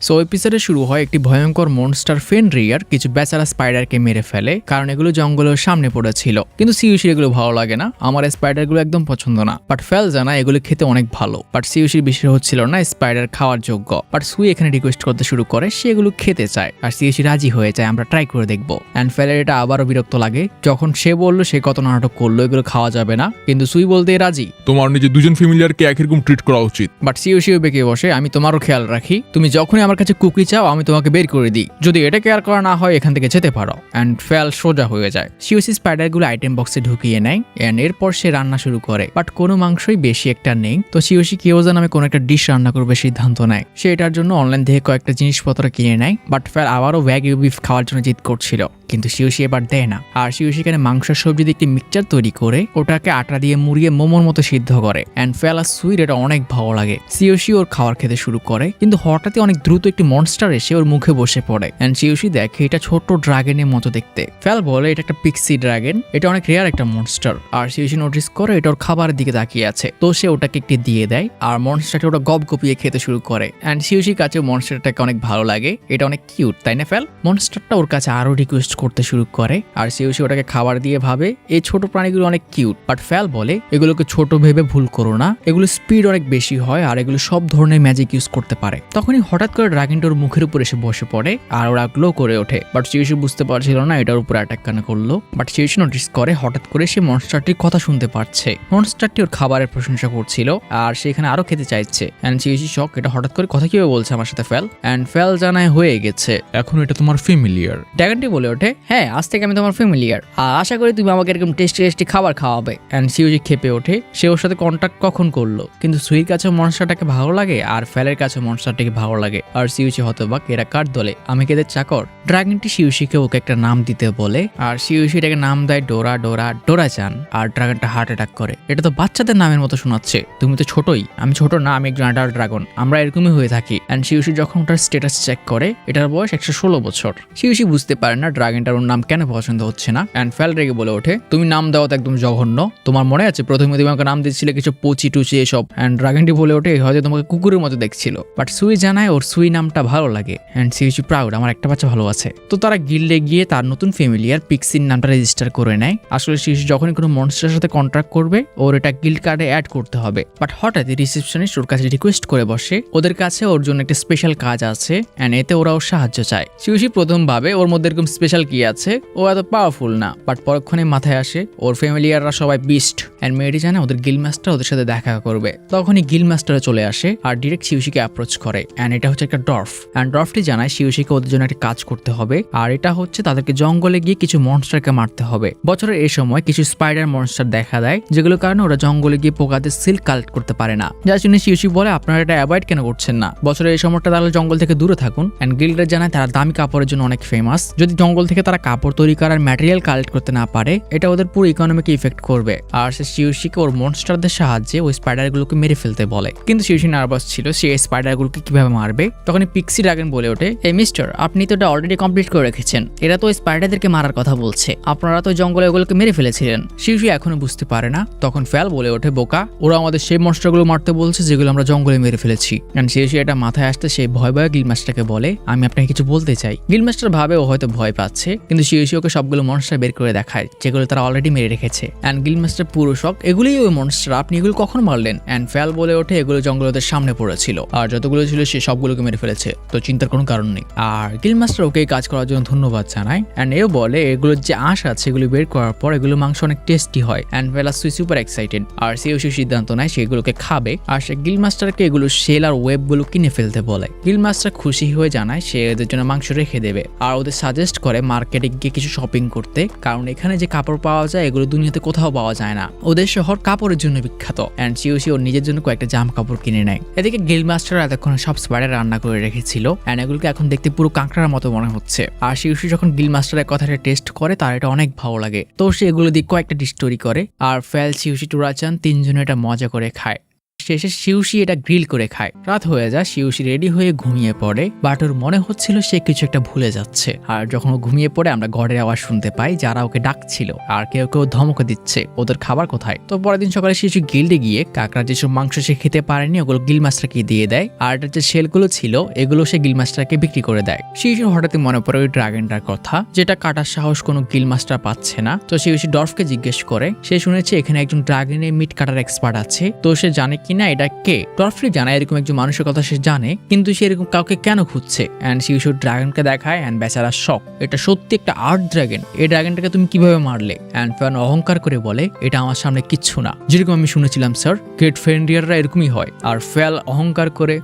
So এপিসোডে শুরু হয় একটি ভয়ঙ্কর মনস্টার ফেনরিয়ার কিছু বেচারা স্পাইডারকে মেরে ফেলে, কারণ এগুলো জঙ্গলের সামনে পড়েছিল। কিন্তু সিউসির এগুলো ভালো লাগে না, আমার স্পাইডারগুলো একদম পছন্দ না। বাট ফেল জানা এগুলো খেতে অনেক ভালো, বাট সিউসির বিষয় হচ্ছিল না স্পাইডার খাওয়ার যোগ্য। বাট সুই এখানে রিকোয়েস্ট করতে শুরু করে, সে এগুলো খেতে চায় আর সিউসি রাজি হয়ে যায়, আমরা ট্রাই করে দেখবো। অ্যান্ড ফেলের এটা আবারও বিরক্ত লাগে যখন সে বললো সে কত নাটক করলো, এগুলো খাওয়া যাবে না, কিন্তু সুই বলতে রাজি। তোমার নিজে দুজন ফ্যামিলিয়ারকে একই রকম ট্রিট করা উচিত। বাট সিউসিও বেঁকে বসে, আমি তোমারও খেয়াল রাখি, তুমি যখনই আমার কাছে কুকি চাও আমি তোমাকে বের করে দিই, যদি এটা কেয়ার করা না হয় এখান থেকে যেতে পারো। অ্যান্ড ফেল সোজা হয়ে যায়। সিউসি স্পাইডারগুলো আইটেম বক্সে ঢুকিয়ে নেয় অ্যান্ড এরপর সে রান্না শুরু করে। বাট কোনো মাংসই বেশি একটা নেই, তো সিউসি কিওজা নামে কোনো একটা ডিশ রান্না করবে সিদ্ধান্ত নেয়। সে এটার জন্য অনলাইন থেকে কয়েকটা জিনিসপত্র কিনে নেয়। বাট ফেল আবারও ওয়াগিউ বিফ খাওয়ার জন্য জিদ করছিল, কিন্তু সিউসি এবার দেয় না। আর সিউসি এখানে মাংসের সবজি দিয়ে একটি মিক্সচার তৈরি করে ওটাকে আটা দিয়ে মুড়িয়ে মোমোর মতো সিদ্ধ করে। অ্যান্ড ফেল আর সুইট এটা অনেক ভালো লাগে। সিউসি ওর খাবার খেতে শুরু করে, কিন্তু হঠাৎই অনেক দ্রুত একটি মনস্টার এসে ওর মুখে বসে পড়ে। অ্যান্ড সিউসি দেখে এটা ছোট ড্রাগনের মতো দেখতে। ফেল বলে এটা একটা পিক্সি ড্রাগন, এটা অনেক রেয়ার একটা মনস্টার। আর সিউসি নোটিস করে এটা ওর খাবারের দিকে তাকিয়ে আছে, তো সে ওটাকে একটি দিয়ে দেয় আর মনস্টারটি ওটা গপ গপিয়ে খেতে শুরু করে। অ্যান্ড সিউসির কাছে মনস্টারটাকে অনেক ভালো লাগে, এটা অনেক কিউট, তাই না ফেল? মনস্টারটা ওর কাছে আরো রিকোয়েস্ট করতে শুরু করে আর সিউসি ওটাকে খাবার দিয়ে ভাবে এই ছোট প্রাণীগুলো অনেক কিউট। বাট ফেল বলে এগুলোকে ছোট ভেবে ভুল করো না, এগুলো স্পিড অনেক বেশি হয় আর এগুলো সব ধরনের ম্যাজিক ইউজ করতে পারে। তখনই হঠাৎ করে ড্রাগনটা ওর মুখের উপর এসে বসে পড়ে আর ওরা গ্লো করে ওঠে। বাট সিউসি বুঝতে পারছিল না এটার উপর অ্যাটাক কেন করলো। বাট সিউসি নোটিস করে হঠাৎ করে সে মনস্টারটির কথা শুনতে পাচ্ছে। মনস্টারটি ওর খাবারের প্রশংসা করছিল আর সেখানে আরো খেতে চাইছে। এন্ড সিউসি শক, এটা হঠাৎ করে কথা কিভাবে বলছে আমার সাথে ফেল? এন্ড ফেল জানায় হয়ে গেছে, এখন এটা তোমার ফ্যামিলিয়ার। ড্রাগনটি বলে ওঠে, হ্যাঁ আজ থেকে আমি তোমার ফ্যামিলিয়ার, আর আশা করি তুমি আমাকে এরকম টেস্টি টেস্টি খাবার খাওয়াবে। এন্ড সিউসি খেপে ওঠে, সে ওর সাথে কন্ট্যাক্ট কখন করলো? কিন্তু সুইর কাছে মনস্টারটাকে ভালো লাগে আর ফেলের কাছে মনস্টারটাকে ভালো লাগে। আর সিউসি হতবাক, এরা কার দলে, আমি কেদের চাকর? ড্রাগনটি সিউসিকে ওকে একটা নাম দিতে বলে আর সিউসি এটাকে নাম দেয় ডোরা ডোরা ডোরা চান। আর ড্রাগনটা হার্ট অ্যাটাক করে, এটা তো বাচ্চাদের নামের মতো শোনাচ্ছে, তুমি তো ছোটই। আমি ছোট না, আমি একজন অ্যাডাল্ট ড্রাগন, আমরা এরকমই হয়ে থাকি। এন্ড সিউসি যখন ওটার স্ট্যাটাস চেক করে এটার বয়স 116 বছর। সিউসি বুঝতে পারে না ড্রাগনটার ওর নাম কেন পছন্দ হচ্ছে না। এন্ড ফেল রেগে বলে ওঠে, তুমি নাম দেওয়া তো একদম জঘন্য, তোমার মনে আছে প্রথমে তুমি আমাকে নাম দিচ্ছিলে কিছু পচি টুচি এসব? এন্ড ড্রাগনটি বলে ওঠে, হয়তো তোমাকে কুকুরের মতো দেখছিল। বাট সুই জানায় ওর সুই নামটা ভালো লাগে। এন্ড সিউসি প্রাউড, আমার একটা বাচ্চা ভালো আছে। তো তারা গিল্ডে গিয়ে তার নতুন ফ্যামিলিয়ার পিক্সির নামটা রেজিস্টার করে নেয়। আসলে সিউসি যখনই কোনো মনস্টারের সাথে কন্ট্রাক্ট করবে ওর এটা গিল্ড কার্ডে অ্যাড করতে হবে। বাট হঠাৎই রিসেপশনিস্ট ওর কাছে রিকোয়েস্ট করে বসে, ওদের কাছে ওর জন্য একটা স্পেশাল কাজ আছে এন্ড এতে ওরা ওর সাহায্য চায়। সিউসি প্রথম ভাবে ওর মধ্যে এরকম স্পেশাল কি আছে, ও এত পাওয়ারফুল না। বাট পরক্ষণে মাথায় আসে ওর ফ্যামিলিয়াররা সবাই বিস্ট এন্ড মেয়েটি জানে ওদের গিল্ড মাস্টার ওদের সাথে দেখা করবে। তখনই গিল্ড মাস্টারে চলে আসে আর ডিরেক্ট সিউসিকে অ্যাপ্রোচ করে। এন্ড এটা হচ্ছে একটা ডর্ফ। এন্ড ডর্ফটি জানায় সিউসিকে ওদের জন্য একটা কাজ করতে হবে, আর এটা হচ্ছে তাদেরকে জঙ্গলে গিয়ে কিছু মনস্টারকে মারতে হবে। বছরের এই সময় কিছু স্পাইডার মনস্টার দেখা দেয়, যেগুলোর কারণে ওরা জঙ্গলে গিয়ে পোকাদের সিল্ক কালেক্ট করতে পারে না। যার জন্য সিউসি বলে আপনারা এটা অ্যাভয়েড কেন করছেন না, বছরের এই সময়টা তাহলে জঙ্গল থেকে দূরে থাকুন। এন্ড গিল্ডের জানায় তারা দামি কাপড়ের জন্য অনেক ফেমাস, যদি জঙ্গল থেকে তারা কাপড় তৈরি করার ম্যাটেরিয়াল কালেক্ট করতে না পারে এটা ওদের পুরো ইকোনমিকে ইফেক্ট করবে। আর সে সিউসিকে ওর মনস্টারদের সাহায্যে ওই স্পাইডারগুলোকে মেরে ফেলতে বলে। কিন্তু সিউসি নার্ভাস ছিল, সে স্পাইডারগুলোকে কিভাবে মারবে। তখন পিক্সি ড্রাগন বলে ওঠে, এই মিস্টার আপনি তো এটা অলরেডি কমপ্লিট করে রেখেছেন, এরা তো স্পাইডারদেরকে মারার কথা বলছে, আপনারা তো জঙ্গলে ওগুলোকে মেরে ফেলেছিলেন। সিউসি এখনো বুঝতে পারে না। তখন ফেল বলে ওঠে, বোকা, ওরা আমাদের সেই মনস্টারগুলো মারতে বলছে যেগুলো আমরা জঙ্গলে মেরে ফেলেছি। এন্ড সিউসি এটা মাথায় আসতে সে ভয় ভয় গিল্ড মাস্টারকে বলে, আমি আপনাকে কিছু বলতে চাই। গিল্ড মাস্টার ভাবে ও হয়তো ভয় পাচ্ছে, কিন্তু সিউসি ওকে সবগুলো মনস্টার বের করে দেখায় যেগুলো তারা অলরেডি মেরে রেখেছে। এন্ড গিল্ড মাস্টার পুরো শক, এগুলোই ওই মনস্টার, আপনি এগুলো কখন মারলেন? এন্ড ফেল বলে ওঠে, এগুলো জঙ্গলদের সামনে পড়েছিল আর যতগুলো ছিল সে সবগুলোকে মেরে ফেলেছে, তো চিন্তার কোনো কারণ নেই। আর গিল্ড মাস্টার ওকে কাজ করার জন্য ধন্যবাদ জানায়। এন্ড এও বলে এগুলোর যে আঁশ আছে এগুলো বের করার পর এগুলো মাংস অনেক টেস্টি হয়। এন্ড ফেল আর সুই সুপার এক্সাইটেড, আর সিউসি সিদ্ধান্ত নেয় সেগুলোকে খাবে। আর সে গিল্ড মাস্টারকে এগুলো শেল আর ওয়েব গুলো কিনে ফেলতে বলে। গিল্ড মাস্টার খুশি হয়ে জানায় সে এদের জন্য মাংস রেখে দেবে, আর ওদের সাজেস্ট করে মার্কেটে গিয়ে কিছু শপিং করতে, কারণ এখানে যে কাপড় পাওয়া যায় এগুলো দুনিয়াতে কোথাও পাওয়া যায় না। ওদের শহর কাপড়ের জন্য বিখ্যাত। এন্ড সিউসি ওর নিজের জন্য কয়েকটা জামা কাপড় কিনে নেয়। এদিকে গিল্ড মাস্টার এতক্ষণ সব স্পাইডার রান্না করে রেখেছিল এন্ড এগুলোকে এখন দেখতে পুরো কাঁকড়ার মতো মনে হচ্ছে। আর সিউসি যখন গিল্ড মাস্টারের কথাটা টেস্ট করে তার এটা অনেক ভালো লাগে, তো সে এগুলো দিয়ে কয়েকটা ডিশ তৈরি করে। আর ফেল, সিউসি, টুরাচান তিনজনে এটা মজা করে খায়। শেষে শিউশি এটা গ্রিল করে খায়। রাত হয়ে যায়, শিউশি রেডি হয়ে ঘুমিয়ে পড়ে, বাট ওর মনে হচ্ছিল সে কিছু একটা ভুলে যাচ্ছে। আর যখন ও ঘুমিয়ে পড়ে আমরা ঘরের আওয়াজ শুনতে পাই, যারা ওকে ডাকছিল আর কেউ কেউ ধমক দিচ্ছে ওদের খাবার কোথায়। তো পরের দিন সকালে শিশু গিল্ডে গিয়ে কাকড়া যেসব মাংস সে খেতে পারেনি ওগুলো গিল মাস্টারকে দিয়ে দেয়, আর এটার যে শেলগুলো ছিল এগুলো সে গিল মাস্টারকে বিক্রি করে দেয়। শিশু হঠাৎ মনে পড়ে ওই ড্রাগনটার কথা, যেটা কাটার সাহস কোনো গিল মাস্টার পাচ্ছে না। তো শিশু ডর্ফকে জিজ্ঞেস করে, সে শুনেছে এখানে একজন ড্রাগনের মিট কাটার এক্সপার্ট আছে, তো সে জানে কিনা এটা কে। ডর্ফলি জানায় এরকম একজন মানুষের কথা সে জানে, কিন্তু সে এরকম কাউকে কেন খুঁজছে। অ্যান্ড শিশু ড্রাগনকে দেখায়, অ্যান্ড বেচারা শক, এটা সত্যি একটা আর্ট ড্রাগন, এই ড্রাগনটাকে তুমি কিভাবে মারলে। অ্যান্ড ফ্যান অহংকার করে বলে, এটা আমার সামনে কিচ্ছু না, যেরকম আমি শুনেছিলাম স্যার, গ্রেট ফ্রেন্ডিয়াররা এরকমই হয়। আর ফ্যাল অহংকার করে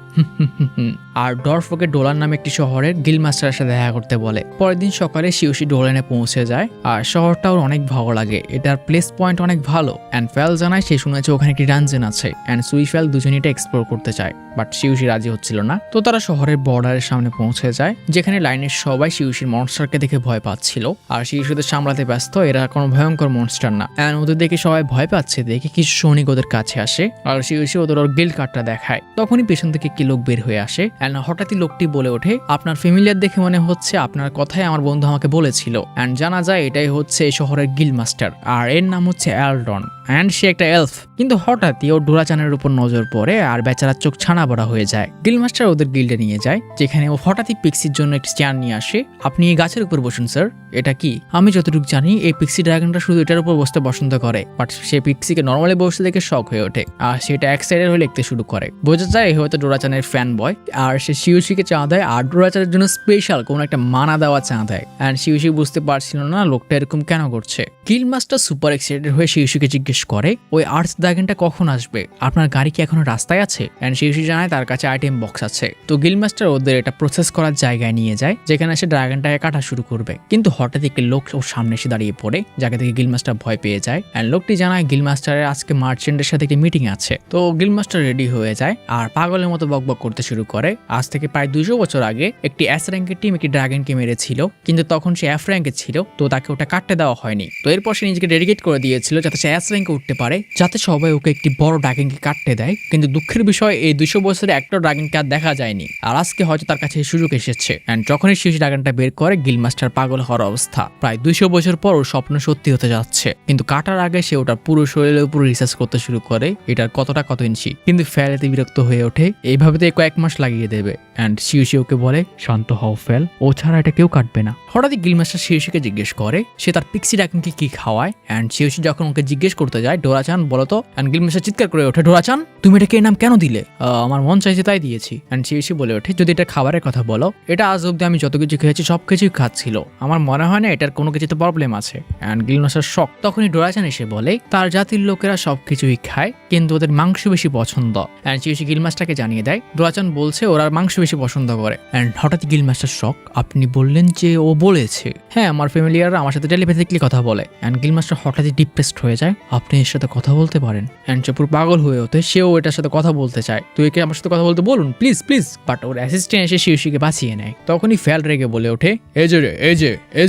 আর ডর্ফ ওকে ডোলান নামে একটি শহরের গিল মাস্টারের সাথে দেখা করতে বলে। পরের দিন সকালে শিউশি ডোলানে পৌঁছে যায়, আর শহরটা ওর অনেক ভালো লাগে, এটার প্লেস পয়েন্ট অনেক ভালো। অ্যান্ড ফ্যাল জানায় সে শুনেছে ওখানে একটি ডানজেন আছে, অ্যান্ড সুই ফ্যাল দুজনেই এটা এক্সপ্লোর করতে চায়, বাট শিউশি রাজি হচ্ছিল না। তো তারা শহরের বর্ডারের সামনে পৌঁছে যায়, যেখানে লাইনের সবাই শিউশির মনস্টারকে দেখে ভয় পাচ্ছিল, আর শিউশিদের সামলাতে ব্যস্ত, এরা কোনো ভয়ঙ্কর মনস্টার না। অ্যান্ড ওদের দেখে সবাই ভয় পাচ্ছে দেখে কিছু সৈনিক ওদের কাছে আসে, আর শিউশি ওদের ওর গিল্ড কার্ডটা দেখায়। তখনই পেছন থেকে একটি লোক বের হয়ে আসে, অ্যান্ড হঠাৎই লোকটি বলে ওঠে, আপনার ফ্যামিলিয়ার দেখে মনে হচ্ছে, আপনার কথাই আমার বন্ধু আমাকে বলেছিল। অ্যান্ড জানা যায় এটাই হচ্ছে এই শহরের গিল্ড মাস্টার, আর এর নাম হচ্ছে অ্যালডন, অ্যান্ড সে একটা এলফ। কিন্তু হঠাৎই ওর ডোরাচানের উপর নজর পড়ে, আর বেচারার চোখ ছানা বড়া হয়ে যায়। গিল্ড মাস্টার ওদের গিল্ডে নিয়ে যায়, যেখানে ও হঠাৎই পিক্সির জন্য একটি চেয়ার নিয়ে আসে। আপনি এই গাছের উপর বসুন স্যার। এটা কি? আমি যতটুকু জানি এই পিক্সি ড্রাগনটা শুধু এটার উপর বসতে পছন্দ করে, বাট সে পিক্সিকে নর্মালি বসতে দেখে শক হয়ে ওঠে, আর সেটা এক সাইডের হয়ে লিখতে শুরু করে। বোঝা যায় হয়তো ডোরাচানের ফ্যান বয়, আর সে শিউশিকে চা দেয়, আর ডোরাচানের জন্য স্পেশাল কোনো একটা মানা দেওয়া চা দেয়। অ্যান্ড শিউশি বুঝতে পারছিল না লোকটা এরকম কেন করছে। গিল্ড মাস্টার সুপার এক্সাইটেড হয়ে শিউশিকে জিজ্ঞেস করে, ওই আর্থ ড্রাগনটা কখন আসবে? আপনার গাড়ি কি এখনো রাস্তায় আছে? অ্যান্ড শিউশি জানায় তার কাছে আইটেম বক্স আছে। তো গিল্ড মাস্টার ওদের এটা প্রসেস করার জায়গায় নিয়ে যায়, যেখানে সে ড্রাগনটাকে কাটা শুরু করবে। কিন্তু হঠাৎ একটি লোক ওর সামনে এসে দাঁড়িয়ে পড়ে, যাকে থেকে গিল্ড মাস্টার ভয় পেয়ে যায়। অ্যান্ড লোকটি জানায় গিল্ড মাস্টারের আজকে মার্চেন্টের সাথে একটি মিটিং আছে। তো গিল্ড মাস্টার রেডি হয়ে যায়, আর পাগলের মতো বকবক করতে শুরু করে। আজ থেকে প্রায় 200 বছর আগে একটি এস র্যাঙ্কের টিম একটি ড্রাগনকে মেরেছিল, কিন্তু তখন সে এফ র্যাঙ্কে ছিল, তো তাকে ওটা কাটতে দেওয়া হয়নি। তো এরপর সে নিজেকে ডেডিকেট করে দিয়েছিল যাতে সে এস র্যাঙ্কে উঠতে পারে, যাতে সবাই ওকে একটি বড় ড্রাগনকে কাটতে দেয়। কিন্তু দুঃখের বিষয় এই 200 বছরে একটা ড্রাগনকে আর দেখা যায়নি, আর আজকে হয়তো তার কাছে সুযোগ এসেছে। অ্যান্ড যখনই শিশু ড্রাগনটা বের করে, গিল্ড মাস্টার পাগল হওয়ার অবস্থা। প্রায় 200 বছর পর ওর স্বপ্ন সত্যি হতে যাচ্ছে, কিন্তু কাটার আগে সে ওটার পুরো শরীরের উপর রিসার্চ করতে শুরু করে, এটার কতটা কত ইঞ্চি। কিন্তু ফ্যালেতে বিরক্ত হয়ে ওঠে, এইভাবে তো কয়েক মাস লাগিয়ে দেবে। অ্যান্ড শিউশি ওকে বলে, শান্ত হও ফ্যাল, ও ছাড়া এটা কেউ কাটবে না। হঠাৎই গিল্ড মাস্টার শিউশিকে জিজ্ঞেস করে সে তার পিক্সি ড্রাগনকে কি খাওয়ায়। অ্যান্ড শিউশি যখন ওকে জিজ্ঞেস করতে যায়, ডোরাচান বলো তো। অ্যান্ড গিল্ড মাস্টার চিৎকার করে ওঠে, ডোরাচান তুমি এটাকে এই নাম কেন দিলে? আমার মন চাইছে তাই দিয়েছি। অ্যান্ড শিউশি বলে ওঠে, যদি এটা খাবারের কথা বলো, এটা আজ অব্দি আমি যত কিছু খেয়েছি সব কিছুই খাচ্ছিল, আমার মনে হয় না এটার কোনো কিছুতে প্রবলেম আছে। অ্যান্ড গিল্ড মাস্টার শক। তখনই ডোরাচান এসে বলে তার জাতির লোকেরা সবকিছুই খায়, কিন্তু ওদের মাংস বেশি পছন্দ। অ্যান্ড শিউশি গিল্ড মাস্টারকে জানিয়ে দেয় ডোরাচান বলছে ওরা মাংস বেশি পছন্দ করে। অ্যান্ড হঠাৎ গিল্ড মাস্টার শক, আপনি বললেন যে ও বলেছে? হ্যাঁ, আমার ফ্যামিলিয়াররা আমার সাথে টেলিপ্যাথিকলি কথা বলে। অ্যান্ড গিল্ড মাস্টার হঠাৎই ডিপ্রেসড হয়ে যায়, আপনি এর সাথে কথা বলতে পারেন? অ্যান্ড সে পুরো পাগল হয়ে ওঠে, সেও এটার সাথে কথা বলতে চায়, তুই একে আমার সাথে কথা বলতে বলুন please please. But or assistant এসে শিউশিকে বাঁচিয়ে নেয়। তখনই ফ্যাল রেগে বলে ওঠে, এই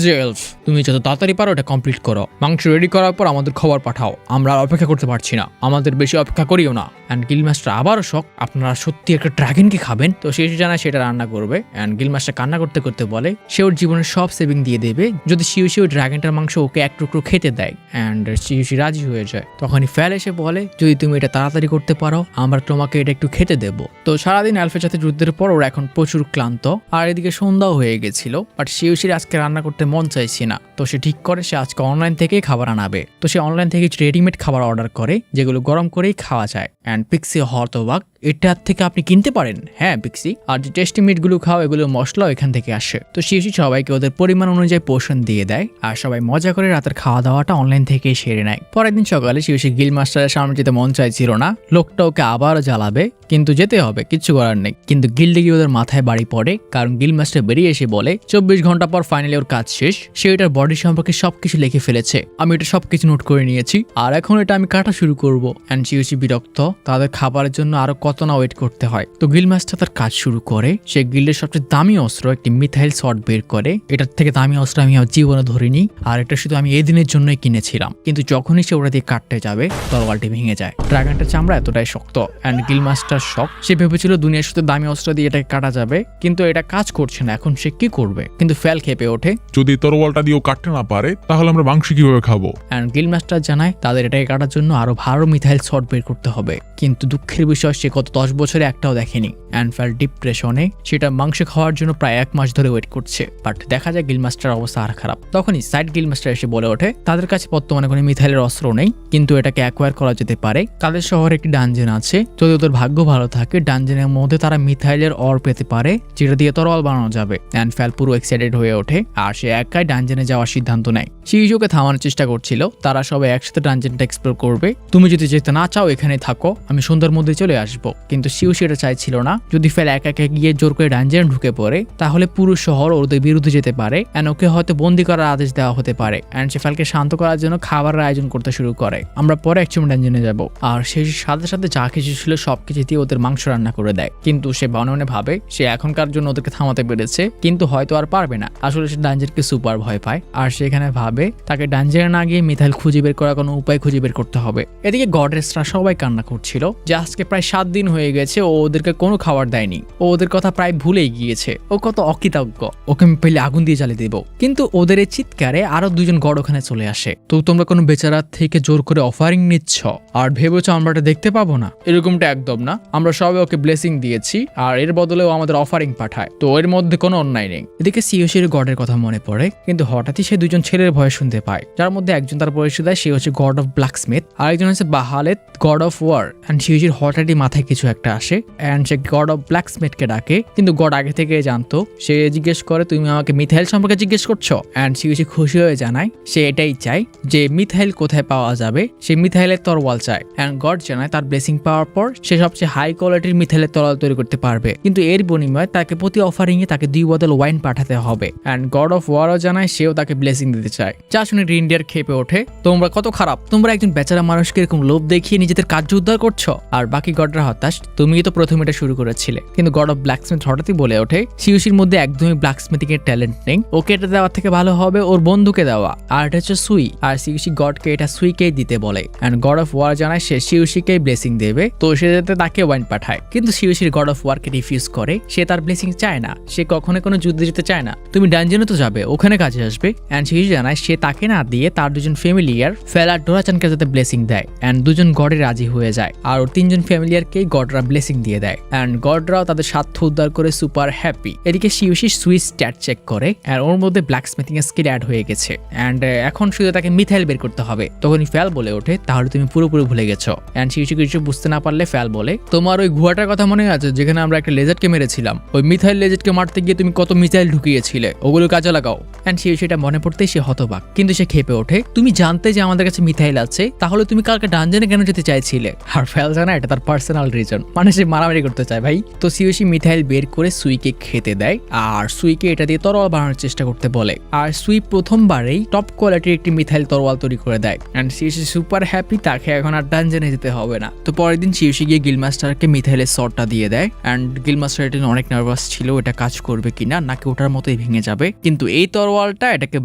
যে এলফ, তুমি যত তাড়াতাড়ি পারো এটা কমপ্লিট করো, মাংস রেডি করার পর আমাদের খবর পাঠাও, আমরা আর অপেক্ষা করতে পারছি না, আমাদের বেশি অপেক্ষা করিও না। অ্যান্ড গিল্ড মাস্টার আবারও শক, আপনারা সত্যি একটা ড্রাগনকে খাবেন? তো সে জানায় সেটা রান্না করবে। অ্যান্ড গিল্ড মাস্টার কান্না করতে করতে বলে সে ওর জীবনের সব সেভিং দিয়ে দেবে যদি শিউশি ওই ড্রাগনটার মাংস ওকে এক টুকরো খেতে দেয়। অ্যান্ড শিউশি রাজি হয়ে যায়। তখনই ফ্যাল এসে বলে, যদি তুমি এটা তাড়াতাড়ি করতে পারো আমরা তোমাকে এটা একটু খেতে দেবো। তো সারাদিন এলফের সাথে যুদ্ধের পর ওরা এখন প্রচুর ক্লান্ত, আর এদিকে সন্ধ্যাও হয়ে গেছিল, বাট শিউশির আজকে রান্না করতে মন চাইছে না। তো সে ঠিক করে সে আজকে অনলাইন থেকেই খাবার আনাবে। তো সে অনলাইন থেকে রেডিমেড খাবার অর্ডার করে, যেগুলো গরম করেই খাওয়া যায়। অ্যান্ড পিক্সি হতবাক, এটার থেকে আপনি কিনতে পারেন? হ্যাঁ পিক্সি, আর যে টেস্টি মিটগুলো খাও এগুলো মশলাও এখান থেকে আসে। তো শিউশি সবাইকে ওদের পরিমাণ অনুযায়ী পোষণ দিয়ে দেয়, আর সবাই মজা করে রাতের খাওয়া দাওয়াটা অনলাইন থেকেই সেরে নেয়। পরের দিন সকালে শিউশি গিল্ড মাস্টারের সামনে যেতে মন চাইছিল না, লোকটা ওকে আবারও জ্বালাবে, কিন্তু যেতে হবে, কিচ্ছু করার নেই। কিন্তু গিল্ডে গিয়ে ওদের মাথায় বাড়ি পড়ে, কারণ গিল্ড মাস্টার বেরিয়ে এসে বলে 24 ঘন্টা পর ফাইনালি ওর কাজ শেষ, সে এটার বডি সম্পর্কে সবকিছু লিখে ফেলেছে, আমি এটা সবকিছু নোট করে নিয়েছি, আর এখন এটা আমি কাটা শুরু করবো। অ্যান্ড শিউশি বিরক্ত, তাদের খাবারের জন্য আরো কত না ওয়েট করতে হয়। তো গিল্ড মাস্টার তার কাজ শুরু করে। সে গিল্ডের সবচেয়ে দামি অস্ত্র একটি মিথাইল শট বের করে। এটার থেকে দামি অস্ত্র আমি আমার জীবনে ধরিনি, আর এটা শুধু আমি এই দিনের জন্যই কিনেছিলাম। কিন্তু যখনই সে ওটা দিয়ে কাটতে যাবে তরোয়ালটি ভেঙে যায়। ড্রাগনটার চামড়া এতটাই শক্ত অ্যান্ড গিল্ড মাস্টার শক। সে ভেবেছিল দুনিয়ার সাথে দামি অস্ত্র দিয়ে এটাকে কাটা যাবে, কিন্তু এটা কাজ করছে না। এখন সে কি করবে? কিন্তু ফ্যাল খেপে ওঠে। যদি তরোয়ালটা দিয়েও কাটতে না পারে তাহলে আমরা মাংস কিভাবে খাবো? অ্যান্ড গিল্ড মাস্টার জানায় তাদের এটাকে কাটার জন্য আরো ভালো মিথাইল শট বের করতে হবে। কিন্তু দুঃখের বিষয় সে গত 10 বছরে একটাও দেখেনি। অ্যান্ড ফ্যাল ডিপ্রেশনে সেটা মাংস খাওয়ার জন্য প্রায় 1 মাস ধরে ওয়েট করছে। বাট দেখা যায় গিল্ড মাস্টার অবস্থা আর খারাপ। তখনই সাইড গিল্ড মাস্টার এসে বলে ওঠে তাদের কাছে বর্তমানে কোনো মিথাইলের অস্ত্র নেই, কিন্তু এটাকে অ্যাকোয়ার করা যেতে পারে। তাদের শহরে একটি ডানজেন আছে, যদি ওদের ভাগ্য ভালো থাকে ডানজেনের মধ্যে তারা মিথাইলের অর পেতে পারে, যেটা দিয়ে তরোয়াল বানানো যাবে। অ্যান্ড ফ্যাল পুরো এক্সাইটেড হয়ে ওঠে আর সে একাই ডানজেনে যাওয়ার সিদ্ধান্ত নেয়। শিশুকে থামানোর চেষ্টা করছিল, তারা সবাই একসাথে ডানজেনটা এক্সপ্লোর করবে। তুমি যদি যেতে না চাও এখানে থাকো, আমি সন্ধ্যার মধ্যে চলে আসবো। কিন্তু শিউ সেটা চাইছিল না। যদি ফ্যাল একা একা গিয়ে জোর করে ডানজেনে ঢুকে পড়ে তাহলে পুরো শহর ওদের বিরুদ্ধে যেতে পারে এন্ড ওকে হয়তো বন্দি করার আদেশ দেওয়া হতে পারে। এন্ড সে ফ্যালকে শান্ত করার জন্য খাবারের আয়োজন করতে শুরু করে। আমরা পরে একচুম ডানজেনে যাব। আর সে সাথে সাথে যা কিছু ছিল সবকিছু দিয়ে ওদের মাংস রান্না করে দেয়। কিন্তু সে মনে মনে ভাবে সে এখনকার জন্য ওদেরকে থামাতে পেরেছে, কিন্তু হয়তো আর পারবে না। আসলে সে ডানজেনকে সুপার ভয় পায় আর সেখানে ভাবে তাকে ডানজেনে না গিয়ে মিথাইল খুঁজে বের করার কোনো উপায় খুঁজে বের করতে হবে। এদিকে গডরেসরা সবাই কান্না করছিল যে আজকে প্রায় 7 দিন হয়ে গেছে ও ওদেরকে কোনো খাবার দেয়নি। ও ওদের কথা প্রায় ভুলেই গিয়েছে। ও কত অকৃতজ্ঞ, ওকে আমি পেলে আগুন দিয়ে জ্বালিয়ে দেব। কিন্তু ওদের এই চিৎকারে আরো 2 জন গড ওখানে চলে আসে। তো তোমরা কোনো বেচারা থেকে জোর করে অফারিং নিচ্ছ আর ভেবেছো আমরা এটা দেখতে পাবো না? এরকমটা একদম না। আমরা সবাই ওকে ব্লেসিং দিয়েছি আর এর বদলেও আমাদের অফারিং পাঠায়, তো এর মধ্যে কোনো অন্যায় নেই। এদিকে সিওসির গডের কথা মনে পড়ে, কিন্তু হঠাৎই সে 2 জন ছেলের ভয় শুনতে পায়, যার মধ্যে একজন তার পরিচয় দেয় সে হচ্ছে গড অফ ব্ল্যাকস্মিথ, আর একজন হচ্ছে বাহালেত গড অফ ওয়ার। এন্ড সিওসির হঠাৎই মাথায় কিছু একটা আসে এন্ড সে গড অফ ব্ল্যাকস্মিথকে ডাকে। কিন্তু গড আগে থেকে জানতো। সে জিজ্ঞেস করে তুমি আমাকে মিথাইল সম্পর্কে জিজ্ঞেস করছো? এন্ড সিওসি খুশি হয়ে জানায় সে এটাই চায় যে মিথাইল কোথায় পাওয়া যাবে। সে মিথাইলের তরোয়াল চায়। এন্ড গড জানায় তার ব্লেসিং পাওয়ার পর সে সবচেয়ে হাই কোয়ালিটির মিথাইলের তরোয়াল তৈরি করতে পারবে, কিন্তু এর বিনিময়ে তাকে প্রতি অফারিং এ তাকে 2 বোতল ওয়াইন পাঠাতে হবে। এন্ড গড অফ ওয়ারও জানায় সেও তাকে ব্লেসিং দিতে চায়। যা শুনে রিন্ডিয়ার খেপে ওঠে, তোমরা কত খারাপ, তোমরা একজন বেচারা মানুষকে এরকম লোভ দেখিয়ে নিজেদের কার্য উদ্ধার করছো। আর বাকি গডরা হতাশ, তুমিই তো প্রথম এটা শুরু করেছিলে। কিন্তু গড অফ ব্ল্যাকস্মিথ হঠাৎই বলে ওঠে সিউসির মধ্যে একদমই ব্ল্যাকস্মিথিং এর ট্যালেন্ট নেই, ওকে এটা দেওয়ার থেকে ভালো হবে ওর বন্ধুকে দেওয়া, আর এটা হচ্ছে সুই। আর সিউসি গডকে এটা সুইকেই দিতে বলে। এন্ড গড অফ ওয়ার জানায় সে সিউসিকেই ব্লেসিং দেবে, তো সে যাতে তাকে ওয়াইন পাঠায়। কিন্তু সিউসির গড অফ ওয়ারকে রিফিউজ করে, সে তার ব্লেসিং চায় না, সে কখনো কোনো যুদ্ধে যেতে চায় না। তুমি ডানজেনে তো যাবে, ওখানে কাজে আসবে। এন্ড সিউসি জানায় সে তাকে না দিয়ে তার 2 জন ফ্যামিলিয়ার ফেল আর ডোরাচানকে যাতে ব্লেসিং দেয়। এন্ড 2 জন গডে রাজি হয়ে যায় আর ওর 3 জন ফ্যামিলিয়ারকেই গডরা ব্লেসিং দিয়ে দেয়। এন্ড গডরাও তাদের স্বার্থ উদ্ধার করে সুপার হ্যাপি। এদিকে সিউসি সুইচ স্ট্যাট চেক করে আর ওর মধ্যে ব্ল্যাকস্মিথিং এর স্কিল অ্যাড হয়ে গেছে। এন্ড এখন শুধু তাকে মিথাইল বের করতে হবে। তখনই ফ্যাল বলে ওঠে তাহলে তুমি পুরোপুরি ভুলে গেছো। এন্ড সিউসি কিছু বুঝতে না পারলে ফ্যাল বলে তোমার ওই গুহাটার কথা মনে আছে যেখানে আমরা একটা লেজেটকে মেরেছিলাম? ওই মিথাইল লেজেটকে মারতে গিয়ে তুমি কত মিথাইল ঢুকিয়েছিলে, ওগুলো কাজে লাগাও। এন্ড সিউসি এটা মনে পড়তেই সে হতবাক, কিন্তু সে খেপে ওঠে তুমি জানতে যে আমাদের কাছে মিথাইল আছে, তাহলে তুমি কালকে ডানজেনে কেন যেতে চাইছিলে? আর ফ্যাল জানা এটা তার পার্সোনাল রিজন, মানে সে মারামারি করতে চায় ভাই। তো সিউসি মিথাইল বের করে সুইকে খেতে দেয় আর সুইকে এটা দিয়ে তরোয়াল বানানোর চেষ্টা করতে বলে। আর সুই প্রথমবারেই টপ কোয়ালিটির একটি মিথাইল তরোয়াল তৈরি করে দেয়। এন্ড সিউসি সুপার হ্যাপি, তাকে এখন আর ডানজেনে যেতে হবে না। তো পরের দিন সিউসি গিয়ে গিল্ড মাস্টারকে মিথাইলের শটটা দিয়ে দেয়। এন্ড গিল্ড মাস্টার এটা অনেক নার্ভাস ছিল, এটা কাজ করবে কিনা, নাকি ওটার মতোই ভেঙে যাবে। কিন্তু এই তরোয়ালটা এটাকে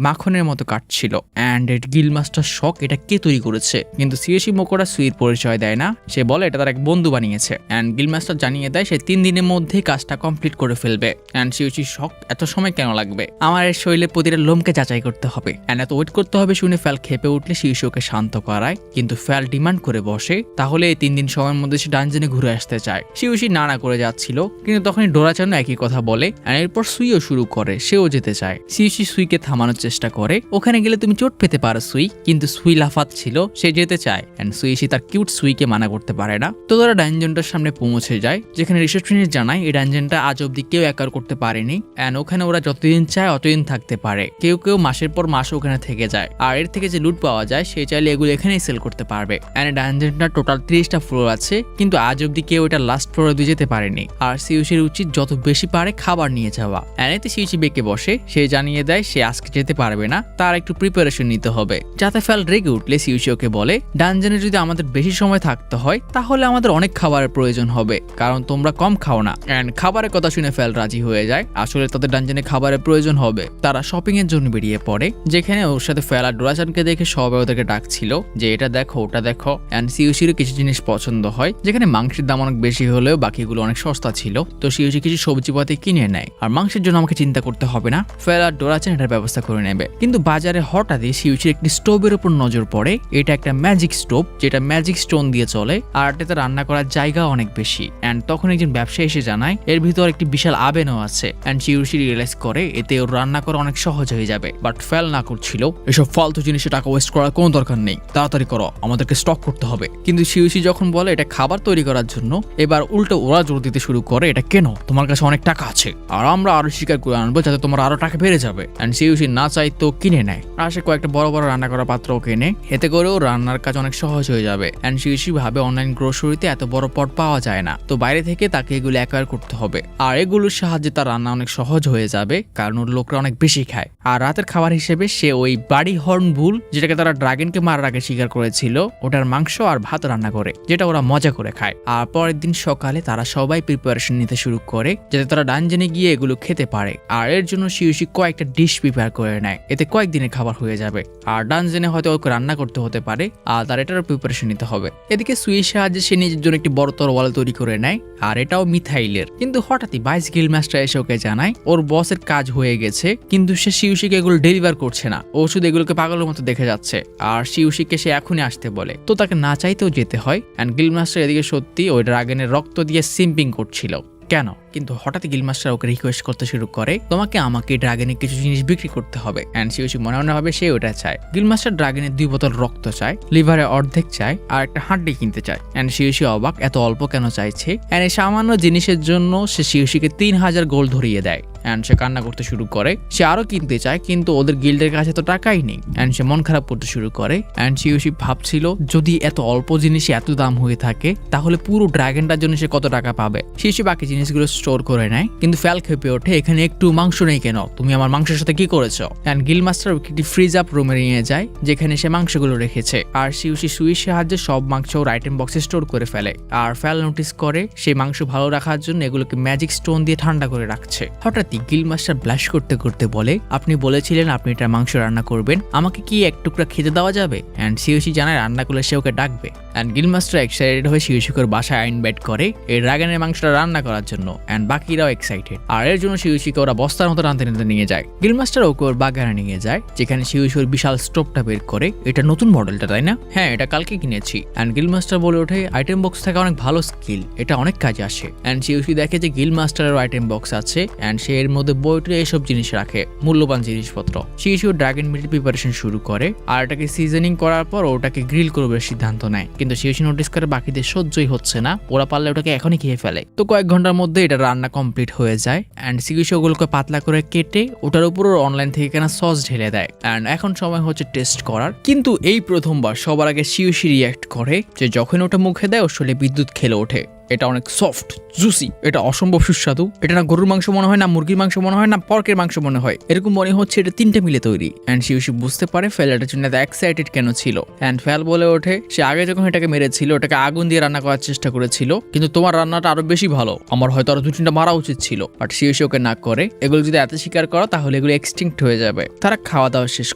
মাখনের মতো কাটছিল। এন্ড গিল্ড মাস্টার শক এটা কে তৈরি করেছে, কিন্তু সিউসি মোকোরা সুইর পরিচয় দেয় না। সে বলে এটা তার এক বন্ধু বানিয়েছে। এন্ড গিল্ড মাস্টার জানিয়ে দেয় সে 3 দিনের মধ্যে কাজটা কমপ্লিট করে ফেলবে। এন্ড সিউসি শক এত সময় কেন লাগবে, আমার এর শরীরে প্রতিটা লোমকে যাচাই করতে হবে। এন্ড এত ওয়েট করতে হবে শুনে ফ্যাল খেপে উঠলে সিউসি ওকে শান্ত করায়। কিন্তু ফ্যাল ডিমান্ড করে বসে তাহলে এই 3 দিন সময়ের মধ্যে সে ডানজেনে ঘুরে আসতে চায়। সিউসি নানা করে যাচ্ছিল, কিন্তু তখনই ডোরাচান একই কথা বলে। এন্ড এরপর সুইও শুরু করে, সেও যেতে চায়। সিউসি সুইকে থামানোর চেষ্টা করে, ওখানে গেলে তুমি চোট পেতে পারো সুই, কিন্তু সুই লাফাচ্ছিল, সে যেতে চায়। এন্ড সুইসি তার কিউট সুইকে মানা করতে পারে না। তো তারা ডানজনটার সামনে পৌঁছে যায়, যেখানে রিসেপশনিস্ট জানায় এই ডানজনটা আজ অব্দি কেউ অ্যাকার করতে পারেনি। এন্ড ওখানে ওরা যতদিন চায় অতদিন থাকতে পারে, কেউ কেউ মাসের পর মাস ওখানে থেকে যায়। আর এর থেকে যে লুট পাওয়া যায় সে চাইলে এগুলো এখানেই সেল করতে পারবে। এন্ড ডানজনটা টোটাল 30টা ফ্লোর আছে, কিন্তু আজ অব্দি কেউ এটা লাস্ট ফ্লোরে দিয়ে যেতে পারেনি। আর সিউসির উচিত যত বেশি পারে খাবার নিয়ে যাওয়া। এতে সিউসি বেঁকে বসে, সে জানিয়ে দেয় সে আজকে যেতে পারবে না, তার একটু প্রিপারেশন নিতে হবে। যাতে ফ্যাল রেগে উঠলে সিউসি ওকে বলে ডানজনে যদি আমাদের বেশি সময় থাকতে হয় তাহলে আমাদের অনেক খাবার খাবারের প্রয়োজন হবে, কারণ তোমরা কম খাও না। এন্ড খাবারের কথা শুনে ফেল রাজি হয়ে যায়। আসলে তাদের ডানজনে খাবারের প্রয়োজন হবে। তারা শপিং এর জন্য বেরিয়ে পড়ে, যেখানে ওর সাথে ফেল আর ডোরাচানকে দেখে সবাই ওদেরকে ডাকছিল যে এটা দেখো ওটা দেখো। এন্ড সিউসিরও কিছু জিনিস পছন্দ হয়, যেখানে মাংসের দাম অনেক বেশি হলেও বাকিগুলো অনেক সস্তা ছিল। তো সিউসি কিছু সবজিপাতি কিনে নেয়, আর মাংসের জন্য আমাকে চিন্তা করতে হবে না, ফেল আর ডোরাচান এটার ব্যবস্থা করে নেবে। কিন্তু বাজারে হঠাৎই সিউসির একটি স্টোভের উপর নজর পড়ে। এটা একটা ম্যাজিক স্টোভ, যেটা ম্যাজিক স্টোন দিয়ে চলে, আর এটাতে রান্না করার জায়গা অনেক বেশি। এন্ড তখন একজন ব্যবসায়ী এসে জানায় এর ভিতর একটি বিশাল আভেনও আছে। এন্ড সিউসি রিয়েলাইজ করে এতে ওর রান্না করা অনেক সহজ হয়ে যাবে। বাট ফেল না করছিল, এসব ফালতু জিনিসে টাকা ওয়েস্ট করার কোনো দরকার নেই, তাড়াতাড়ি করো, আমাদেরকে স্টক করতে হবে। কিন্তু সিউসি যখন বলে এটা খাবার তৈরি করার জন্য, এবার উল্টো ওরা জোর দিতে শুরু করে এটা কেন, তোমার কাছে অনেক টাকা আছে আর আমরা আরো শিকার করে আনবো যাতে তোমার আরো টাকা বেড়ে যাবে। এন্ড সিউসি না চাইতো কিনে নেয়, আর সে কয়েকটা বড় বড় রান্না করার পাত্রও কেনে, এতে করেও রান্নার কাজ অনেক সহজ হয়ে যাবে। এন্ড সিউসি ভাবে অনলাইন গ্রোসারিতে এত বড় পট পাওয়া যায় না, তো বাইরে থেকে তাকে এগুলো অ্যাকোয়ার করতে হবে, আর এগুলোর সাহায্যে তার রান্না অনেক সহজ হয়ে যাবে, কারণ ওর লোকরা অনেক বেশি খায়। আর রাতের খাবার হিসেবে সে ওই বাড়ি হর্ন বুল, যেটাকে তারা ড্রাগনকে মারার আগে শিকার করেছিল, ওটার মাংস আর ভাত রান্না করে, যেটা ওরা মজা করে খায়। আর পরের দিন সকালে তারা সবাই প্রিপারেশন নিতে শুরু করে যাতে তারা ডানজনে গিয়ে এগুলো খেতে পারে। আর এর জন্য সিউসি কয়েকটা ডিশ প্রিপেয়ার করে নেয়, এতে কয়েকদিনের খাবার হয়ে যাবে। আর ডানজনে হয়তো ওকে রান্না করতে হতে পারে, আর তার এটারও প্রিপারেশন নিতে হবে। এদিকে সুইর সাহায্যে সে নিজের জন্য একটি বড় তরোয়াল তৈরি করে নেয়, আর এটাও মিথাইলের। কিন্তু হঠাৎই ভাইস গিল্ড মাস্টার এসে ওকে জানায় ওর বসের কাজ হয়ে গেছে, কিন্তু সে সিউসিকে এগুলো ডেলিভার করছে না, ও শুধু এগুলোকে পাগলের মতো দেখে যাচ্ছে। আর সিউসিকে সে এখনই আসতে বলে, তো তাকে না চাইতেও যেতে হয়। এন্ড গিল্ড মাস্টার এদিকে সত্যি ওই ড্রাগনের রক্ত দিয়ে সিম্পিং করছিল কেন, কিন্তু হঠাৎ গিলমাস্টার ওকে রিকোয়েস্ট করতে শুরু করে তোমাকে আমাকে ড্রাগনের কিছু জিনিস বিক্রি করতে হবে। এন্ড সিউসি মনে মনে ভাবে সে ওটা চায়। গিলমাস্টার ড্রাগনের 2 বোতল রক্ত চায়, লিভারে অর্ধেক চায়, আর একটা হাড্ডি কিনতে চায়। এন্ড সিউসি অবাক এত অল্প কেন চাইছে। এন্ড এই সামান্য জিনিসের জন্য সে সিউসিকে 3000 গোল্ড ধরিয়ে দেয়। এন্ড সে কান্না করতে শুরু করে, সে আরো কিনতে চায়, কিন্তু ওদের গিল্ডের কাছে তো টাকাই নেই। এন্ড সে মন খারাপ করতে শুরু করে। এন্ড সিউসি ভাবছিল যদি এত অল্প জিনিসে এত দাম হয়ে থাকে, তাহলে পুরো ড্রাগনটার জন্য সে কত টাকা পাবে। সিউসি বাকি জিনিসগুলো স্টোর করে নেয়, কিন্তু ফ্যাল খেপে ওঠে, এখানে একটু মাংস নেই কেন, তুমি আমার মাংসের সাথে কি করেছো? এন্ড গিল্ডমাস্টার একটি ফ্রিজ আপ রুমে নিয়ে যায়, যেখানে সে মাংসগুলো রেখেছে। আর সিউসি সুইর সাহায্যে সব মাংস ওর আইটেম বক্সে স্টোর করে ফেলে। আর ফ্যাল নোটিস করে সেই মাংস ভালো রাখার জন্য এগুলোকে ম্যাজিক স্টোন দিয়ে ঠান্ডা করে রাখছে। হঠাৎই গিল্ডমাস্টার ব্লাশ করতে করতে বলে, আপনি বলেছিলেন আপনি এটা মাংস রান্না করবেন, আমাকে কি এক টুকরা খেতে দেওয়া যাবে? এন্ড সিউসি জানায় রান্না করলে সে ওকে ডাকবে। এন্ড গিল্ডমাস্টার এক্সাইটেড হয়ে সিউসিকে বাসায় ইনভাইট করে এই ড্রাগনের মাংসটা রান্না করার জন্য। এন্ড বাকিরাও এক্সাইটেড, আর এর জন্য সিউসিকে ওরা বস্তার মতো রাঁধতে রাঁধতে নিয়ে যায়। গিল্ডমাস্টার ওকে ওর বাগানে নিয়ে যায়, যেখানে সিউসি ওর বিশাল স্টোভটা বের করে। এটা নতুন মডেলটা তাই না? হ্যাঁ, এটা কালকে কিনেছি। এন্ড গিল্ডমাস্টার বলে ওঠে আইটেম বক্স থেকে অনেক ভালো স্কিল, এটা অনেক কাজে আসে। এন্ড সিউসি দেখে যে গিল্ডমাস্টারের আইটেম বক্স আছে, এন্ড সে এর মধ্যে বইটে এসব জিনিস রাখে, মূল্যবান জিনিসপত্র। সিউসি ওর ড্রাগন মিট প্রিপারেশন শুরু করে, আর এটাকে সিজনিং করার পর ওটাকে গ্রিল করবে সিদ্ধান্ত নেয়। কিন্তু সিউসি নোটিস করে বাকিদের সহ্যই হচ্ছে না, ওরা পারলে ওটাকে এখনই খেয়ে ফেলে। তো কয়েক ঘন্টার মধ্যে এটা রান্না কমপ্লিট হয়ে যায়। এন্ড সিউসি ওগুলোকে পাতলা করে কেটে ওটার উপর অনলাইন থেকে কেনা সস ঢেলে দেয়। এন্ড এখন সময় হচ্ছে টেস্ট করার। কিন্তু এই প্রথমবার সবার আগে সিউসি রিঅ্যাক্ট করে যে যখন ওটা মুখে দেয় ওর শরীরে বিদ্যুৎ খেলে ওঠে। এটা অনেক সফট জুসি, এটা অসম্ভব সুস্বাদু। এটা না গরুর মাংস মনে হয়, না মুরগির মাংস মনে হয়, না পর্কের মাংস মনে হয়, এরকম মনে হচ্ছে এটা 3টে মিলে তৈরি। এন্ড সিউসি বুঝতে পারে ফেল এটার জন্য এত এক্সাইটেড কেন ছিল। এন্ড ফেল বলে ওঠে সে আগে যখন এটাকে মেরেছিল ওটাকে আগুন দিয়ে রান্না করার চেষ্টা করেছিল, কিন্তু তোমার রান্নাটা আরো বেশি ভালো, আমার হয়তো আরো 2-3টা মারা উচিত ছিল। বাট সিউসি ওকে না করে, এগুলো যদি এত শিকার করো তাহলে এগুলো এক্সটিংক্ট হয়ে যাবে। তারা খাওয়া দাওয়া শেষ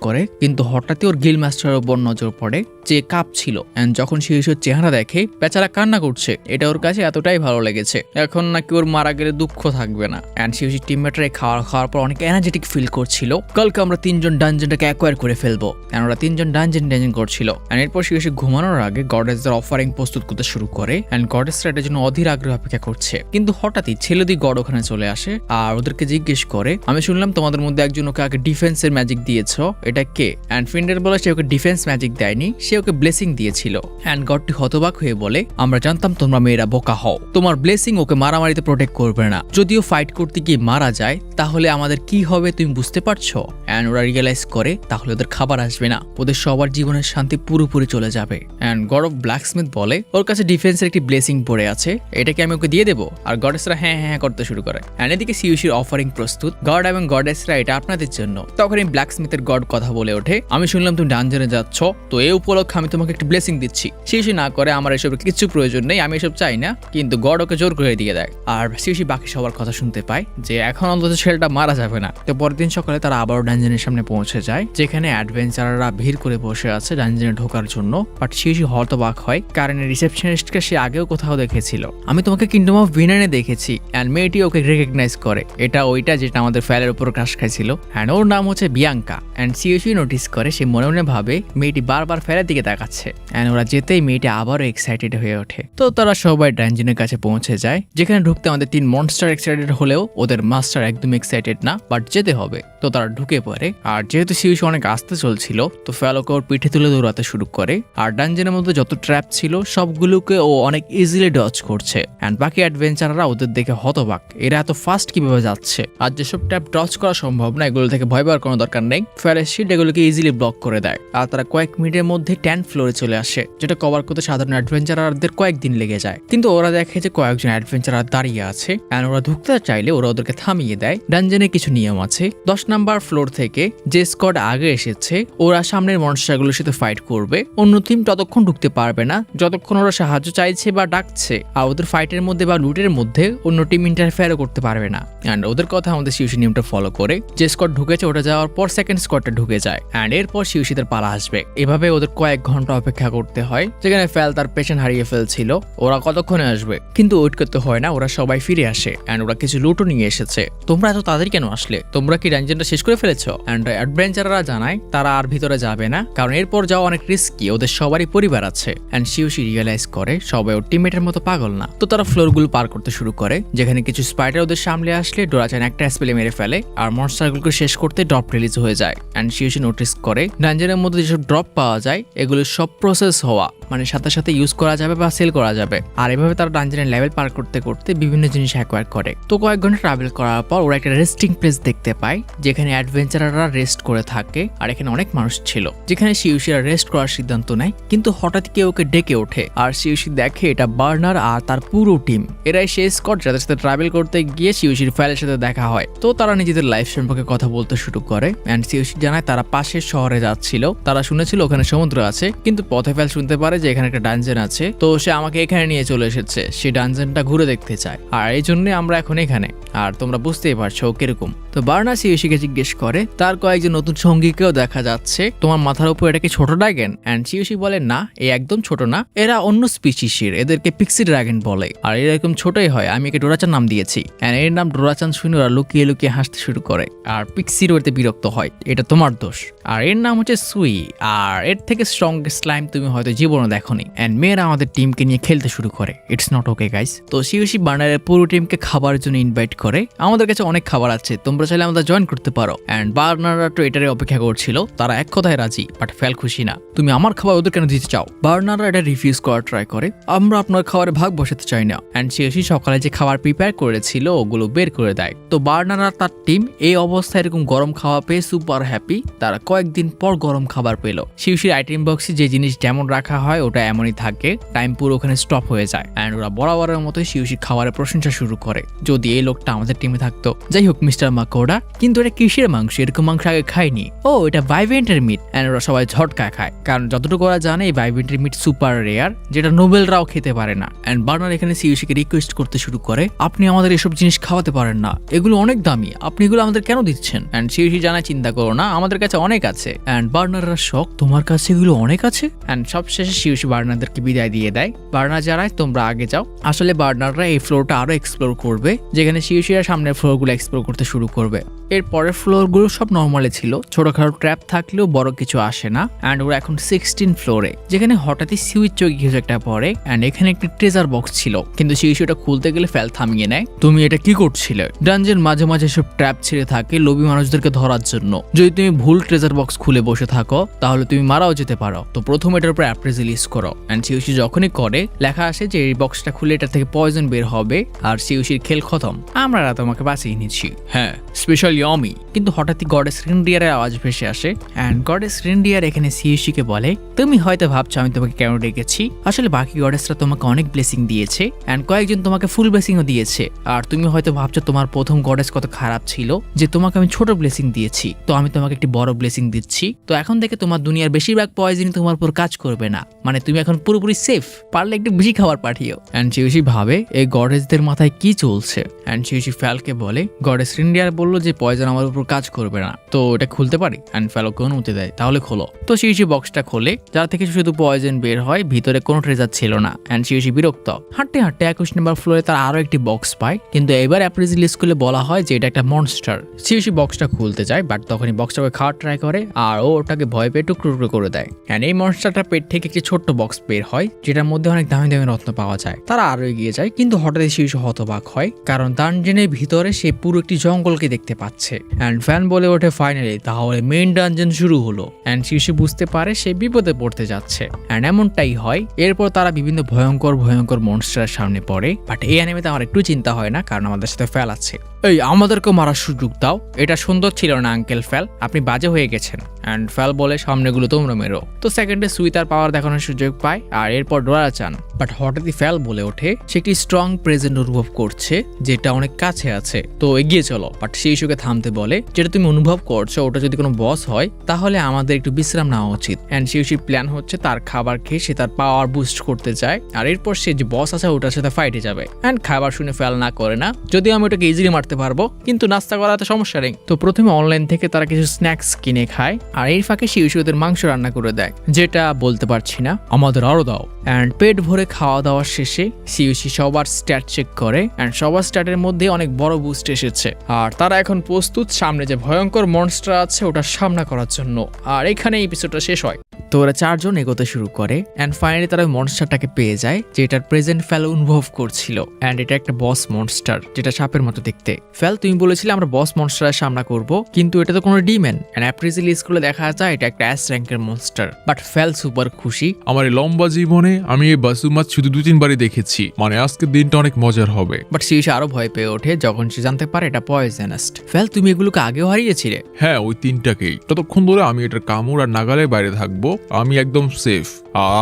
করে, কিন্তু হঠাৎই ওর গিল্ড মাস্টারের উপর নজর পড়ে যে কাপ ছিল। এন্ড যখন সিউসি ওর চেহারা দেখে, বেচারা কান্না করছে। এটা ওর কাছে এতটাই ভালো লেগেছে, এখন নাকি ওর মারা গেলে দুঃখ থাকবে না। এন্ড সিউসি টিমমেটরা খাওয়ার পর অনেক এনার্জেটিক ফিল করছিল। কালকে আমরা 3জন ডানজনটাকে অ্যাকোয়ার করে ফেলবো। এন্ড ওরা 3জন ডানজন করছিল। এন্ড এরপর সিউসি ঘুমানোর আগে গডেসদের অফারিং প্রস্তুত করতে শুরু করে। এন্ড গডেসরা এটার জন্য অধীর আগ্রহ অপেক্ষা করছে। কিন্তু হঠাৎই ছেলেদি গড ওখানে চলে আসে, আর ওদেরকে জিজ্ঞেস করে আমি শুনলাম তোমাদের মধ্যে একজন ওকে আগে ডিফেন্সের ম্যাজিক দিয়েছো, এটা কে? এন্ড ফিন্ডার বলে সে ওকে ডিফেন্স ম্যাজিক দেয়নি, সে ওকে ব্লেসিং দিয়েছিল। এন্ড গডটি হতবাক হয়ে বলে আমরা জানতাম তোমরা মেয়েরা বোকা হও, তোমার ব্লেসিং ওকে মারামারিতে প্রোটেক্ট করবে না, যদিও ফাইট করতে গিয়ে মারা যায় তাহলে আমাদের কি হবে তুমি বুঝতে পারছো? এন্ড ওরা রিয়েলাইজ করে তাহলে ওদের খাবার আসবে না, ওদের সবার জীবনের শান্তি পুরোপুরি চলে যাবে। এন্ড গড অফ ব্ল্যাকস্মিথ বলে ওর কাছে ডিফেন্সের একটি ব্লেসিং পড়ে আছে, এটাকে আমি ওকে দিয়ে দেবো? আর গডেসরা হ্যাঁ হ্যাঁ করতে শুরু করে। এন্ড এদিকে সিউসির অফারিং প্রস্তুত, গড এবং গডেসরা এটা আপনাদের জন্য। তখন এই ব্ল্যাকস্মিথের গড কথা বলে ওঠে আমি শুনলাম তুমি ডানজনে যাচ্ছ, তো এই উপলক্ষে আমি তোমাকে একটা ব্লেসিং দিচ্ছি। সিউসি না করে আমার এসবের কিছু প্রয়োজন নেই, আমি এসব চাই না, কিন্তু গড ওকে জোর করে দিয়ে দেয়। আর সিউসি বাকি সবার কথা শুনতে পায় যে এখন অন্তত ছেলেটা মারা যাবে না। তো পরের দিন সকালে তারা আবারও ডানজনের সামনে পৌঁছে যায়, যেখানে অ্যাডভেঞ্চাররা ভিড় করে বসে আছে ডানজনে ঢোকার জন্য। বাট সিউসি হতবাক হয়, কারণ রিসেপশনিস্টকে সে আগেও কোথাও দেখেছিল। আমি তোমাকে কিংডম অফ ভিনানে দেখেছি। অ্যান্ড মেয়েটি ওকে রেকগনাইজ করে, এটা ওইটা যেটা আমাদের ফ্যালের উপর ক্রাশ খাইছিল। অ্যান্ড ওর নাম হচ্ছে বিয়াঙ্কা। অ্যান্ড সিউসি নোটিস করে, সে মনে মনে ভাবে মেয়েটি বারবার ফ্যালের দিকে তাকাচ্ছে। অ্যান্ড ওরা যেতেই মেয়েটি আবারও এক্সাইটেড হয়ে ওঠে। তো তারা সবাই ডানজনের কাছে পৌঁছে যায়, যেখানে ঢুকতে আমাদের 3 মনস্টার এক্সাইটেড হলেও ওদের মাস্টার একদম এক্সাইটেড না, বাট যেতে হবে। তো তারা ঢুকে পড়ে। আর যেহেতু সিউসি অনেক আস্তে চলছিল, তো ফ্যালোকে ওর পিঠে তুলে দৌড়াতে শুরু করে। আর ডানজনের মধ্যে যত ট্র্যাপ ছিল সবগুলোকে ও অনেক ইজিলি ডজ করছে। অ্যান্ড বাকি অ্যাডভেঞ্চাররা ওদের দেখে হতবাক, এরা এত ফাস্ট কিভাবে যাচ্ছে। আর যেসব ট্র্যাপ ডজ করা সম্ভব না, এগুলো থেকে ভয় পাওয়ার কোনো দরকার নেই। ফ্যালের শিট এগুলোকে ইজিলি ব্লক করে দেয়। আর তারা কয়েক মিনিটের মধ্যে 10 ফ্লোরে চলে আসে, যেটা কভার করতে সাধারণ অ্যাডভেঞ্চারদের কয়েকদিন লেগে যায়। কিন্তু ওরা দেখে যে কয়েকজন অ্যাডভেঞ্চারার দাঁড়িয়ে আছে। অ্যান্ড ওরা ঢুকতে চাইলে ওরা ওদেরকে থামিয়ে দেয়। ডানজনে কিছু নিয়ম আছে। 10 নাম্বার ফ্লোর থেকে যে স্কোয়াড আগে এসেছে ওরা সামনের মনস্টারগুলোর সাথে ফাইট করবে। অন্য টিম ততক্ষণ ঢুকতে পারবে না যতক্ষণ ওরা সাহায্য চাইছে বা ডাকছে। আর ওদের ফাইটের মধ্যে বা লুটের মধ্যে অন্য টিম ইন্টারফেয়ারও করতে পারবে না। অ্যান্ড ওদের কথা আমাদের সিউসি নিয়মটা ফলো করে, যে স্কোয়াড ঢুকেছে ওটা যাওয়ার পর সেকেন্ড স্কোয়াডটা ঢুকে যায়। অ্যান্ড এরপর সিউসিদের পালা আসবে। এভাবে ওদের কয়েক ঘন্টা অপেক্ষা করতে হয়, যেখানে ফ্যাল তার পেশেন্ট হারিয়ে ফেলছিল। ওরা কতক্ষণে আসবে, কিন্তু ওয়েট করতে হয় না, ওরা সবাই ফিরে আসে। অ্যান্ড ওরা কিছু লুটও নিয়ে এসেছে। তোমরা এত তাড়াতাড়ি কেন আসলে? তোমরা কি ডানজনটা শেষ করে ফেলেছো? অ্যান্ড অ্যাডভেঞ্চাররা জানায় তারা আর ভিতরে যাবে না, কারণ এরপর যাওয়া অনেক রিস্কি, ওদের সবারই পরিবার আছে। অ্যান্ড সিউসি রিয়েলাইজ করে সবাই ওর টিমমেটের মতো পাগল না। তো তারা ফ্লোরগুলো পার করতে শুরু করে, যেখানে কিছু স্পাইডার ওদের সামনে আসলে ডোরাচান একটা স্পেলে মেরে ফেলে। আর মনস্টারগুলোকে শেষ করতে ড্রপ রিলিজ হয়ে যায়। অ্যান্ড সিউসি নোটিস করে ডানজনের মধ্যে যেসব ড্রপ পাওয়া যায় এগুলো সব প্রসেস হওয়া, মানে সাথে সাথে ইউজ করা যাবে বা সেল করা যাবে। আর এভাবে তারা ডানজনের লেভেল পার করতে করতে বিভিন্ন জিনিস অ্যাকোয়ার করে। তো কয়েক ঘন্টা ট্রাভেল করার পর ওরা একটা রেস্টিং প্লেস দেখতে পায়, যেখানে অ্যাডভেঞ্চাররা রেস্ট করে থাকে। আর এখানে অনেক মানুষ ছিল, যেখানে সিউসিরা রেস্ট করার সিদ্ধান্ত নেয়। কিন্তু হঠাৎ কেউ ওকে ডেকে ওঠে। আর সিউসি দেখে এটা বার্নার আর তার পুরো টিম। এরাই সেই স্কোয়াড যাদের সাথে ট্রাভেল করতে গিয়ে সিউসির ফ্যালের সাথে দেখা হয়। তো তারা নিজেদের লাইফ সম্পর্কে কথা বলতে শুরু করে। অ্যান্ড সিউসি জানায় তারা পাশের শহরে যাচ্ছিল, তারা শুনেছিল ওখানে সমুদ্র আছে। কিন্তু পথে ফ্যাল শুনতে পারে যে এখানে একটা ডানজেন আছে। তো সে আমাকে এখানে নিয়ে চলে এসেছে, সে ডানজেনটা ঘুরে দেখতে চায়। আর এই জন্য আমরা এখন এখানে। আর তোমরা বুঝতেই পারছো কিরকম। তো বার্নার সিউসিকে জিজ্ঞেস করে তার কয়েকজন নতুন সঙ্গীকেও দেখা যাচ্ছে, তোমার মাথার উপর এটা কি ছোট ড্রাগন? অ্যান্ড সিউসি বলে না, এ একদম ছোট না, এরা অন্য স্পিসিসের, এদেরকে পিক্সি ড্রাগন বলে। আর এরকম ছোটই হয়, আমি একে ডোরাচান নাম দিয়েছি। অ্যান্ড এর নাম ডোরাচান শুনে ওরা লুকিয়ে লুকিয়ে হাসতে শুরু করে। আর পিক্সির ওতে বিরক্ত হয়, এটা তোমার দোষ। আর এর নাম হচ্ছে সুই, আর এর থেকে স্ট্রং স্লাইম তুমি হয়তো জীবনে দেখোনি। অ্যান্ড মেয়েরা আমাদের টিমকে নিয়ে খেলতে শুরু করে। It's not okay guys. তো সিউসি বার্নারের পুরো টিমকে খাবারের জন্য ইনভাইট করে। আমাদের কাছে অনেক খাবার আছে, তোমরা চাইলে আমাদের জয়েন করতে পারো। অ্যান্ড বার্নাররা তো এটারই অপেক্ষা করছিল, তারা এক কথায় রাজি। বাট ফেল খুশি না, তুমি আমার খাবার ওদের কেন দিতে চাও? বার্নাররা এটা রিফিউজ করার ট্রাই করে, আমরা আপনার খাবারে ভাগ বসাতে চাই না। অ্যান্ড সিউসি সকালে যে খাবার প্রিপেয়ার করেছিল ওগুলো বের করে দেয়। তো বার্নাররা তার টিম এই অবস্থায় এরকম গরম খাওয়া পেয়ে সুপার হ্যাপি। তারা কয়েকদিন পর গরম খাবার পেল। সিউসির আইটেম বক্সে যে জিনিস যেমন রাখা হয় ওটা এমনই থাকে, টাইম পুরো ওখানে স্টপ হয়ে যায়। অ্যান্ড ওরা বরাবরের মতো সিউসির খাবারের প্রশংসা শুরু করে, যদি এই লোকটা আমাদের টিমে থাকতো। যাই হোক মিস্টার মাকোডা, কিন্তু এটা কিসের মাংস? এরকম মাংস আগে খাইনি। ও, এটা ভাইভেন্টের মিট। অ্যান্ড ওরা সবাই ঝটকা খায়, কারণ যতটুকু ওরা জানে এই ভাইভেন্টের মিট সুপার রেয়ার, যেটা নোবেলরাও খেতে পারে না। অ্যান্ড বার্নার এখানে সিউসিকে রিকোয়েস্ট করতে শুরু করে, আপনি আমাদের এসব জিনিস খাওয়াতে পারেন না, এগুলো অনেক দামি, আপনি এগুলো আমাদের কেন দিচ্ছেন? অ্যান্ড সিউসি জানায় চিন্তা করো না, আমাদের কাছে অনেক আছে। অ্যান্ড বার্নাররা শক, তোমার কাছে এগুলো অনেক আছে? অ্যান্ড সবশেষে সিউসি বার্নারদেরকে বিদায় দিয়ে দেয়। বার্নার জানায় তোমরা আগে যাও। আসলে বার্নাররা এই ফ্লোরটা আরো এক্সপ্লোর করবে, যেখানে সিউসিরা সামনের ফ্লোরগুলো এক্সপ্লোর করতে শুরু করবে। এর পরের ফ্লোরগুলো সব নর্মালি ছিল, ছোটখাটো ট্র্যাপ থাকলেও বড় কিছু আসে না। অ্যান্ড ওরা এখন 16 ফ্লোরে, যেখানে হঠাৎই সিউইচ চোখে কিছু একটা পড়ে। অ্যান্ড এখানে একটি ট্রেজার বক্স ছিল, কিন্তু সিউসি ওটা খুলতে গেলে ফেল থামিয়ে নেয়। তুমি এটা কি করছিলে? ডানজেন মাঝে মাঝে সব ট্র্যাপ ছেড়ে থাকে লোভী মানুষদেরকে ধরার জন্য। যদি তুমি ভুল ট্রেজার বক্স খুলে বসে থাকো তাহলে তুমি মারাও যেতে পারো। তো প্রথম এটার উপর অ্যাপ্রেজ রিলিজ করো। অ্যান্ড সিউসি যখনই করে লেখা আসে যে এই বক্সটা খুলে এটা থেকে পয়জন বের হবে, আর সিউসির খেল খতম, আমরা তোমাকে বাঁচিয়ে নিচ্ছি। হ্যাঁ, স্পেশালি আমি। কিন্তু হঠাৎই গডেস রেন্ডিয়ারের আওয়াজ ভেসে আসে। অ্যান্ড গডেস রেন্ডিয়ার এখানে সিউসিকে বলে, তুমি হয়তো ভাবছো আমি তোমাকে কেন ডেকেছি, আসলে বাকি গডেসরা তোমাকে অনেক ব্লেসিং দিয়েছে। অ্যান্ড কয়েকজন তোমাকে ফুল ব্লেসিংও দিয়েছে। আর তুমি হয়তো ভাবছো তোমার প্রথম গডেস কত খারাপ ছিল যে তোমাকে আমি ছোট ব্লেসিং দিয়েছি, তো আমি তোমাকে একটি বড় ব্লেসিং দিচ্ছি। তো এখন থেকে তোমার দুনিয়ার বেশিরভাগ পয়জনই তোমার উপর কাজ করবে না, মানে তুমি এখন পুরোপুরি সেফ। পারলে একটু বেশি খাবার পাঠিয়ে ইউ। অ্যান্ড শিউশি ভাবে এই গডেসদের মাথায় কি চলছে। অ্যান্ড শিউশি ফ্যালকে বলে গডেস রিন্ডিয়ার বললো যে পয়জন আমার উপর কাজ করবে না, তো এটা খুলতে পারি। অ্যান্ড ফ্যাল ওকে অনুমতি দেয়, তাহলে খোলো। তো শিউশি বক্সটা খোলে, যার থেকে শুধু পয়জন বের হয়, ভিতরে কোনো ট্রেজার ছিল না। অ্যান্ড শিউশি বিরক্ত। হাঁটতে হাঁটতে 21 নম্বর ফ্লোরে তার আরো একটি বক্স পায়, কিন্তু এবার অ্যাপ্রেজিল স্কুলে বলা হয় যে এটা একটা মনস্টার। শিউশি বক্সটা খুলতে যায়, বাট তখনই বক্সটাকে খাওয়ার ট্রাই করে আর ও ওটাকে ভয় পেয়ে টুকরো টুকরো করে দেয়। অ্যান্ড এই মনস্টারটা পেট থেকে একটি ছোট্ট বক্স বের হয়, যেটার মধ্যে অনেক দামি দামি রত্ন পাওয়া যায়। তারা আরো এগিয়ে যায়, কিন্তু হঠাৎ শিউশি হতবাক হয়, কারণ ডানজেনের ভিতরে সে পুরো একটি জঙ্গলকে দেখতে পাচ্ছে। অ্যান্ড ফ্যান বলে ওঠে ফাইনালি তাহলে মেইন ডানজেন শুরু হলো। অ্যান্ড শিউশি বুঝতে পারে সে বিপদে পড়তে যাচ্ছে। অ্যান্ড এমনটাই হয়। এরপর তারা বিভিন্ন ভয়ঙ্কর ভয়ঙ্কর মনস্টারের সামনে পড়ে, বাট এই অ্যানিমেতে আমার একটু চিন্তা হয় না, কারণ আমাদের সাথে ফ্যাল আছে। এই আমাদেরকেও মারার সুযোগ দাও, এটা সুন্দর ছিল না আঙ্কেল ফ্যাল, আপনি বাজে হয়ে গেছেন। অ্যান্ড ফ্যাল বলে সামনেগুলো তোমরা মেরো। তো সেকেন্ডে সুই তার পাওয়ার দেখানোর সুযোগ পায়, আর এরপর ডোরা-চান। বাট হঠাৎই ফ্যাল বলে ওঠে সে একটি স্ট্রং প্রেজেন্ট অনুভব করছে, যেটা অনেক কাছে আছে, তো এগিয়ে চলো। বাট সেই ইস্যুকে থামতে বলে, যেটা তুমি অনুভব করছো ওটা যদি কোনো বস হয় তাহলে আমাদের একটু বিশ্রাম নেওয়া উচিত। অ্যান্ড শিউশির প্ল্যান হচ্ছে তার খাবার খেয়ে সে তার পাওয়ার বুস্ট করতে চায়, আর এরপর সে যে বস আছে ওটার সাথে ফাইটে যাবে। অ্যান্ড খাবার শুনে ফ্যাল না করে না, যদিও আমি ওটাকে ইজিলি মারতে পারবো, কিন্তু নাস্তা করাতে সমস্যা নেই। তো প্রথমে অনলাইন থেকে তারা কিছু স্ন্যাক্স কিনে খায়, আর এই ফাঁকে শিউশি ওদের মাংস রান্না করে দেয়, যেটা বলতে পারছি না, আমাদের আরো দাও। অ্যান্ড পেট ভরে খাওয়া দাওয়ার শেষে শিউশি সবার স্ট্যাট চেক করে, অ্যান্ড সবার স্ট্যাটের মধ্যে অনেক বড় বুস্ট এসেছে, আর তারা এখন প্রস্তুত সামনে যে ভয়ঙ্কর মনস্টার আছে ওটার সামনা করার জন্য। আর এখানে এপিসোডটা শেষ হয়। তো ওরা চারজন এগোতে শুরু করে, অ্যান্ড ফাইনালি তারা মনস্টারটাকে পেয়ে যায়, যেটার প্রেজেন্ট ফ্যাল অনুভব করছিল। অ্যান্ড এটা একটা বস মনস্টার, যেটা সাপের মতো দেখতে। ফ্যাল তুমি বলেছিলে আমরা বস মনস্টারের সামনা করব, কিন্তু এটা তো কোনো ডিমেন। অ্যান্ড অ্যাপ্রিজিল স্কুলে দেখা যায় এটা একটা অ্যাস র্যাঙ্কের মনস্টার। বাট ফ্যাল সুপার খুশি। আমার এই লম্বা জীবনে আমি এই বাসু মাছ শুধু 2-3 বারই দেখেছি, মানে আজকের দিনটা অনেক মজার হবে। বাট শিউশি আরো ভয় পেয়ে ওঠে যখন সে জানতে পারে এটা পয়জনাস্ট। ফ্যাল তুমি এগুলোকে আগেও হারিয়েছিলে? হ্যাঁ, ওই 3টাকেই। ততক্ষণ ধরে আমি এটার কামড় আর নাগালের বাইরে থাকবো, আমি একদম সেফ।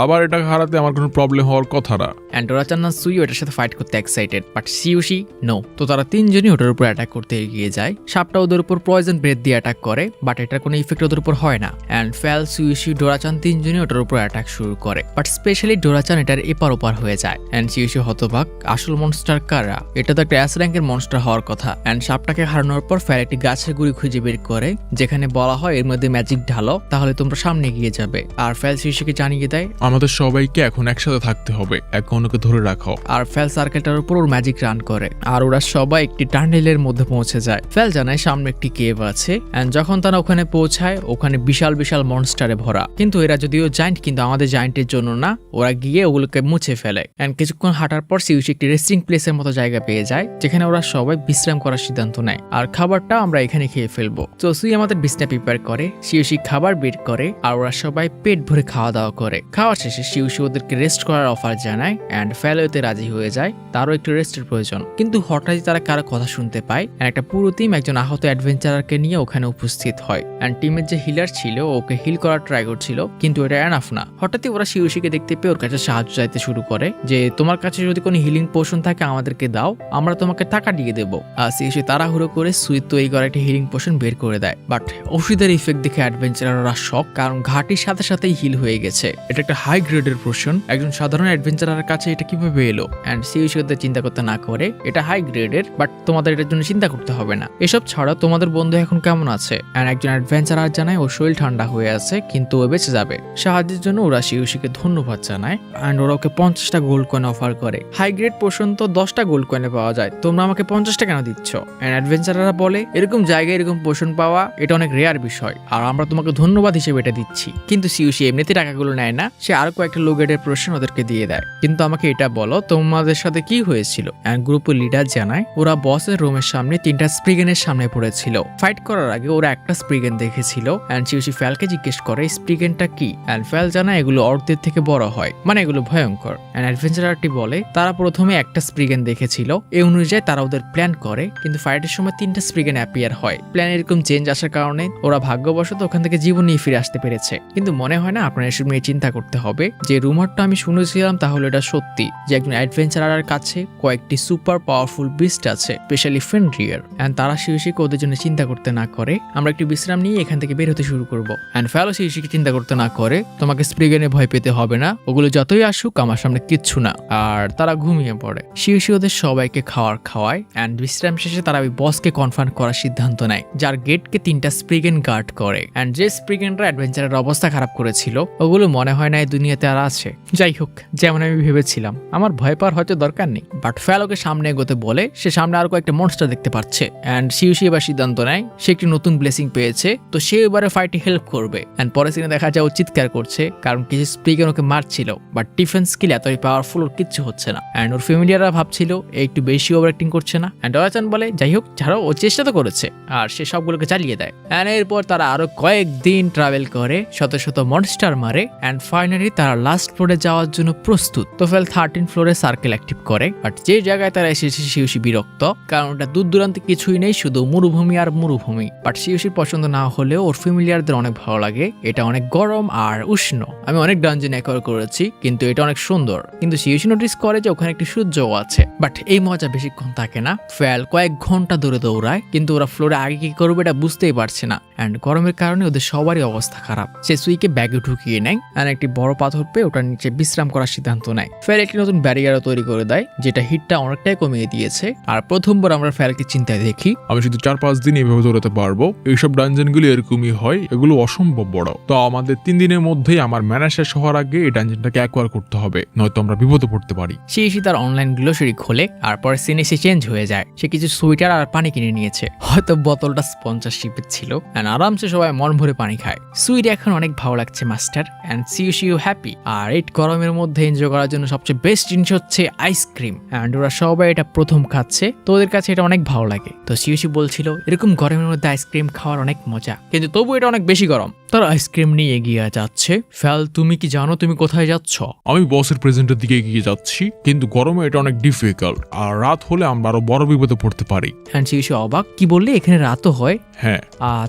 আবার এটা হারাতে আমার কোনো প্রবলেম হওয়ার কথা না। অ্যান্ড ডোরা-চান না সুই ওটার সাথে ফাইট করতে এক্সাইটেড, বাট শিউশি নো। তো তারা তিনজনই ওটার উপর অ্যাটাক করতে এগিয়ে যায়। সাপটা ওদের উপর পয়জন ব্রেথ দিয়ে অ্যাটাক করে, বাট এটার কোনো ইফেক্ট ওদের উপর হয় না। অ্যান্ড ফ্যাল, শিউশি, ডোরা-চান তিনজনই ওটার উপর অ্যাটাক শুরু করে, বাট স্পেশালি ডোরা-চান এটার এপার ওপার হয়ে যায়। অ্যান্ড শিউশি হতবাক, আসল মনস্টার কারা? এটা তো একটা অ্যাস র্যাঙ্কের মনস্টার হওয়ার কথা। অ্যান্ড সাপটাকে হারানোর পর ফ্যাল একটি গাছের গুড়ি খুঁজে বের করে, যেখানে বলা হয় এর মধ্যে ম্যাজিক ঢালো, তাহলে তোমরা সামনে এগিয়ে যাবে। আর ফ্যাল শিউশিকে জানিয়ে দেয় আমাদের সবাইকে এখন একসাথে থাকতে হবে, একে অন্যকে ধরে রাখো। আর ফ্যাল সার্কেলটার উপর ওর ম্যাজিক রান করে, আর ওরা সবাই একটি টানেলের মধ্যে পৌঁছে যায়। ফ্যাল জানায় সামনে একটি কেভ আছে, এন্ড যখন তারা ওখানে পৌঁছায় ওখানে বিশাল বিশাল মনস্টারে ভরা। কিন্তু এরা যদিও জায়ান্ট, কিন্তু আমাদের জায়ান্টের জন্য না। ওরা গিয়ে ওগুলোকে মুছে ফেলে। এন্ড কিছুক্ষণ হাঁটার পর শিউশি একটি রেস্টিং প্লেসের মতো জায়গা পেয়ে যায়, যেখানে ওরা সবাই বিশ্রাম করার সিদ্ধান্ত নেয়। আর খাবারটা আমরা এখানে খেয়ে ফেলবো। তো সুই আমাদের বিছনা প্রিপেয়ার করে, শিউশি খাবার বের করে, আর ওরা সবাই পেট ভরে খাওয়া দাওয়া করে। খাওয়ার শেষে শিউশি ওদেরকে রেস্ট করার অফার জানায়, এন্ড ফ্যাল এতে রাজি হয়ে যায়, তারও একটু রেস্টের প্রয়োজন। কিন্তু হঠাৎই তারা কারো কথা শুনতে পায়। একটা পুরো টিম একজন আহত অ্যাডভেঞ্চারারকে নিয়ে ওখানে উপস্থিত হয়। এন্ড টিমের যে হিলার ছিল ওকে হিল করার ট্রাই করছিল, কিন্তু এটা এনাফ না। হঠাৎই ওরা শিউশিকে দেখতে পেয়ে ওর কাছে সাহায্য চাইতে শুরু করে, যে তোমার কাছে যদি কোনো হিলিং পোশন থাকে আমাদেরকে দাও, আমরা তোমাকে টাকা দিয়ে দেবো। আর শিউশি তাড়াহুড়ো করে সুইট তৈরি করা একটা হিলিং পোশন বের করে দেয়। বাট ওষুধের ইফেক্ট দেখে অ্যাডভেঞ্চারাররা শক, কারণ ঘাটির সাথে সাথেই হিল হয়ে গেছে। এটা একটা হাই গ্রেডের পোশন, একজন সাধারণ অ্যাডভেঞ্চারারের কাছে এটা কিভাবে এলো? এন্ড শিউশি ওদের চিন্তা করতে না করে, এটা হাই গ্রেডের, বাট তোমাদের এটার জন্য চিন্তা করতে হবে না। এসব ছাড়া তোমাদের বন্ধু এখন কেমন আছে? এন্ড একজন অ্যাডভেঞ্চারার জানায় ওর শরীর ঠান্ডা হয়ে আছে, কিন্তু ও বেঁচে যাবে। সাহায্যের জন্য ওরা শিউশিকে ধন্যবাদ জানায়, এন্ড ওরা ওকে 50টা গোল্ড কয়েন অফার করে। হাই গ্রেড পোশন তো 10টা গোল্ড কয়েনে পাওয়া যায়, তোমরা আমাকে 50টা কেন দিচ্ছ? এন্ড অ্যাডভেঞ্চারাররা বলে এরকম জায়গায় এরকম পোশন পাওয়া এটা অনেক রেয়ার বিষয়, আর আমরা তোমাকে ধন্যবাদ হিসেবে এটা দিচ্ছি। কিন্তু শিউশি এমনিতে টাকাগুলো নেয় না, সে আরো কয়েকটা লো গ্রেডের পোশন ওদেরকে দিয়ে দেয়। কিন্তু আমাকে এটা বলো তোমাদের সাথে কি হয়েছিল? এন্ড গ্রুপের লিডার জানায় ওরা বসের রুমের সামনে 3টা স্প্রিগেনের সামনে পড়েছিল। ফাইট করার আগে ওরা একটা স্প্রিগেন দেখেছিল। এন্ড শিউশি ফ্যালকে জিজ্ঞেস করে স্প্রিগেনটা কি? এন্ড ফ্যাল জানায় এগুলো অর্ধের থেকে বড় হয়, মানে এগুলো ভয়ঙ্কর। এন্ড অ্যাডভেঞ্চারারটি বলে তারা প্রথমে একটা স্প্রিগেন দেখেছিল, এই অনুযায়ী তারা ওদের প্ল্যান করে, কিন্তু ফাইটের সময় 3টা স্প্রিগেন অ্যাপিয়ার হয়। প্ল্যান এরকম চেঞ্জ আসার কারণে ওরা ভাগ্যবশত ওখান থেকে জীবন নিয়ে ফিরে আসতে পেরেছে। কিন্তু মনে হয় না আপনার এসব নিয়ে চিন্তা করতে হবে? যে রুমারটা আমি শুনেছিলাম তাহলে এটা সত্যি যে একজন অ্যাডভেঞ্চারারের কাছে কয়েকটি সুপার পাওয়ারফুল বিস্ট আছে, স্পেশালি ফেনরিয়ার। এন্ড তারা শিউশিকে ওদের জন্য চিন্তা করতে না করে আমরা একটু বিশ্রাম নিয়ে এখান থেকে বের হতে শুরু করবো। এন্ড ফ্যালও শিউশিকে চিন্তা করতে না করে তোমাকে স্প্রিগেনে ভয় পেতে হবে না, ওগুলো যতই আসুক আমার সামনে কিচ্ছু না। আর তারা ঘুমিয়ে পড়ে। শিউশি ওদের সবাইকে খাওয়ায় এন্ড বিশ্রাম শেষে তারা ওই বসকে কনফার্ম করার সিদ্ধান্ত নেয়, যার গেটকে 3টা স্প্রিগেন গার্ড করে। এন্ড যে স্প্রিগেনরা অ্যাডভেঞ্চারের অবস্থা খারাপ করেছিল ওগুলো মনে হয় না এই দুনিয়াতে আর আছে। যাই হোক, যেমন আমি ভেবেছিলাম, আমার ভয় পাওয়ার হয়তো দরকার নেই। বাট ফ্যালোকে সামনে এগোতে বলে সে সামনে আরো কয়েকটা মনস্টার দেখতে পাচ্ছে। এন্ড শিউশি এবার সিদ্ধান্ত নেয় সে একটি নতুন ব্লেসিং পেয়েছে, তো সে এবারে ফাইটে হেল্প করবে। এন্ড পরে সিনে দেখা যায় ও চিৎকার করছে কারণ কিছু স্প্রিগেন ওকে মারছিল, বাট ডিফেন্স স্কিল এতই পাওয়ারফুল ওর কিচ্ছু হচ্ছে না। এন্ড ওর ফ্যামিলিয়াররা ভাবছিল একটু বেশি ওভার অ্যাক্টিং করছে না। এন্ড ডরাচান বলে যাই হোক ছাড়ো, ও চেষ্টা তো করেছে, আর সে সবগুলোকে চালিয়ে দেয়। এন্ড এরপর তারা আরো কয়েকদিন ট্রাভেল করে, শত শত মনস্টার মারে। এন্ড ফাইনালি তারা লাস্ট ফ্লোরে যাওয়ার জন্য প্রস্তুত। তো ফেল 13 ফ্লোরে সার্কেল অ্যাক্টিভ করে, বাট যে জায়গায় তারা এসেছে শিউশি বিরক্ত, কারণ ওটা দূর দূরান্তে কিছুই নেই, শুধু মরুভূমি আর মরুভূমি। বাট শিউশির পছন্দ না হলেও ওর ফ্যামিলিয়ারদের অনেক ভালো লাগে, এটা অনেক গরম আর উষ্ণ। আমি অনেক ডানজেন একবার করেছি, কিন্তু এটা অনেক সুন্দর। কিন্তু শিউশি নোটিস করে যে ওখানে একটি সূর্যও আছে, বাট এই মজা বেশিক্ষণ থাকে না। ফেল কয়েক ঘন্টা ধরে দৌড়ায়, কিন্তু ওরা ফ্লোরে আগে কি করবে এটা বুঝতেই পারছে না। এন্ড গরমের কারণে ওদের সবারই অবস্থা খারাপ। সে সুইকে ব্যাগে ঢুকিয়ে নেয়, আর একটি বড় পাথর পেয়ে ওটার নিচে বিশ্রাম করার সিদ্ধান্ত নেয়। ফেল একটি নতুন ব্যারিয়ারও তৈরি করে দেয়, যেটা হিটটা অনেকটাই কমিয়ে দিয়েছে। আর প্রথমবার আমরা ফেলকে চিন্তায় দেখি আমি শুধু 4-5 দিন এইভাবে দৌড়াতে পারবো। এইসব ডানজেনগুলি এরকমই হয়, এগুলো অসম্ভব বড়। তো আমাদের 3 দিনের মধ্যেই আমার ম্যানা শেষ হওয়ার আগে এই ডানজেনটাকে অ্যাকোয়ার করতে হবে, নয়তো আমরা বিপদে পড়তে পারি। শিউশি তার অনলাইন গ্লোসারি খোলে, আর পরে সিনে সে চেঞ্জ হয়ে যায়। সে কিছু সুইটার আর পানি কিনে নিয়েছে, হয়তো বোতলটা স্পন্সরশিপের ছিল। এন্ড আরামসে সবাই মন ভরে পানি খায়। সুইট এখন অনেক ভালো লাগছে মাস্টার, এন্ড শিউশিও হ্যাপি। আর এই গরমের মধ্যে এনজয় করার জন্য সবচেয়ে বেস্ট জিনিস হচ্ছে আইসক্রিম। এন্ড ওরা সবাই এটা প্রথম খাচ্ছে, তো ওদের কাছে এটা অনেক ভালো লাগে। তো শিউশি বলছিল এরকম গরমের মধ্যে আইসক্রিম খাওয়ার অনেক মজা, কিন্তু তবু এটা অনেক বেশি গরম। তারা আইসক্রিম নিয়ে এগিয়ে যাচ্ছে। ফেল, তুমি কি জানো তুমি কোথায় যাচ্ছ? আমি বসের প্রেজেন্টের দিকে এগিয়ে যাচ্ছি, কিন্তু গরমে এটা অনেক ডিফিকাল্ট, আর রাত হলে আমরা আরো বড় বিপদে পড়তে পারি। এন্ড শিউশি অবাক, কি বললে এখানে রাতও হয়? হ্যাঁ,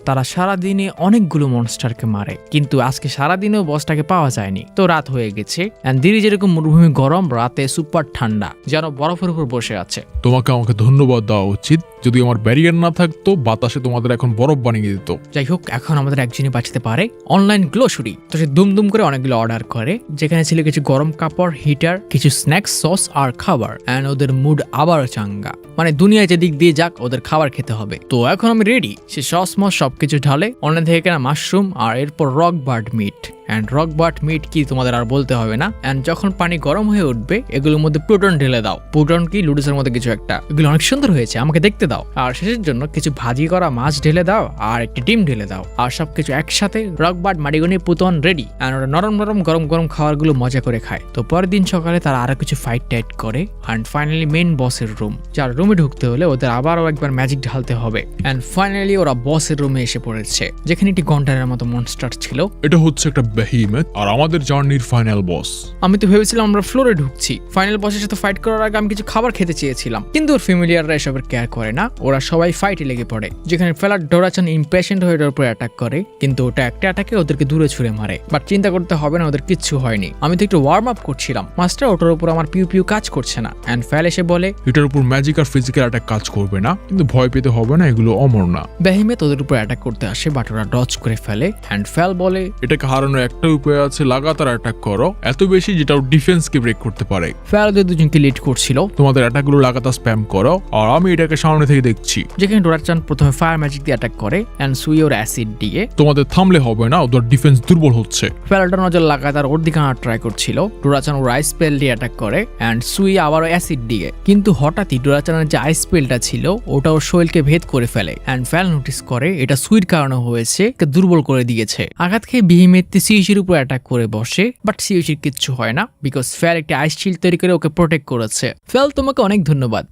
তারা সারাদিনে অনেকগুলো মনস্টারকে মারে, কিন্তু আজকে সারাদিনেও বসটাকে পাওয়া যায়নি। তো রাত হয়ে গেছে। এন্ড দিনে যেরকম মরুভূমি গরম, রাতে সুপার ঠান্ডা, যেন বরফের উপর বসে আছে। তোমাকে আমাকে ধন্যবাদ দেওয়া উচিত। যদি আমার ব্যারিয়ার না থাকতো, বাতাসে তোমাদের এখন বরফ বানিয়ে দিত। যাই হোক, এখন আমাদের একজনই বাঁচতে পারে, অনলাইন গ্লোসারি। তো সে দুমদুম করে অনেকগুলো অর্ডার করে, যেখানে ছিল কিছু গরম কাপড়, হিটার, কিছু স্ন্যাক্স, সস আর খাবার। এন্ড ওদের মুড আবার চাঙ্গা, মানে দুনিয়ায় যেদিক দিয়ে যাক ওদের খাবার খেতে হবে। তো এখন আমি রেডি। সে সস মস সবকিছু ঢালে, অনলাইন থেকে কেনা মাশরুম, আর এরপর rock bird meat. And rock bird meat কি তোমাদের আর বলতে হবে না। এন্ড যখন পানি গরম হয়ে উঠবে, এগুলোর মধ্যে প্রোটন ঢেলে দাও। প্রোটন কি লুডুসের মধ্যে কিছু একটা, এগুলো অনেক সুন্দর হয়েছে, আমাকে দেখতে দাও। আর শেষের জন্য কিছু ভাজি করা মাছ ঢেলে দাও, আর একটি ডিম ঢেলে দাও। আর সবকিছু একসাথে রক বার্ড মারিগনি পুতন রেডি। এন্ড ওরা নরম নরম গরম গরম খাবারগুলো মজা করে খায়। তো পরের দিন সকালে তারা আরো কিছু ফাইট টাইট করে। এন্ড ফাইনালি মেন বসের রুম, যার রুমে ঢুকতে হলে ওদের আবারও একবার ম্যাজিক ঢালতে হবে। এন্ড ফাইনালি ওরা বসের রুমে এসে পড়েছে, যেখানে একটি গন্ডারের মতো মনস্টার ছিল। এটা হচ্ছে একটা বেহিমেথ, আর আমাদের জার্নির ফাইনাল বস। আমি তো ভেবেছিলাম আমরা ফ্লোরে ঢুকছি। ফাইনাল বসের সাথে ফাইট করার আগে আমি কিছু খাবার খেতে চেয়েছিলাম, কিন্তু ওর ফ্যামিলিয়াররা এসবের কেয়ার করে না। ওরা সবাই ফাইটে লেগে পড়ে, যেখানে ফেলার ডোরাচান ইম্পেশেন্ট হয়ে ওর উপর অ্যাটাক করে, কিন্তু ওটা একটা অ্যাটাকে ওদেরকে দূরে ছুঁড়ে মারে। বাট চিন্তা করতে হবে না, ওদের কিচ্ছু হয়নি। আমি তো একটু ওয়ার্ম আপ করছিলাম মাস্টার, ওটার উপর আমার পিউ পিউ কাজ করছে না। এন্ড ফেল এসে বলে এটার উপর ম্যাজিক আর ফিজিক্যাল অ্যাটাক কাজ করবে না, কিন্তু ভয় পেতে হবে না, এগুলো অমর না। বেহিমেথ ওদের উপর অ্যাটাক করতে আসে, বাট ওরা ডজ করে ফেলে। এন্ড ফেল বলে এটাকে হারানোর একটা উপায় আছে, লাগাতার অ্যাটাক করো, এত বেশি যেটা ডিফেন্সকে ব্রেক করতে পারে। ফেল ওদের দুজনকে লিড করছিল। তোমাদের অ্যাটাকগুলো লাগাতার স্প্যাম করো, আর আমি এটাকে সামনে থেকে দেখছি। যেখানে ডোরাচান প্রথমে ফায়ার ম্যাজিক দিয়ে অ্যাটাক করে, এন্ড সুই ওর অ্যাসিড দিয়ে। তোমাদের থামলে হবে না, ওদের ডিফেন্স দুর্বল হচ্ছে। ফেলটা নজর লাগাতার ওর দিকে আনার ট্রাই করছিল। ডোরাচান ওর আইস স্পেল দিয়ে অ্যাটাক করে, এন্ড সুই আবারও অ্যাসিড দিয়ে। কিন্তু হঠাৎই ডোরাচানের যে আইস স্পেলটা ছিল ওটা ওর শরীরকে ভেদ করে ফেলে। এন্ড ফেল নোটিস করে এটা সুইর কারণে হয়েছে, দুর্বল করে দিয়েছে। আঘাত খেয়ে বেহিমেথ সিউশির উপর অ্যাটাক করে বসে, বাট সিউশির কিচ্ছু হয় না, বিকজ ফেল একটি আইস শিল্ড তৈরি করে ওকে প্রোটেক্ট করেছে। ফেল, তোমাকে অনেক ধন্যবাদ।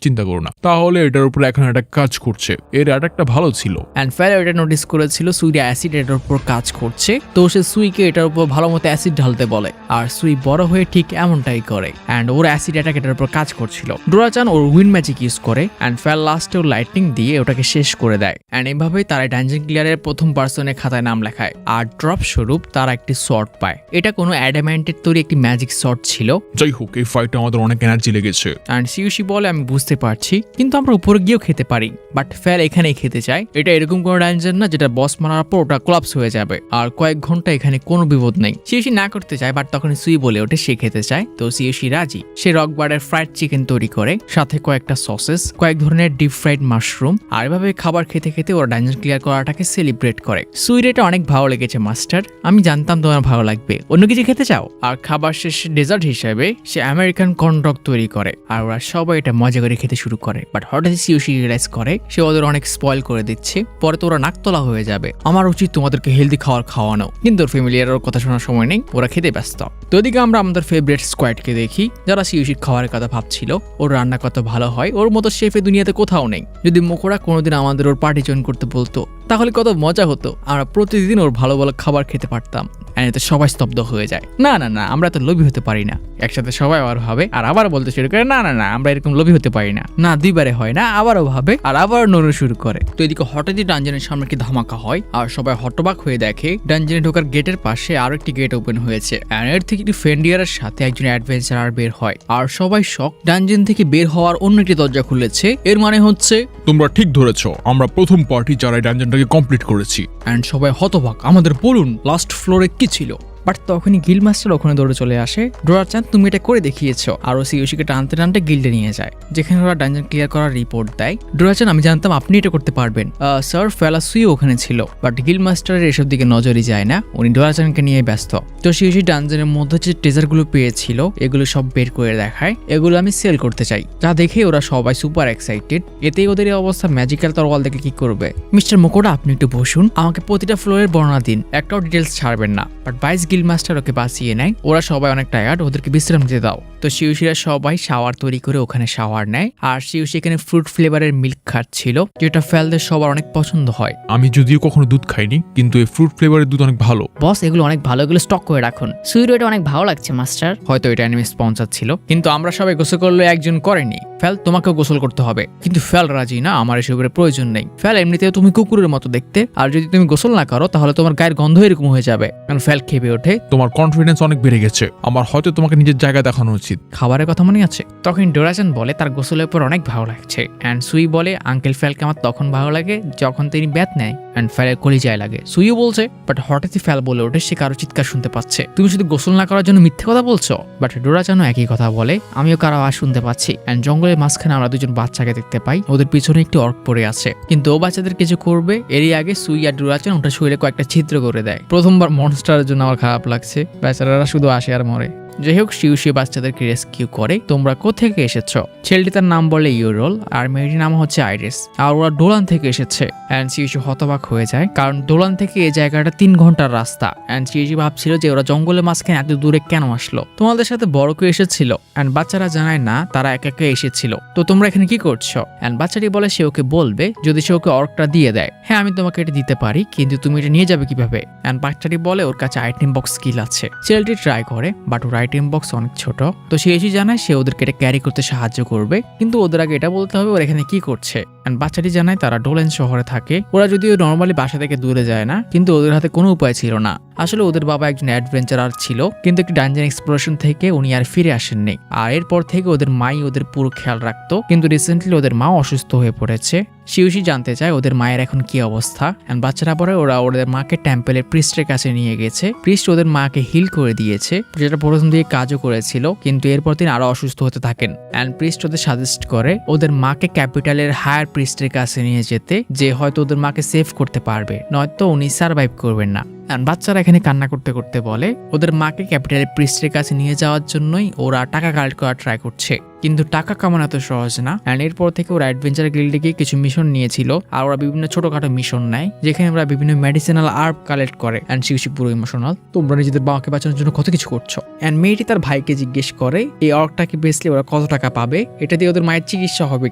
চিন্তা করো না। তাহলে এটার উপর এখন একটা কাজ করছে, এর একটা ভালো ছিল। অ্যান্ড ফেল এটা নোটিস করেছিল সুইটা অ্যাসিড এটার উপর কাজ করছে, তো সে সুইকে এটার উপর ভালো মতো অ্যাসিড ঢালতে বলে, আর সুই বড় হয়ে ঠিক এমনটাই করে। অ্যান্ড ওর অ্যাসিড অ্যাটাক এটার উপর কাজ করছিল। ডোরাচান ওর উইন্ড ম্যাজিক ইউজ করে অ্যান্ড ফেল লাস্টে ওর লাইটনিং দিয়ে ওটাকে শেষ করে দেয়। অ্যান্ড এভাবেই তারা ডানজন ক্লিয়ারের প্রথম পার্সনের খাতায় নাম লেখায়, আর ড্রপ স্বরূপ তারা একটি শর্ট পায়। এটা কোনো অ্যাডামেন্টের তৈরি একটি ম্যাজিক শর্ট ছিল। যাই হোক, এই ফাইটে আমাদের অনেক এনার্জি লেগেছে। অ্যান্ড সিউসি বলে আমি বুঝতে পারছি, কিন্তু আমরা উপরে গিয়েও খেতে পারি, বাট ফেল এখানেই খেতে চায়। এটা এরকম কোনো ডানজন না যেটা বস মারার পর ওটা কোলাপস হয়ে যাবে, আর কয়েক ঘন্টা এখানে কোনো বিপদ নেই। সিউসি না করতে চায়, বাট তখন সুই বলে ওঠে সে খেতে চায়, তো সিউসি রাজি। সে রকবারের ফ্রাইড চিকেন তৈরি করে, সাথে কয়েকটা সসেস, কয়েক ধরনের ডিপ ফ্রাইড মাশরুম, আর এভাবে খাবার খেতে খেতে ওরা ডানজন ক্লিয়ার করাটাকে সেলিব্রেট করে। সুইর এটা অনেক ভালো লেগেছে মাস্টার, আমি জানতাম তোমার ভালো লাগবে, অন্য কিছু খেতে চাও? আর খাবার শেষে ডেজার্ট হিসেবে সে আমেরিকান কর্ন ডগ তৈরি করে, আর ওরা সবাই এটা মজা করে খেতে শুরু করে। বাট হঠাৎ সিউসি রিয়েলাইজ করে সে ওদের অনেক স্পয়েল করে দিচ্ছে, পরে তো ওরা নাকতলা হয়ে যাবে। আমার উচিত তোমাদেরকে হেলদি খাবার খাওয়ানো, কিন্তু ওর ফ্যামিলিয়ার ওর কথা শোনার সময় নেই, ওরা খেতে ব্যস্ত। তো এদিকে আমরা আমাদের ফেভারিট স্কোয়াডকে দেখি, যারা সিউসির খাবারের কথা ভাবছিল। ওর রান্না কত ভালো হয়, ওর মতো শেফে দুনিয়াতে কোথাও নেই। যদি মোকোরা কোনোদিন আমাদের ওর পার্টি জয়েন করতে বলতো তাহলে কত মজা হতো, আমরা প্রতিদিন ওর ভালো ভালো খাবার খেতে পারতাম। এতে সবাই স্তব্ধ হয়ে যায়। না না না, আমরা তো লোভী হতে পারি না। একসাথে সবাই আবার ভাবে, আর আবার বলতে শুরু করে না না না, আমরা এরকম লোভী হতে পারি না। না, দুইবারে হয় না, আবারও ভাবে, আর আবার নড়ে শুরু করে। তো এদিকে হঠাৎই ডানজনের সামনে কি ধামাকা হয়, আর সবাই হতবাক হয়ে দেখে ডানজনে ঢোকার গেটের পাশে আরো একটি গেট ওপেন হয়েছে। এর থেকে একটি ফেন্ডিয়ারের সাথে একজন অ্যাডভেঞ্চারার বের হয়, আর সবাই শক। ডানজন থেকে বের হওয়ার অন্য একটি দরজা খুলেছে, এর মানে হচ্ছে তোমরা ঠিক ধরেছ, আমরা প্রথম পার্টি যারা এই ডানজনটাকে কমপ্লিট করেছি। অ্যান্ড সবাই হতবাক, আমাদের বলুন লাস্ট ফ্লোরে কি ছিল। বাট তখনই গিল্ড মাস্টার ওখানে দৌড়ে চলে আসে। ডোরাচান তুমি এটা করে দেখিয়েছো, আর ও সিউসিকে টানতে টানতে গিল্ডে নিয়ে যায়, যেখানে ওরা ডানজন ক্লিয়ার করার রিপোর্ট দেয়। ডোরাচান আমি জানতাম আপনি এটা করতে পারবেন। স্যার ফেলাসুই ওখানে ছিল, বাট গিল্ড মাস্টারের এসব দিকে নজরই যায় না, উনি ডোরাচানকে নিয়ে ব্যস্ত। তো সিউসি ডানজনের মধ্যে যে ট্রেজারগুলো পেয়েছিল এগুলো সব বের করে দেখায়, এগুলো আমি সেল করতে চাই। যা দেখে ওরা সবাই সুপার এক্সাইটেড। এতেই ওদের এই অবস্থা, ম্যাজিক্যাল তরোয়াল দেখে কি করবে। মিস্টার মোকোডা আপনি একটু বসুন, আমাকে প্রতিটা ফ্লোরের বর্ণনা দিন, একটাও ডিটেলস ছাড়বেন না। বাট 22 গিল্ড মাস্টার ওকে বাঁচিয়ে নেয়। ওরা সবাই অনেক টায়ার্ড, ওদেরকে বিশ্রাম দিতে দাও। তো শিউসিরা সবাই শাওয়ার তৈরি করে ওখানে শাওয়ার নেয়, আর শিউসি এখানে ফ্রুট ফ্লেভারের মিল্ক খাচ্ছিল, যেটা ফেলদের সবার অনেক পছন্দ হয়। আমি যদিও কখনো দুধ খাইনি, কিন্তু এই ফ্রুট ফ্লেভারের দুধ অনেক ভালো। বস এগুলো অনেক ভালো, এগুলো স্টক করে রাখুন। সুইরো এটা অনেক ভালো লাগছে মাস্টার। হয়তো এটা অ্যানিমে স্পন্সর ছিল, কিন্তু আমরা সবাই গোসল করলে একজন করেনি। ফেল তোমাকেও গোসল করতে হবে, কিন্তু ফেল রাজি না, আমার এসবের প্রয়োজন নেই। ফেল এমনিতেও তুমি কুকুরের মতো দেখতে, আর যদি তুমি গোসল না করো তাহলে তোমার গায়ের গন্ধ এরকম হয়ে যাবে। কারণ ফেল খেপে ওঠে, তোমার কনফিডেন্স অনেক বেড়ে গেছে, আমার হয়তো তোমাকে নিজের জায়গা দেখানো উচিত। খাবারের কথা মনে আছে? তখন ডোরাচান বলে তার গোসলের পর অনেক ভালো লাগছে। অ্যান্ড সুই বলে আঙ্কেল ফেলকে আমার তখন ভালো লাগে যখন তিনি ব্যাথ নেয়। অ্যান্ড ফেলের কলিজায় লাগে, সুইও বলছে। বাট হঠাৎই ফেল বলে ওঠে সে কারো চিৎকার শুনতে পাচ্ছে, তুমি শুধু গোসল না করার জন্য মিথ্যে কথা বলছো। বাট ডোরাচানও একই কথা বলে, আমিও কারো আওয়াজ শুনতে পাচ্ছি। অ্যান্ড জঙ্গলের মাঝখানে আমরা দুজন বাচ্চাকে দেখতে পাই, ওদের পিছনে একটি অর্ক পড়ে আছে, কিন্তু ও বাচ্চাদের কিছু করবে এরই আগে সুই আর ডোরাচান ওটা শরীরে কয়েকটা ছিদ্র করে দেয়। প্রথমবার মনস্টারের জন্য আমার খারাপ লাগছে, বেচারারা শুধু আসে আর মরে। যাই হোক, শিউসি বাচ্চাদেরকে রেস্কিউ করে। তোমরা কোথেকে এসেছো? ছেলেটি তার নাম বলে ইউরোল, আর মেয়েটির নাম হচ্ছে আইরিস, আর ওরা ডোলান থেকে এসেছে। অ্যান্ড শিউসি হতবাক হয়ে যায়, কারণ ডোলান থেকে এই জায়গাটা 3 ঘন্টার রাস্তা। অ্যান্ড শিউসি ভাবছিল যে ওরা জঙ্গলের মাঝখানে এত দূরে কেন আসলো, তোমাদের সাথে বড় কেউ এসেছিল? অ্যান্ড বাচ্চারা জানায় না তারা একা একা এসেছিল, তো তোমরা এখানে কি করছো? অ্যান্ড বাচ্চাটি বলে সে ওকে বলবে যদি সে ওকে অর্কটা দিয়ে দেয়। হ্যাঁ আমি তোমাকে এটা দিতে পারি, কিন্তু তুমি এটা নিয়ে যাবে কিভাবে? অ্যান্ড বাচ্চাটি বলে ওর কাছে আইটেম বক্স স্কিল আছে। ছেলেটি ট্রাই করে, বাট ওর আইটেম বক্স অনেক ছোট। তো সে এসে জানায় সে ওদেরকে এটা ক্যারি করতে সাহায্য করবে, কিন্তু ওদের আগে এটা বলতে হবে ওরা এখানে কি করছে। অ্যান্ড বাচ্চাটি জানায় তারা ডোলেন শহরে থাকে। ওরা যদিও নর্মালি বাসা থেকে দূরে যায় না, কিন্তু ওদের হাতে কোনো উপায় ছিল না। আসলে ওদের বাবা একজন অ্যাডভেঞ্চারার ছিল, কিন্তু একটি ডানজন এক্সপ্লোরেশন থেকে উনি আর ফিরে আসেননি। আর এরপর থেকে ওদের মাই ওদের পুরো খেয়াল রাখতো, কিন্তু রিসেন্টলি ওদের মা অসুস্থ হয়ে পড়েছে। শিউসি জানতে চায় ওদের মায়ের এখন কি অবস্থা। অ্যান্ড বাচ্চারা পরে ওরা ওদের মাকে টেম্পেলের প্রিস্টের কাছে নিয়ে গেছে। প্রিস্ট ওদের মাকে হিল করে দিয়েছে, যেটা প্রথম দিয়ে কাজও করেছিল, কিন্তু এরপর তিনি আরো অসুস্থ হতে থাকেন। অ্যান্ড প্রিস্ট ওদের সাজেস্ট করে ওদের মাকে ক্যাপিটালের হায়ার প্রিস্টের কাছে নিয়ে যেতে, যে হয়তো ওদের মাকে সেভ করতে পারবে, নয়তো উনি সার্ভাইভ করবেন না। বাচ্চারা এখানে কান্না করতে করতে বলে ওদের মাকে ক্যাপিটালের প্রিস্টের কাছে নিয়ে যাওয়ার জন্যই ওরা টাকা কালেক্ট করার ট্রাই করছে, কিন্তু টাকা কামানো এত সহজ না। অ্যান্ড এরপর থেকে ওরা অ্যাডভেঞ্চার গিল্ডে গিয়ে কিছু মিশন নিয়েছিল, আর ওরা বিভিন্ন ছোটখাটো মিশন নেয় যেখানে ওরা বিভিন্ন মেডিসিনাল আর্ব কালেক্ট করে। অ্যান্ড শিউশি পুরো ইমোশনাল, তোমরা নিজেদের বাবাকে বাঁচানোর জন্য কত কিছু করছো। অ্যান্ড মেয়েটি তার ভাইকে জিজ্ঞেস করে এই অর্কটাকে বেচলে ওরা কত টাকা পাবে, এটা দিয়ে ওদের মায়ের চিকিৎসা হবে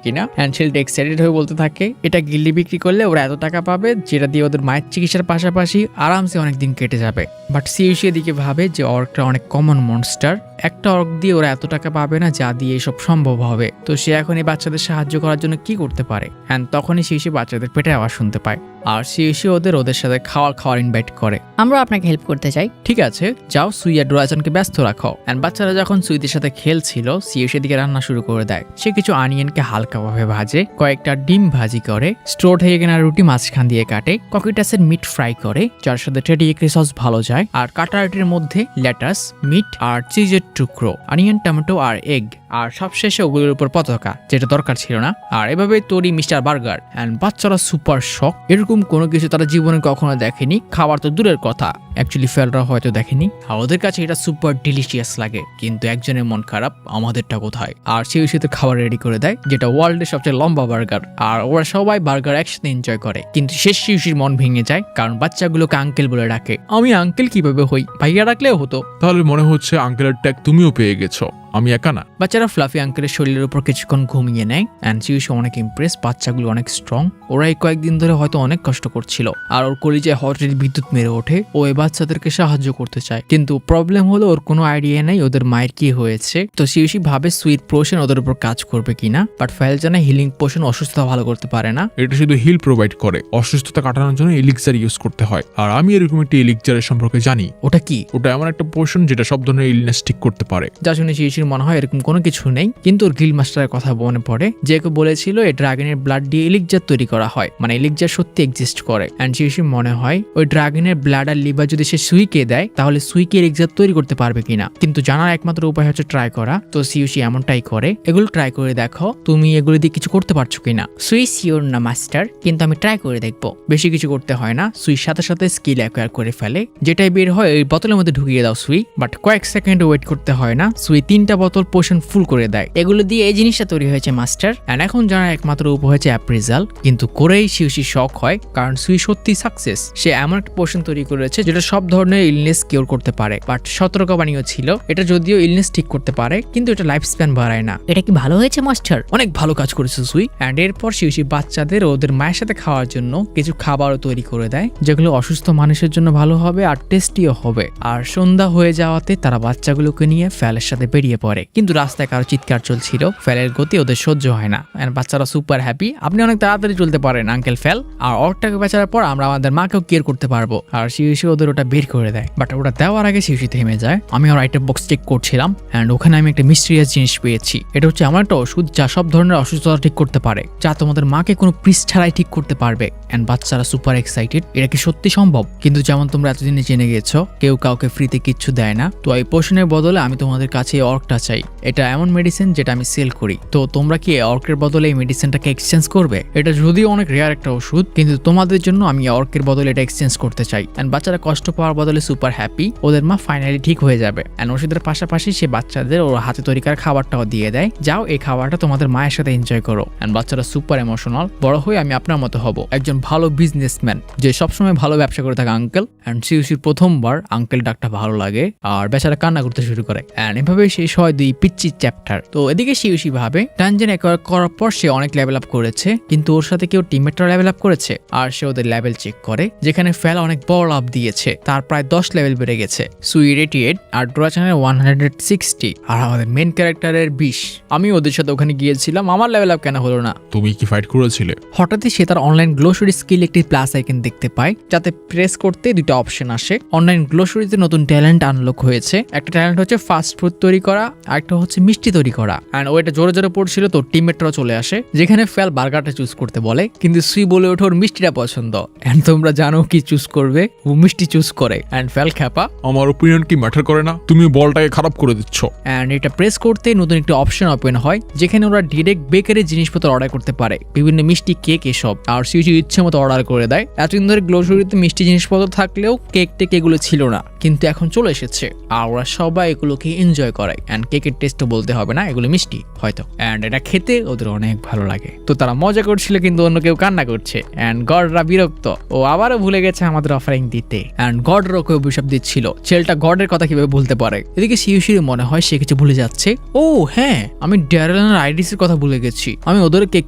কিনা। অ্যান্ড ছেলেটা এক্সাইটেড হয়ে বলতে থাকে এটা গিল্ডে বিক্রি করলে ওরা এত টাকা পাবে যেটা দিয়ে ওদের মায়ের চিকিৎসার পাশাপাশি আরামসে অনেক দিন কেটে যাবে। বাট শিউশি এদিকে ভাবে যে অর্কটা অনেক কমন মনস্টার, একটা অর্ক দিয়ে ওরা এত টাকা পাবে না যা দিয়ে এসব সম্ভব হবে। তো সে এখন এই বাচ্চাদের সাহায্য করার জন্য কি করতে পারে। অ্যান্ড তখনই শিউশি বাচ্চাদের পেটে আওয়াজ শুনতে পায়, আর শিউশি ওদের সাথে খাওয়ার ইনভাইট করে। আমরা আপনাকে হেল্প করতে চাই। ঠিক আছে, যাও সুই আর ডোরাজনকে ব্যস্ত রাখো। অ্যান্ড বাচ্চারা যখন সুইদের সাথে খেলছিল, শিউশি দিকে রান্না শুরু করে দেয়। সে কিছু আনিয়নকে হালকাভাবে ভাজে, কয়েকটা ডিম ভাজি করে, স্ট্রো থেকে কেনা রুটি মাঝখান দিয়ে কাটে, ককিটাসের মিট ফ্রাই করে যার সাথে টেরিয়াকি সস ভালো যায়, আর কাটারাটির মধ্যে লেটাস, মিট আর চিজের টুকরো, অনিয়ন, টমেটো আর এগ, আর সবশেষে ওগুলোর উপর পতাকা, যেটা দরকার ছিল না। আর এভাবে তৈরি মিস্টার বার্গার। অ্যান্ড বাচ্চারা সুপার শক, এরকম কোনো কিছু তারা জীবনে কখনো দেখেনি, খাবার তো দূরের কথা, অ্যাকচুয়ালি ফেলরা হয়তো দেখেনি। আর ওদের কাছে এটা সুপার ডিলিশিয়াস লাগে, কিন্তু একজনের মন খারাপ, আমাদেরটা কোথায়। আর সেই সাথে খাবার রেডি করে দেয়, যেটা ওয়ার্ল্ডের সবচেয়ে লম্বা বার্গার। আর ওরা সবাই বার্গার একসাথে এনজয় করে, কিন্তু শেষ শিউশির মন ভেঙে যায়, কারণ বাচ্চাগুলোকে আঙ্কেল বলে ডাকে। আমি আঙ্কেল কিভাবে হই, ভাইয়া ডাকলেও হতো। তাহলে মনে হচ্ছে আঙ্কেলের ট্যাগ তুমিও পেয়ে গেছো, আমি একা না। বাচ্চারা ফ্লাফি আঙ্কেলের শরীরের উপর কিছুক্ষণ ঘুমিয়ে নেয়। অ্যান্ড শিউশি অনেক ইমপ্রেস, বাচ্চাগুলো অনেক স্ট্রং। ওরা এই কয়েকদিন ধরে হয়তো অনেক কষ্ট করছিল, আর ওর কলিজায় হঠাৎ বিদ্যুৎ মেরে ওঠে। ও এই বাচ্চাদেরকে সাহায্য করতে চায়, কিন্তু প্রবলেম হলো ওর কোনো আইডিয়া নেই ওদের মায়ের কি হয়েছে। তো শিউশি ভাবে সুইট পোশন ওদের উপর কাজ করবে কিনা, বাট ফাইল জানে হিলিং পোশন অসুস্থতা ভালো করতে পারে না। এটা শুধু হিল প্রোভাইড করে, অসুস্থতা কাটানোর জন্য এলিক্সার ইউজ করতে হয়। আর আমি এরকম একটি এলিক্সারের সম্পর্কে জানি। ওটা কি? ওটা এমন একটা পোশন যেটা সব ধরনের ইলনেস ঠিক করতে পারে। যা শুনে শিউশির মনে হয় এরকম কোনো কিছু নেই, কিন্তু ওর গিল মাস্টারের কথা মনে পড়ে, যে কেউ বলেছিল এই ড্রাগনের ব্লাড দিয়ে এলিক্সার তৈরি করা হয়, মানে এলিক্সার সত্যি এক্সিস্ট করে। অ্যান্ড শিউশি মনে হয় ওই ড্রাগনের ব্লাড আর লিভার যদি সে সুইকে দেয়, তাহলে সুইকে এলিক্সার তৈরি করতে পারবে কিনা। কিন্তু জানার একমাত্র উপায় হচ্ছে ট্রাই করা। তো শিউশি এমনটাই করে, এগুলো ট্রাই করে দেখো তুমি এগুলো দিয়ে কিছু করতে পারছো কিনা। সুই সিওর না মাস্টার, কিন্তু আমি ট্রাই করে দেখবো। বেশি কিছু করতে হয় না, সুই সাথে সাথে স্কিল অ্যাকোয়ার করে ফেলে, যেটাই বের হয় এই বোতলের মধ্যে ঢুকিয়ে দাও সুই। বাট কয়েক সেকেন্ড ওয়েট করতে হয় না, সুই 3টা বোতল পোশন ফুল করে দেয়। এগুলো দিয়ে এই জিনিসটা তৈরি হয়েছে মাস্টার। অ্যান্ড এখন জানার একমাত্র উপায় হচ্ছে অ্যাপ্রিজাল, কিন্তু করেই শিউশি শক হয়, কারণ সুই সত্যি সাকসেস। সে এমন একটা পোশন তৈরি করেছে যেটা সব ধরনের ইলনেস কিওর করতে পারে। বাট সতর্কবাণীও ছিল, এটা যদিও ইলনেস ঠিক করতে পারে, কিন্তু এটা লাইফ স্প্যান বাড়ায় না। এটা কি ভালো হয়েছে মাস্টার? অনেক ভালো কাজ করেছে সুই। অ্যান্ড এরপর শিউশি বাচ্চাদের ওদের মায়ের সাথে খাওয়ার জন্য কিছু খাবারও তৈরি করে দেয়, যেগুলো অসুস্থ মানুষের জন্য ভালো হবে আর টেস্টিও হবে। আর সন্ধ্যা হয়ে যাওয়াতে তারা বাচ্চাগুলোকে নিয়ে ফ্যালের সাথে বেরিয়ে পড়ে, কিন্তু রাস্তায় কারো চিৎকার চলছিল, ফ্যালের গতি ওদের সহ্য হয় না। বাচ্চারা সুপার হ্যাপি, আপনি অনেক তাড়াতাড়ি চলতে পারেন আঙ্কেল ফ্যাল, আর অর্কটাকে বেচার পর আমরা আমাদের মাকেও কেয়ার করতে পারবো। আর শিউশি ওদের ওটা বের করে দেয়, বাট ওটা দেওয়ার আগে শিউশি থেমে যায়। আমি আমার আইটেম বক্স চেক করছিলাম, অ্যান্ড ওখানে আমি একটা মিস্টেরিয়াস জিনিস পেয়েছি। এটা হচ্ছে আমার একটা ওষুধ যা সব ধরনের অসুস্থতা ঠিক করতে পারে, যা তোমাদের মাকে কোনো প্রিস ছাড়াই ঠিক করতে পারবে। অ্যান্ড বাচ্চারা সুপার এক্সাইটেড, এটা কি সত্যি সম্ভব? কিন্তু যেমন তোমরা এতদিনে জেনে গেছো, কেউ কাউকে ফ্রিতে কিচ্ছু দেয় না। তো এই পোশনের বদলে আমি তোমাদের কাছে এই অর্কটা চাই। এটা এমন মেডিসিন যেটা আমি সেল করি, তো তোমরা কি অর্কের বদলে এই মেডিসিনটাকে এক্সচেঞ্জ করবে? এটা যদিও অনেক রেয়ার একটা ওষুধ, কিন্তু তোমাদের জন্য আমি অর্কের বদলে এটা এক্সচেঞ্জ করতে চাই। এন্ড বাচ্চারা কষ্ট পাওয়ার বদলে সুপার হ্যাপি, ওদের মা ফাইনালি ঠিক হয়ে যাবে। এন্ড ওষুধের পাশাপাশি সে বাচ্চাদের ওর হাতে তৈরি করা খাবারটাও দিয়ে দেয়, যাও এই খাবারটা তোমাদের মায়ের সাথে এনজয় করো। এন্ড বাচ্চারা সুপার ইমোশনাল, বড় হয়ে আমি আপনার মতো হব একজন ভালো বিজনেসম্যান যে সবসময় ভালো ব্যবসা করে থাকে আঙ্কেল। এন্ড শিউশির প্রথমবার আঙ্কেল ডাকটা ভালো লাগে, আর বেচারা কান্না করতে শুরু করে। এন্ড এভাবে শেষ হয় 2 পিচ্চি চ্যাপ্টার। তো এদিকে শিউশি ভাবে ডানজেন অ্যাকোয়ার করার পর সে অনেক লেভেল আপ করেছে, কিন্তু ওর সাথে কেউ টিমমেটরা লেভেল আপ করেছে। আর সে ওদের লেভেল চেক করে, যেখানে ফেল অনেক বড় আপ দিয়েছে, তার প্রায় 10 লেভেল বেড়ে গেছে। সুই 88 আর ডোরাচানের 160, আর আমাদের মেন ক্যারেক্টারের 20। আমি ওদের সাথে ওখানে গিয়েছিলাম, আমার লেভেল আপ কেন হলো না? তুমি কি ফাইট করেছিলে? হঠাৎই সে তার অনলাইন গ্লোসারি স্কিল একটি প্লাস আইকন দেখতে পায়, যাতে প্রেস করতে 2টা অপশন আসে। অনলাইন গ্লোসারিতে নতুন ট্যালেন্ট আনলক হয়েছে। একটা ট্যালেন্ট হচ্ছে ফাস্ট ফুড তৈরি করা, আর একটা হচ্ছে মিষ্টি তৈরি করা। এন্ড ওইটা জোরে জোরে পড়ছিল, তো টিমমেটরা চলে আসে, যেখানে ফেল বার্গারটা চুজ করতে বলে, কিন্তু সুই বলে ওঠে ওর মিষ্টিটা পছন্দ। এন্ড তোমরা জানো কি চুজ করবে, ও মিষ্টি চুজ করে। এন্ড ফেল খ্যাপা, আমার ওপিনিয়ন কি ম্যাটার করে না? তুমি বলটাকে খারাপ করে দিচ্ছ। এন্ড এটা প্রেস করতে নতুন একটা অপশন ওপেন হয়, যেখানে ওরা ডিরেক্ট বেকারি জিনিসপত্র অর্ডার করতে পারে, বিভিন্ন মিষ্টি কেক এসব। আর সুইচি ইচ্ছে মতো অর্ডার করে দেয়। এতদিন ধরে গ্লোসারিতে মিষ্টি জিনিসপত্র থাকলেও কেক টেক এগুলো ছিল না, কিন্তু এখন চলে এসেছে আর ওরা সবাই এগুলোকে এনজয় করে অ্যান্ড কেকের টেস্টও বলতে হবে না, এগুলো মিষ্টি হয়তো, অ্যান্ড এটা খেতে ওদের অনেক ভালো লাগে। তো তারা মজা করছিল কিন্তু অন্য কেউ কান্না করছে অ্যান্ড গডরা বিরক্ত, ও আবারও ভুলে গেছে আমাদের অফারিং দিতে অ্যান্ড গডরা ওকে অভিশাপ দিচ্ছিল, ছেলেটা গডের কথা কিভাবে ভুলতে পারে। এদিকে শিউশির মনে হয় সে কিছু ভুলে যাচ্ছে। ও হ্যাঁ, আমি ড্যারেলের আইডিস এর কথা ভুলে গেছি, আমি ওদের কেক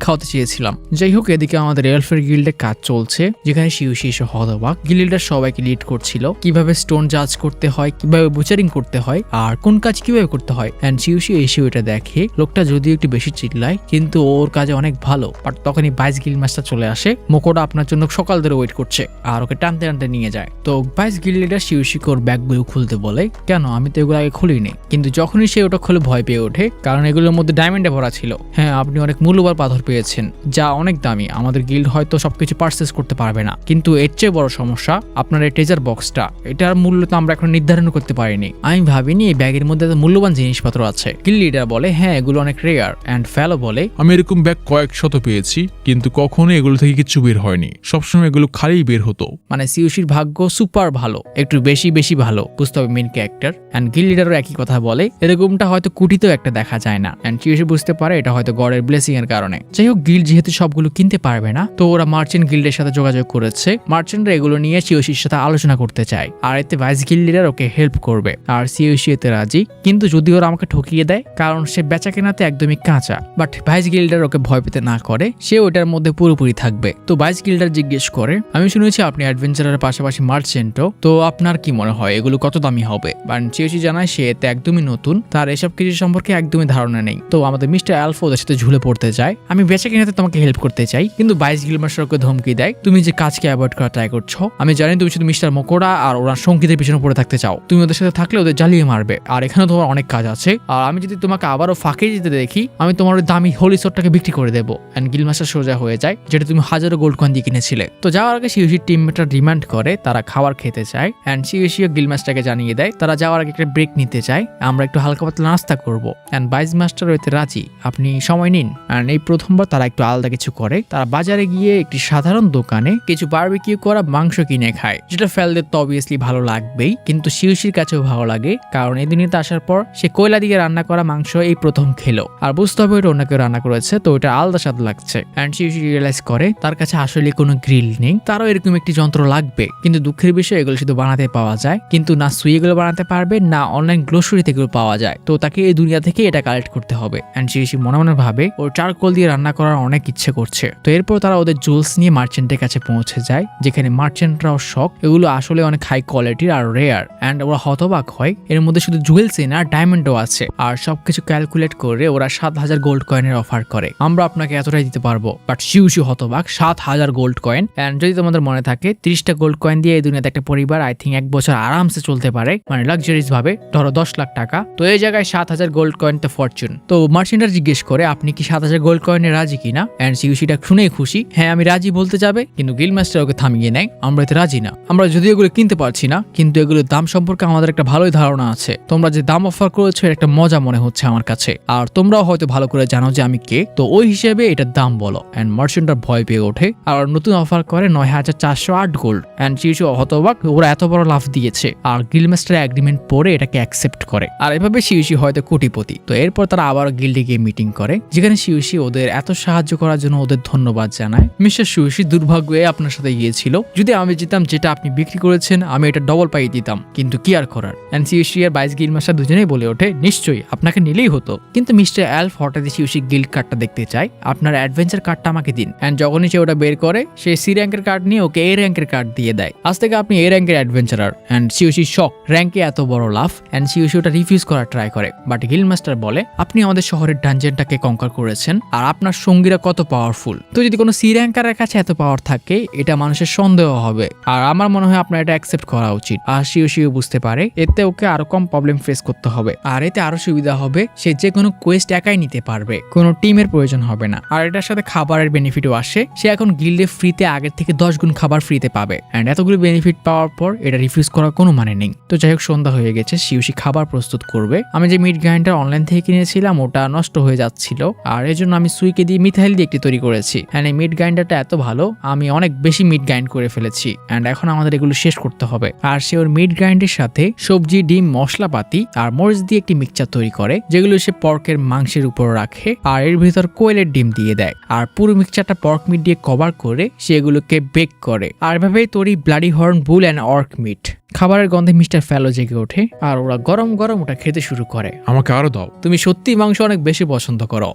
খাওয়াতে চেয়েছিলাম। যাই হোক, এদিকে আমাদের এলফের গিল্ডে কাজ চলছে যেখানে শিউশি এসে হতবাক গিল্ডের সবাইকে লিড করছিল, কিভাবে স্টোন জাজ করতে হয়, কিভাবে বুচারিং করতে হয় আর কোন কাজ কিভাবে করতে হয়। এন্ড শিউশি এসে ওটা দেখে, লোকটা যদিও একটু বেশি চিল্লায় কিন্তু ওর কাজে অনেক ভালো। বাট তখনই ভাইস গিল্ড মাস্টার চলে আসে, মোকোটা আপনার জন্য সকাল ধরে ওয়েট করছে আর ওকে টানতে টানতে নিয়ে যায়। তো ভাইস গিল্ড লিডার শিউশিকে ওর ব্যাগগুলো খুলতে বলে, কেন আমি তো এগুলো আগে খুলিনি। কিন্তু যখনই সে ওটা খুলে ভয় পেয়ে ওঠে কারণ এগুলোর মধ্যে ডায়মন্ডে ভরা ছিল। হ্যাঁ, আপনি অনেক মূল্যবান পাথর পেয়েছেন যা অনেক দামি, আমাদের গিল্ড হয়তো সবকিছু পারচেজ করতে পারবে না, কিন্তু এর চেয়ে বড় সমস্যা আপনার এই ট্রেজার বক্সটা, এটার মূল্য তো আমরা এখন নির্ধারণ করতে পারিনি। আমি ভাবিনি এই ব্যাগের মধ্যে এত মূল্যবান জিনিসপত্র আছে। গিল্ড লিডার বলে, হ্যাঁ এগুলো অনেক রেয়ার। এন্ড ফ্যালো বলে, আমি এরকম ব্যাগ কয়েক শত পেয়েছি কিন্তু কখনো এগুলো থেকে কিছু বের হয়নি, সবসময় এগুলো খালিই বের হতো। মানে সিউশির ভাগ্য সুপার ভালো, একটু বেশি বেশি ভালো, বুঝতে হবে মেন ক্যারেক্টার। এন্ড গিল্ড লিডারও একই কথা বলে, এরকমটা হয়তো কুটিতেও একটা দেখা যায় না। এন্ড সিউশি বুঝতে পারে এটা হয়তো গডের ব্লেসিং এর কারণে। যাই হোক, গিল্ড যেহেতু সবগুলো কিনতে পারবে না তো ওরা মার্চেন্ট গিল্ডের সাথে যোগাযোগ করেছে। মার্চেন্টরা এগুলো নিয়ে সিওশির সাথে আলোচনা করতে চায় আর এতে ভাইস গিল্ড লিডার ওকে হেল্প করবে আর সিওশি এতে রাজি। কিন্তু যদি ওরা আমাকে ঠকিয়ে দেয় কারণ সে বেচা কেনাতে একদমই কাঁচা, বাট ভাইস গিল্ডার ওকে ভয় পেতে না করে, সে ওটার মধ্যে পুরোপুরি থাকবে। তো ভাইস গিল্ডার জিজ্ঞেস করে, আমি শুনেছি আপনি অ্যাডভেঞ্চারের পাশাপাশি মার্চেন্টও, তো আপনার কি মনে হয় এগুলো কত দামি হবে? বাট সিওশি জানায় সে এতে একদমই নতুন, তার এসব কিছু সম্পর্কে একদমই ধারণা নেই। তো আমাদের মিস্টার অ্যালফা ওদের সাথে ঝুলে পড়তে যায়, আমি বেচা কেনাতে তোমাকে হেল্প করতে চাই, কিন্তু ভাইস গিল্ড মাস্টার ওকে ধমকি দেয়, তুমি যে কাজকে অ্যাভয়েড করা ট্রাই করছো, আমি জানি তুমি শুধু মিস্টার মোকোরা আর ওনার সঙ্গীতের পিছনে পড়ে থাকতে চাও, তুমি ওদের সাথে থাকলে ওদের জ্বালিয়ে মারবে আর এখানে তোমার অনেক কাজ আছে, আর আমি যদি তোমাকে আবারও ফাঁকে যেতে দেখি আমি তোমার ওই দামি হোলি সোটটাকে বিক্রি করে দেবো। এন্ড গিল্ড মাস্টার সোজা হয়ে যায়, যেটা তুমি হাজারো গোল্ড কয়েন দিয়ে কিনেছিলে। তো যাওয়ার আগে সিউশির টিমমেটরা ডিমান্ড করে তারা খাবার খেতে চায় এন্ড সিউশিও গিল্ড মাস্টারকে জানিয়ে দেয় তারা যাওয়ার আগে একটা ব্রেক নিতে চায়, আমরা একটু হালকা পাতলা নাস্তা করবো। এন্ড ভাইস মাস্টার হইতে রাজি, আপনি সময় নিন। এন্ড এই প্রথমবার তারা একটু আলাদা কিছু করে, তারা বাজারে গিয়ে একটি সাধারণ দোকানে কিছু বারবিকিউ করা মাংস কিনে খায়, যেটা ফেলদের তো অবভিয়াসলি ভালো লাগবেই, কিন্তু শিউশির কাছেও ভালো লাগে কারণ এই দুনিয়াতে আসার পর সে কয়লা দিয়ে রান্না করা মাংস এই প্রথম খেলো আর বুঝতে হবে ওটা অন্য কেউ রান্না করেছে, তো ওটা আলাদা স্বাদ লাগছে। এন্ড শিউশি রিয়েলাইজ করে তার কাছে আসলে কোনো গ্রিল নেই, তারও এরকম একটি যন্ত্র লাগবে, কিন্তু দুঃখের বিষয় এগুলো শুধু বানাতে পাওয়া যায়, কিন্তু না সুই এগুলো বানাতে পারবে না অনলাইন গ্লোসারিতে এগুলো পাওয়া যায়, তো তাকে এই দুনিয়া থেকে এটা কালেক্ট করতে হবে। এন্ড শিউশি মনে মনে ভাবে ওর চারকোল দিয়ে রান্না করার অনেক ইচ্ছে করছে। তো এরপর তারা ওদের জুলস নিয়ে মার্চেন্টের কাছে পৌঁছে যায়, যেখানে মার্চেন্টরাও শক, এগুলো আসলে অনেক হাই কোয়ালিটির আর রেয়ার। এন্ড ওরা হতবাক হয়, এর মধ্যে শুধু জুয়েলসই না ডায়মন্ডও আছে, আর সবকিছু ক্যালকুলেট করে ওরা 7000 গোল্ড কয়েনের অফার করে, আমরা আপনাকে এতটাই দিতে পারবো। বাট শিউশি হতবাক, 7000 গোল্ড কয়েন। এন্ড যদি তোমাদের মনে থাকে 30টা গোল্ড কয়েন দিয়ে এই দুনিয়াতে একটা পরিবার আই থিঙ্ক 1 বছর আরামসে চলতে পারে, মানে লাক্সারিস ভাবে, ধরো 10 লাখ টাকা, তো এই জায়গায় 7000 গোল্ড কয়েন তো ফরচুন। তো মার্চেন্টার জিজ্ঞেস করে আপনি কি 7000 গোল্ড কয়েনে রাজি কিনা? এন্ড সিউশিটা শুনেই খুশি, হ্যাঁ আমি রাজি বলতে যাবে, কিন্তু গিল্ড মাস্টার ওকে থামিয়ে নেয়, আমরা এতে রাজি না, আমরা যদিও এগুলো কিনতে পারছি না কিন্তু এগুলোর দাম সম্পর্কে আমাদের একটা ভালোই ধারণা আছে, তোমরা যে দাম অফার করেছো এর একটা মজা মনে হচ্ছে আমার কাছে, আর তোমরাও হয়তো ভালো করে জানো যে আমি কে, তো ওই হিসেবে এটার দাম বলো। এন্ড মার্চেন্টার ভয় পেয়ে ওঠে আর নতুন অফার করে 9408 গোল্ড। এন্ড শিউশি হতবাক, ওরা এত বড় লাভ দিয়েছে, আর গিল্ড মাস্টার এগ্রিমেন্ট পরে এটাকে অ্যাকসেপ্ট করে, আর এভাবে শিউশি হয়তো কোটিপতি। তো এরপর তারা আবার গিল্ডে গিয়ে মিটিং করে, যেখানে শিউশি ওদের এত সাহায্য করার জন্য ওদের ধন্যবাদ জানায়। মিস্টার শিউশি, দুর্ভাগ্য আপনার সাথে গিয়েছিল, যদি আমি যেতাম যেটা আপনি বিক্রি করেছেন আমি এটা ডবল পাই দিতাম, কিন্তু কি আর করার। এন্ড সিউশি আর ভাইস গিল্ড মাস্টার দুজনেই বলে ওঠে, নিশ্চয়ই আপনাকে নিলেই হতো, কিন্তু মিস্টার অ্যালফ হঠাৎ সিউশি গিল্ড কার্ডটা দেখতে চায়, আপনার অ্যাডভেঞ্চার কার্ডটা আমাকে দিন। এন্ড যখনই সে ওটা বের করে সে সি র্যাঙ্কের কার্ড নিয়ে ওকে এ র্যাঙ্কের কার্ড দিয়ে দেয়, আজ থেকে আপনি এ র্যাঙ্কের অ্যাডভেঞ্চারার। এন্ড সিউশি শক, র্যাঙ্কে এত বড় লাভ। এন্ড সিউশি ওটা রিফিউজ করার ট্রাই করে, বাট গিল্ড মাস্টার বলে আপনি আমাদের শহরের ডানজেনটাকে কঙ্কার করেছেন আর আপনার সঙ্গীরা কত পাওয়ারফুল, তো যদি কোনো সি র্যাঙ্কারের কাছে এত পাওয়ার থাকে এটা মানুষের সন্দেহ হবে, আর আমার মনে হয় আপনার এটা অ্যাকসেপ্ট করা উচিত। আর সিউশিও বুঝতে পারে এতে ওকে আরো কম প্রবলেম ফেস করতে হবে, আর এতে আরো সুবিধা হবে, সে যে কোনো কোয়েস্ট একাই নিতে পারবে, কোনো টিমের প্রয়োজন হবে না, আর এটার সাথে খাবারের বেনিফিটও আসে, সে এখন গিল্ডে ফ্রিতে আগের থেকে 10 গুণ খাবার ফ্রিতে পাবে। এন্ড এতগুলো বেনিফিট পাওয়ার পর এটা রিফিউজ করার কোনো মানে নেই। তো যাই হোক, সন্ধ্যা হয়ে গেছে, সিউশি খাবার প্রস্তুত করবে। আমি যে মিট গ্রাইন্ডার অনলাইন থেকে কিনেছিলাম ওটা নষ্ট হয়ে যাচ্ছিল, আর এর জন্য আমি সুইকে দিয়ে মিথাইল দিয়ে একটি তৈরি করেছি। এন্ড এই মিট গ্রাইন্ডারটা এত ভালো, আমি অনেক বেশি মিট গ্রাইন্ড করে ফেলেছি, এন্ড এখন আমাদের এগুলো শেষ করতে হবে। আর সে ওর মিট গ্রাইন্ডের সাথে সবজি, ডিম, মশলাপাতি আর মরিচ দিয়ে একটি মিক্সচার তৈরি করে, যেগুলো সে পর্কের মাংসের উপর রাখে আর এর ভিতর কোয়েলের ডিম দিয়ে দেয়। আর পুরো মিক্সচারটা পর্ক মিট দিয়ে কভার করে সে এগুলোকে বেক করে। আর এভাবেই তৈরি bloody horn bull and orc meat. খাবারের গন্ধে মিস্টার ফ্যালো জেগে ওঠে আর ওরা গরম গরম ওটা খেতে শুরু করে। আমাকে আরো দাও। তুমি সত্যি মাংস অনেক বেশি পছন্দ করো।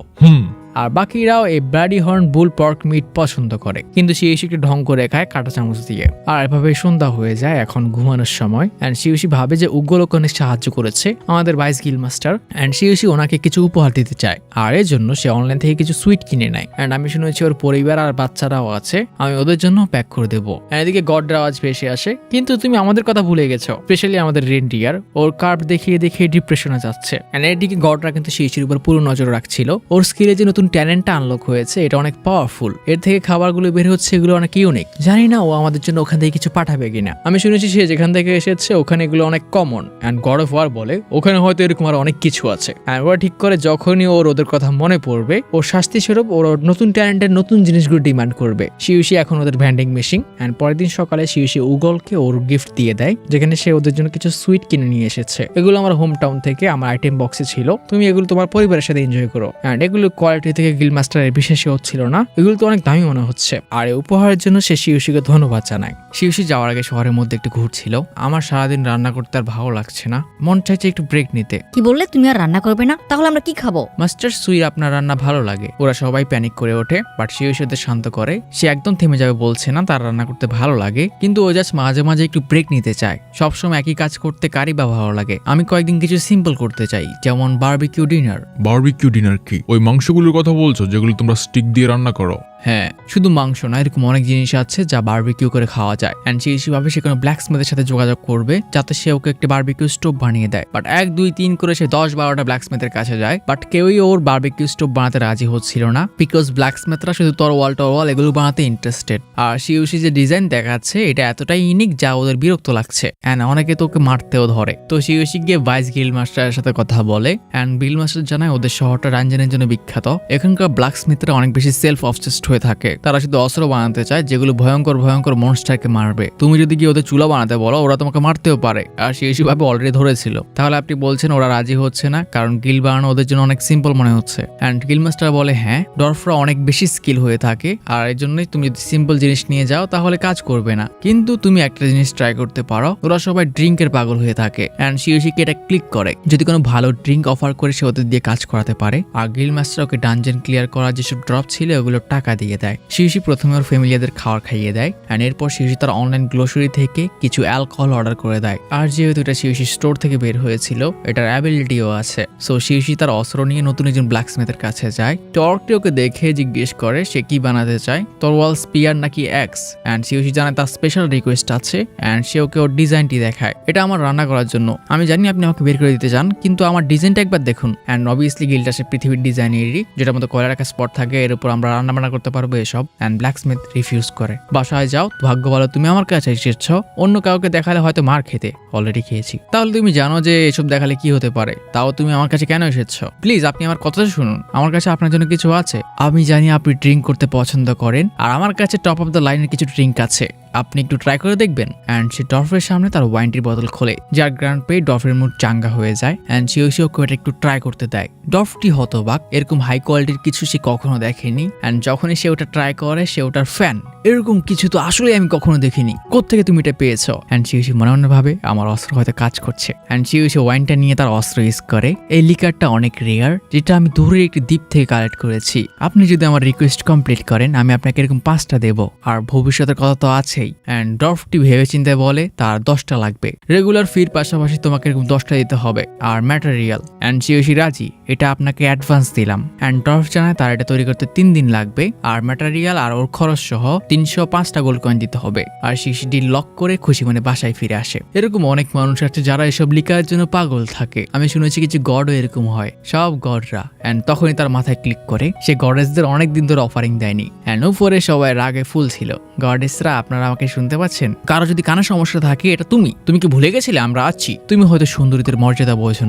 আর বাকিরাও এই ব্লাডি হর্ন বুল পর্ক মিট পছন্দ করে, কিন্তু শিউশি একটু ঢং করে খায় কাঁটা চামচ দিয়ে। আর এভাবে সন্ধ্যা হয়ে যায়, এখন ঘুমানোর সময়। অ্যান্ড শিউশি ভাবে যে উগ্র লোক অনেক সাহায্য করেছে আমাদের ভাইস গিল মাস্টার, অ্যান্ড শিউশি ওনাকে কিছু উপহার দিতে চায়। আর এর জন্য সে অনলাইন থেকে কিছু সুইট কিনে নেয়। অ্যান্ড আমি শুনেছি ওর পরিবার আর বাচ্চারাও আছে, আমি ওদের জন্য প্যাক করে দেবো। এদিকে গডরা আওয়াজ ভেসে আসে, কিন্তু তুমি আমাদের কথা ভুলে গেছো, স্পেশালি আমাদের রেনডিয়ার। ওর কার্ভ দেখিয়ে দেখিয়ে ডিপ্রেশনে যাচ্ছে। অ্যান্ড এদিকে গডরা কিন্তু শিউশির উপর পুরো নজর রাখছিল। ওর স্কিলে যে নতুন ট্যালেন্টটা আনলক হয়েছে এটা অনেক পাওয়ারফুল। এর থেকে খাবারগুলো বের হচ্ছে, এগুলো অনেক ইউনিক। জানি না ও আমাদের জন্য ওখান থেকে কিছু পাঠাবে কিনা। আমি শুনেছি সে যেখান থেকে এসেছে ওখানে এগুলো অনেক common. And god of war বলে ওখানে হয়তো এরকম আর অনেক কিছু আছে। অ্যান্ড ওরা ঠিক করে যখনই ওর ওদের কথা মনে পড়বে, ওর শাস্তি স্বরূপ ওর নতুন ট্যালেন্টের নতুন জিনিসগুলো ডিমান্ড করবে। শিউশি এখন ওদের ভ্যান্ডিং মেশিন। অ্যান্ড পরের দিন সকালে শিউশি উগলকে ওর গিফট দিয়ে দেয়, যেখানে সে ওদের জন্য কিছু সুইট কিনে নিয়ে এসেছে। এগুলো আমার হোম টাউন থেকে আমার আইটেম বক্সে ছিল, তুমি এগুলো তোমার পরিবারের সাথে এনজয় করো। অ্যান্ড এগুলো কোয়ালিটি থেকে গিল মাস্টারের বিশেষই হচ্ছিল না, এগুলো তো অনেক দামি মনে হচ্ছে। আর এই উপহারের জন্য সে শিউশিকে ধন্যবাদ জানায়। শিউশি যাওয়ার আগে শহরের মধ্যে একটু ঘুরছিল। আমার সারাদিন রান্না করতে আর ভালো লাগছে না, মন চাইছে একটু ব্রেক নিতে। কি বললে তুমি আর রান্না করবে না? তাহলে আমরা কি খাবো? মাস্টার সুই, আপনার রান্না ভালো লাগে। ওরা সবাই প্যানিক করে ওঠে, বাট শিউশি ওদের শান্ত করে। সে একদম থেমে যাবে বলছে না, তার রান্না করতে ভালো লাগে, কিন্তু ও জাস্ট মাঝে মাঝে একটু ব্রেক নিতে চায়। সবসময় একই কাজ করতে কারই বা ভালো লাগে। আমি কয়েকদিন কিছু সিম্পল করতে চাই, যেমন বারবিকিউ ডিনার। বারবিকিউ ডিনার কি? ওই মাংসগুলোর কথা বলছো যেগুলো তোমরা স্টিক দিয়ে রান্না করো? হ্যাঁ, শুধু মাংস না, এরকম অনেক জিনিস আছে যা বারবিকিউ করে খাওয়া যায়। অ্যান্ড শিউশি ভাবে সে কোনো ব্ল্যাকস্মিথের সাথে যোগাযোগ করবে যাতে সে ওকে একটা বারবিকিউ স্টোভ বানিয়ে দেয়। বাট 1, 2, 3 করে সে 10-12টা ব্ল্যাকস্মিথের কাছে যায়, বাট কেউই ওর বারবিকিউ স্টোভ বানাতে রাজি হচ্ছিল না, বিকজ ব্ল্যাকস্মিথরা শুধু তরোয়াল এগুলো বানাতে ইন্টারেস্টেড। আর শিউশি যে ডিজাইন দেখাচ্ছে এটা এতটাই ইউনিক যা ওদের বিরক্ত লাগছে। অ্যান্ড অনেকে তো ওকে মারতেও ধরে। তো শিউশি গিয়ে ভাইস গিল মাস্টারের সাথে কথা বলে। অ্যান্ড গিল মাস্টার জানায় ওদের শহরটা রাঞ্জানের জন্য বিখ্যাত। এখানকার ব্ল্যাকস্মিথরা অনেক বেশি সেলফ অবসেসড হয়ে থাকে। তারা শুধু অস্ত্র বানাতে চায় যেগুলো ভয়ঙ্কর ভয়ঙ্কর মনস্টারকে মারবে। তুমি যদি গিয়ে ওদের চুলা বানাতে বলো, ওরা তোমাকে মারতেও পারে। আর শিউশি ভাবে অলরেডি ধরেছিল। তাহলে আপনি বলছেন ওরা রাজি হচ্ছে না কারণ গিল বানানো ওদের জন্য অনেক সিম্পল মনে হচ্ছে। অ্যান্ড গিল মাস্টার বলে হ্যাঁ, ডরফরা অনেক বেশি স্কিল হয়ে থাকে, আর এই জন্যই তুমি যদি সিম্পল জিনিস নিয়ে যাও তাহলে কাজ করবে না। কিন্তু তুমি একটা জিনিস ট্রাই করতে পারো, ওরা সবাই ড্রিঙ্কের পাগল হয়ে থাকে। অ্যান্ড শিউশিকে এটা ক্লিক করে, যদি কোনো ভালো ড্রিঙ্ক অফার করে সে ওদের দিয়ে কাজ করাতে পারে। আর গিল মাস্টার ওকে ডানজেন ক্লিয়ার করার যেসব ড্রপ ছিল ওগুলো টাকা দিয়ে দেয়। শিউশি প্রথমে ওর ফ্যামিলিয়াদের খাবার খাইয়ে দেয়। অ্যান্ড এরপর শিউশি তার অনলাইন গ্লোসারি থেকে কিছু অ্যালকোহল অর্ডার করে দেয়। আর যেহেতু এটা শিউশি স্টোর থেকে বের হয়েছিল, এটার অ্যাবিলিটিও আছে। সো শিউশি তার অস্ত্র নিয়ে নতুন একজন ব্ল্যাকস্মিথের কাছে যায়। টর্কটি ওকে দেখে জিজ্ঞেস করে সে কি বানাতে চায়, তরোয়াল, স্পিয়ার নাকি অ্যাক্স। অ্যান্ড শিউশি জানায় তার স্পেশাল রিকোয়েস্ট আছে। অ্যান্ড সে ওকে ওর ডিজাইনটি দেখায়, এটা আমার রান্না করার জন্য। আমি জানি আপনি আমাকে বের করে দিতে চান, কিন্তু আমার ডিজাইনটা একবার দেখুন। অ্যান্ড অবভিয়াসলি গিলটা সে পৃথিবীর ডিজাইনেরই, যেটার মতো কয়লার একটা স্পট থাকে, এর উপর আমরা রান্না বান্না করতে পারবো এসব। অ্যান্ড ব্ল্যাকস্মিথ রিফিউজ করে। বাসায় যাও, ভাগ্য ভালো তুমি আমার কাছে এসেছ, অন্য কাউকে দেখালে হয়তো মার খেতে, অলরেডি খেয়েছি। তাহলে তুমি জানো যে এসব দেখালে কি হতে পারে, তাও তুমি আমার কাছে কেন এসেছ? প্লিজ আপনি আমার কথাটা শুনুন, আমার কাছে আপনার জন্য কিছু আছে। আমি জানি আপনি ড্রিঙ্ক করতে পছন্দ করেন, আর আমার কাছে টপ অফ দ্য লাইনের কিছু ড্রিঙ্ক আছে, আপনি একটু ট্রাই করে দেখবেন। অ্যান্ড সে ডরফের সামনে তার ওয়াইনটির বোতল খোলে, যার গ্রান্ড পেয়ে ডরফের মুড চাঙ্গা হয়ে যায়। অ্যান্ড সে ওকে এটা একটু ট্রাই করতে দেয়। ডরফটি হতবাক, এরকম হাই কোয়ালিটির কিছু সে কখনো দেখেনি। অ্যান্ড যখনই সে ওটা ট্রাই করে, সে ওটার ফ্যান। এরকম কিছু তো আসলে আমি কখনো দেখিনি, কোত্থেকে তুমি এটা পেয়েছো? অ্যান্ড শিউশি মনে মনে ভাবে আমার অস্ত্র হয়তো কাজ করছে। অ্যান্ড শিউশি ওয়াইনটা নিয়ে তার অস্ত্র ইউজ করে। এই লিকারটা অনেক রেয়ার, যেটা আমি দূরের একটি দ্বীপ থেকে কালেক্ট করেছি। আপনি যদি আমার রিকোয়েস্ট কমপ্লিট করেন, আমি আপনাকে এরকম 5টা দেবো, আর ভবিষ্যতের কথা তো আছেই। অ্যান্ড ডরফটি ভেবে চিন্তে বলে তার 10টা লাগবে। রেগুলার ফির পাশাপাশি তোমাকে এরকম 10টা দিতে হবে, আর ম্যাটেরিয়াল। অ্যান্ড শিউশি রাজি, এটা আপনাকে অ্যাডভান্স দিলাম। অ্যান্ড ডরফ জানায় তার এটা তৈরি করতে 3 দিন লাগবে, আর ম্যাটেরিয়াল আর ওর খরচ সহ 305টা গোল্ড কয়েন দিতে হবে। আর শিউশি ডিল লক করে খুশি মনে বাসায় ফিরে আসে। এরকম অনেক মানুষ আছে যারা এসব লিকারের জন্য পাগল থাকে। আমি শুনেছি কিছু গডও এরকম হয়, সব গডরা। অ্যান্ড তখনই তার মাথায় ক্লিক করে সে গডেসদের অনেক দিন ধরে অফারিং দেয়নি। অ্যান্ড উপরে সবাই রাগে ফুল ছিল, গডেসরা আপনারা আমাকে শুনতে পাচ্ছেন? কারো যদি কানে সমস্যা থাকে এটা তুমি কি ভুলে গেছিলে আমরা আছি? তুমি হয়তো সুন্দরীদের মর্যাদা বোঝো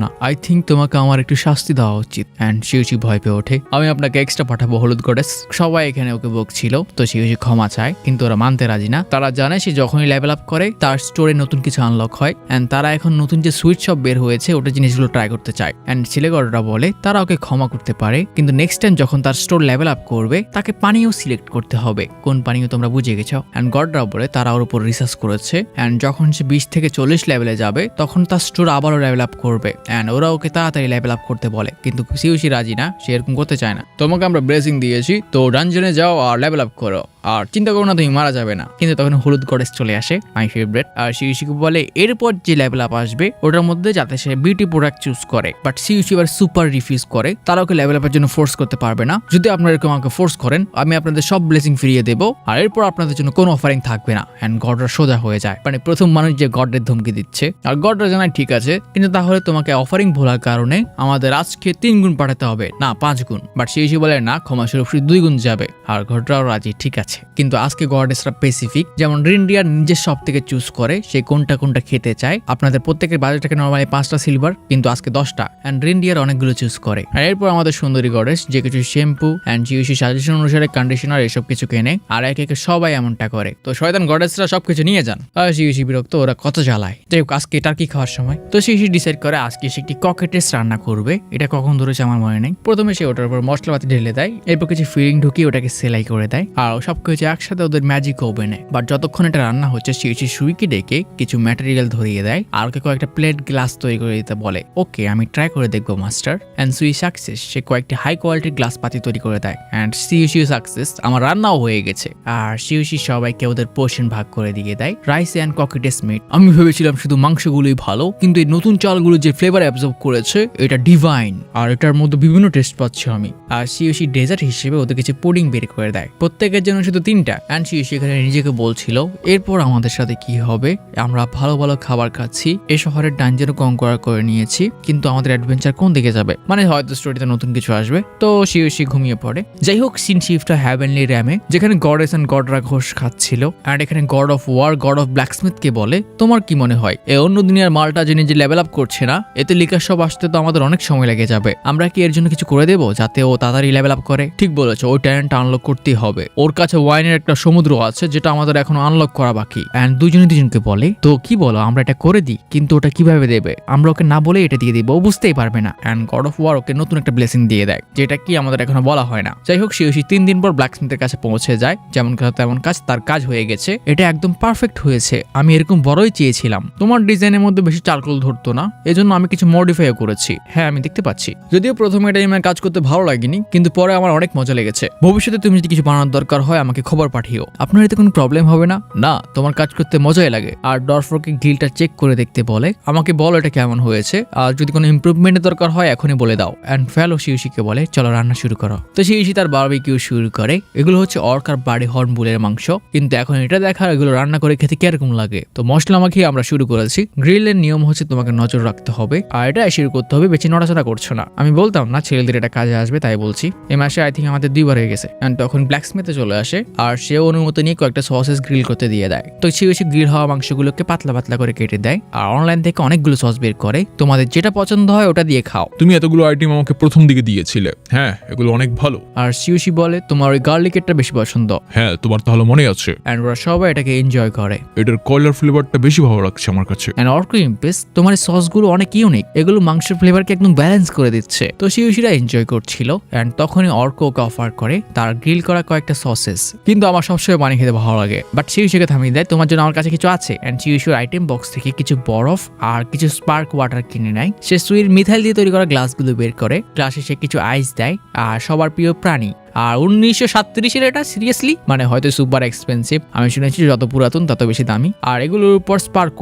না। আই থিঙ্ক তোমাকে আমার একটু শাস্তি দেওয়া উচিত। অ্যান্ড শিউচি ভয় পেয়ে ওঠে। আমি আপনাকে এক্সট্রা পাঠাবো হলুদ গডেস। সবাই এখানে ওকে বকছিল, তো শিউচি ক্ষমা চায়, কিন্তু ওরা মানতে রাজি না। তারা জানে সে যখনই লেভেল আপ করে তার স্টোরে নতুন কিছু আনলক হয়, অ্যান্ড তারা এখন নতুন যে সুইট শপ বের হয়েছে ওটা জিনিসগুলো ট্রাই করতে চায়। অ্যান্ড ছেলেগড়রা বলে তারা ওকে ক্ষমা করতে পারে, কিন্তু নেক্সট টাইম যখন তার স্টোর লেভেল আপ করবে তাকে পানীয় সিলেক্ট করতে হবে। কোন পানীয় তোমরা বুঝে গেছো। অ্যান্ড গডরা বলে তারা ওর উপর রিসার্চ করেছে, অ্যান্ড যখন সে 20 থেকে 40 লেভেলে যাবে তখন তার স্টোর আবারও লেভেল আপ করবে। অ্যান্ড ওরা ওকে তাড়াতাড়ি লেভেল আপ করতে বলে, কিন্তু শিউচি রাজি না, সে এরকম করতে চায় না। তোমাকে আমরা ব্লেসিং দিয়েছি, তো ডানজনে যাও আর লেভেল আপ করো, আর চিন্তা করো না তুমি মারা যাবে না। কিন্তু তখন হলুদ গডেস চলে আসে, মাই ফেভারিট। আর শিউচিকে বলে এরপর যে লেভেল আপ আসবে ওটার মধ্যে যাতে সে বিউটি প্রোডাক্ট চুজ করে, বাট শিউচি এবার সুপার রিফিউজ করে। তারা ওকে লেভেল আপের জন্য ফোর্স করতে পারবে না। যদি আপনারা এরকম আমাকে ফোর্স করেন আমি আপনাদের সব ব্লেসিং ফিরিয়ে দেবো, আর এরপর আপনাদের জন্য কোনো অফারিং থাকবে না। অ্যান্ড গডরা সোজা হয়ে যায়, মানে প্রথম মানুষ যে গডের ধমকি দিচ্ছে। আর গডরা জানায় ঠিক আছে, কিন্তু তাহলে তোমাকে অফারিং ভোলার কারণে আমাদের আজকে 3 গুণ পাঠাতে হবে, না 5 গুণ। বাট শিউচি বলে না, ক্ষমা স্বরূপ 2 গুণ যাবে। আর গডরাও রাজি, ঠিক আছে। কিন্তু আজকে গডেসরা স্পেসিফিক, যেমন রিন্ডিয়ার নিজের সব থেকে চুজ করে সে কোনটা কোনটা খেতে চায়। আপনাদের প্রত্যেকের বাজেট থাকে নরমালি 5টা সিলভার, কিন্তু আজকে 10টা। অ্যান্ড রিন্ডিয়ার অনেকগুলো চুজ করে। আর এরপর আমাদের সুন্দরী গডেস যে কিছু শ্যাম্পু অ্যান্ড জিউসি সাজেশন অনুসারে কন্ডিশনার এসব কিছু কেনে, আর একে একে সবাই এমনটা করে। তো শয়তান গডেসরা সবকিছু নিয়ে যান, আর জিউসি বিরক্ত, ওরা কত জ্বালায়। যাই হোক, আজকে টার্কি খাওয়ার সময় তো জিউসি ডিসাইড করে আজকে সে একটি ককেটেস রান্না করবে। এটা কখন ধরেছে আমার মনে নেই। প্রথমে সে ওটার উপর মশলাপাতি ঢেলে দেয়, এরপর কিছু ফিলিং ঢুকিয়ে ওটাকে সেলাই করে দেয়, আর সবকিছু একসাথে ওদের ম্যাজিক ওভেনে। বাট যতক্ষণ এটা রান্না হচ্ছে শিউচি সুইকে ডেকে কিছু ম্যাটেরিয়াল ধরিয়ে দেয়, আর ওকে কয়েকটা প্লেট গ্লাস তৈরি করে দিতে বলে। ওকে, আমি ট্রাই করে দেখবো মাস্টার। অ্যান্ড সুই সাকসেস, সে কয়েকটি হাই কোয়ালিটির গ্লাস পাতি তৈরি করে দেয়। অ্যান্ড শিউচিও সাকসেস, আমার রান্নাও হয়ে গেছে। আর শিউচি সবাইকে ওদের পোর্শন ভাগ করে দিয়ে দেয়। Rice and cockatrice meat. আমি ভেবেছিলাম শুধু মাংসগুলোই ভালো, কিন্তু এই নতুন চালগুলো যে ফ্লেভার অ্যাবজর্ব করেছে এটা ডিভাইন, আর এটার মধ্যে বিভিন্ন টেস্ট পাচ্ছি আমি। আর শিউচি ডেজার্ট হিসেবে ওদের কিছু পুডিং বের করে দেয়, প্রত্যেকের জন্য শুধু 3টা। অ্যান্ড শিউচি এখানে নিজেকে বলছিল এরপর আমাদের সাথে কি হবে। আমরা ভালো ভালো খাবার খাচ্ছি, এই শহরের ডানজেনও কনকোয়ার করে নিয়েছি, কিন্তু আমাদের অ্যাডভেঞ্চার কোন দিকে যাবে, মানে হয়তো স্টোরিতে নতুন কিছু আসবে। তো শিউচি ঘুমিয়ে পড়ে। যাই হোক, সিন শিফট হ্যাভেনলি র্যামে, যেখানে গডেস এন্ড গডরা ঘোষ খাচ্ছিল। আর এখানে God of war, God of blacksmith কে বলে তোমার কি মনে হয় এই অন্য দুনিয়ার মালটা যিনি যে লেভেল আপ করছে না, এতে লিকার সব আসতে তো আমাদের অনেক সময় লেগে যাবে। আমরা কি এর জন্য কিছু করে দেবো যাতে ও তাড়াতাড়ি লেভেল আপ করে? ঠিক বলেছো, ওই ট্যালেন্টটা আনলক করতেই হবে। ওর কাছে ওয়াইনের একটা সমুদ্র আছে যেটা আমাদের এখনো আনলক করা বাকি। এন্ড দুজনকে বলে তো কি বলো আমরা এটা করে দিই, কিন্তু ওটা কিভাবে দেবে? আমরা ওকে না বলে এটা দিয়ে দিব, ও বুঝতেই পারবে না। And god of war okay নতুন একটা ব্লেসিং দিয়ে দেয়, যেটা কি আমাদের এখনো বলা হয় না। যাই হোক, শিউচি 3 দিন পর ব্ল্যাকস্মিথের কাছে পৌঁছে যায়। যেমন কথা তেমন কাজ, তার কাজ হয়ে গেছে। এটা একদম পারফেক্ট হয়েছে, আমি এরকম বড়ই চেয়েছিলাম। তোমার ডিজাইনের মধ্যে বেশি চারকোল ধরতো না, এজন্য আমি কিছু মডিফাই করেছি। হ্যাঁ, আমি দেখতে পাচ্ছি। যদিও প্রথমে এটা আমার কাজ করতে ভালো লাগেনি, কিন্তু পরে আমার অনেক মজা লেগেছে। ভবিষ্যতে তুমি যদি কিছু বানানোর দরকার হয় আমাকে খবর পাঠিও। আপনার এতে কোনো প্রবলেম হবে না? না, তোমার কাজ করতে মজাই লাগে। আর ডরফরকে গ্রিলটা চেক করে দেখতে বলে, আমাকে বলো এটা কেমন হয়েছে, আর যদি কোনো ইমপ্রুভমেন্টের দরকার হয় এখনই বলে দাও। এন্ড ফেলো শিউচিকে বলে চলো রান্না শুরু করো। তো শিউচি তার বারবিকিউ শুরু করে। এগুলো হচ্ছে অর্ক আর বাড়ি হর্ন বুলের মাংস, কিন্তু এখন এটা দেখার এগুলো রান্না করে খেতে কিরকম লাগে। তো মশলা মাখিয়ে আমরা শুরু করেছি। গ্রিলের নিয়ম হচ্ছে তোমাকে নজর রাখতে হবে, আর এটা শুরু করতে হবে, বেশি নড়াচড়া করছো না। আমি বলতাম না ছেলেদের এটা কাজে আসবে, তাই বলছি। এই মাসে আই থিঙ্ক আমাদের 2বার হয়ে গেছে। এন্ড তখন ব্ল্যাকস্মিথে চলে আসে, আর সে অনুমতি নিয়ে কয়েকটা সসেস গ্রিল করতে দিয়ে দেয়। তো শিউচি গ্রিল হওয়া মাংসগুলোকে পাতলা পাতলা করে কেটে দেয়, আর অনলাইন থেকে অনেকগুলো সস বের করে। তোমাদের যেটা পছন্দ হয় ওটা দিয়ে খাও। তুমি এতগুলো আইটেম আমাকে প্রথম দিকে দিয়েছিলে, হ্যাঁ এগুলো অনেক ভালো। আর শিউচি বলে তোমার ওই গার্লিকেরটা বেশি পছন্দ। হ্যাঁ, তোমার তাহলে মনে আছে। এন্ড ওরা সবাই এটাকে এনজয় করে। এটার কয়লার ফ্লেভারটা বেশি ভালো লাগছে আমার কাছে। এন্ড অর্ক ইমপ্রেস, তোমার এই সসগুলো অনেক ইউনিক, এগুলো মাংসের ফ্লেভারকে একদম ব্যালেন্স করে দিচ্ছে। তো শিউচিরা এনজয় করছিল। এন্ড তখনই অর্ক ওকে অফার করে তার গ্রিল করা কয়েকটা সসেস, কিন্তু আমার সবসময় পানি খেতে ভালো লাগে। বাট শিউচিকে থামিয়ে দেয়, তোমার জন্য আমার কাছে কিছু আছে। এন্ড শিউচির আইটেম বক্স থেকে কিছু বরফ আর কিছু স্পার্ক ওয়াটার কিনে নেয়। সে সুইর মিথাইল দিয়ে তৈরি করা গ্লাসগুলো বের করে, গ্লাসে সে কিছু আইস দেয়, আর সবার প্রিয় প্রাণী। আর 1937-এর এটা সিরিয়াসলি মানে হয়তো সুপার এক্সপেন্সিভ। আমি শুনেছি যত পুরাতন তত বেশি দামি। আর এগুলোর উপর স্পার্ক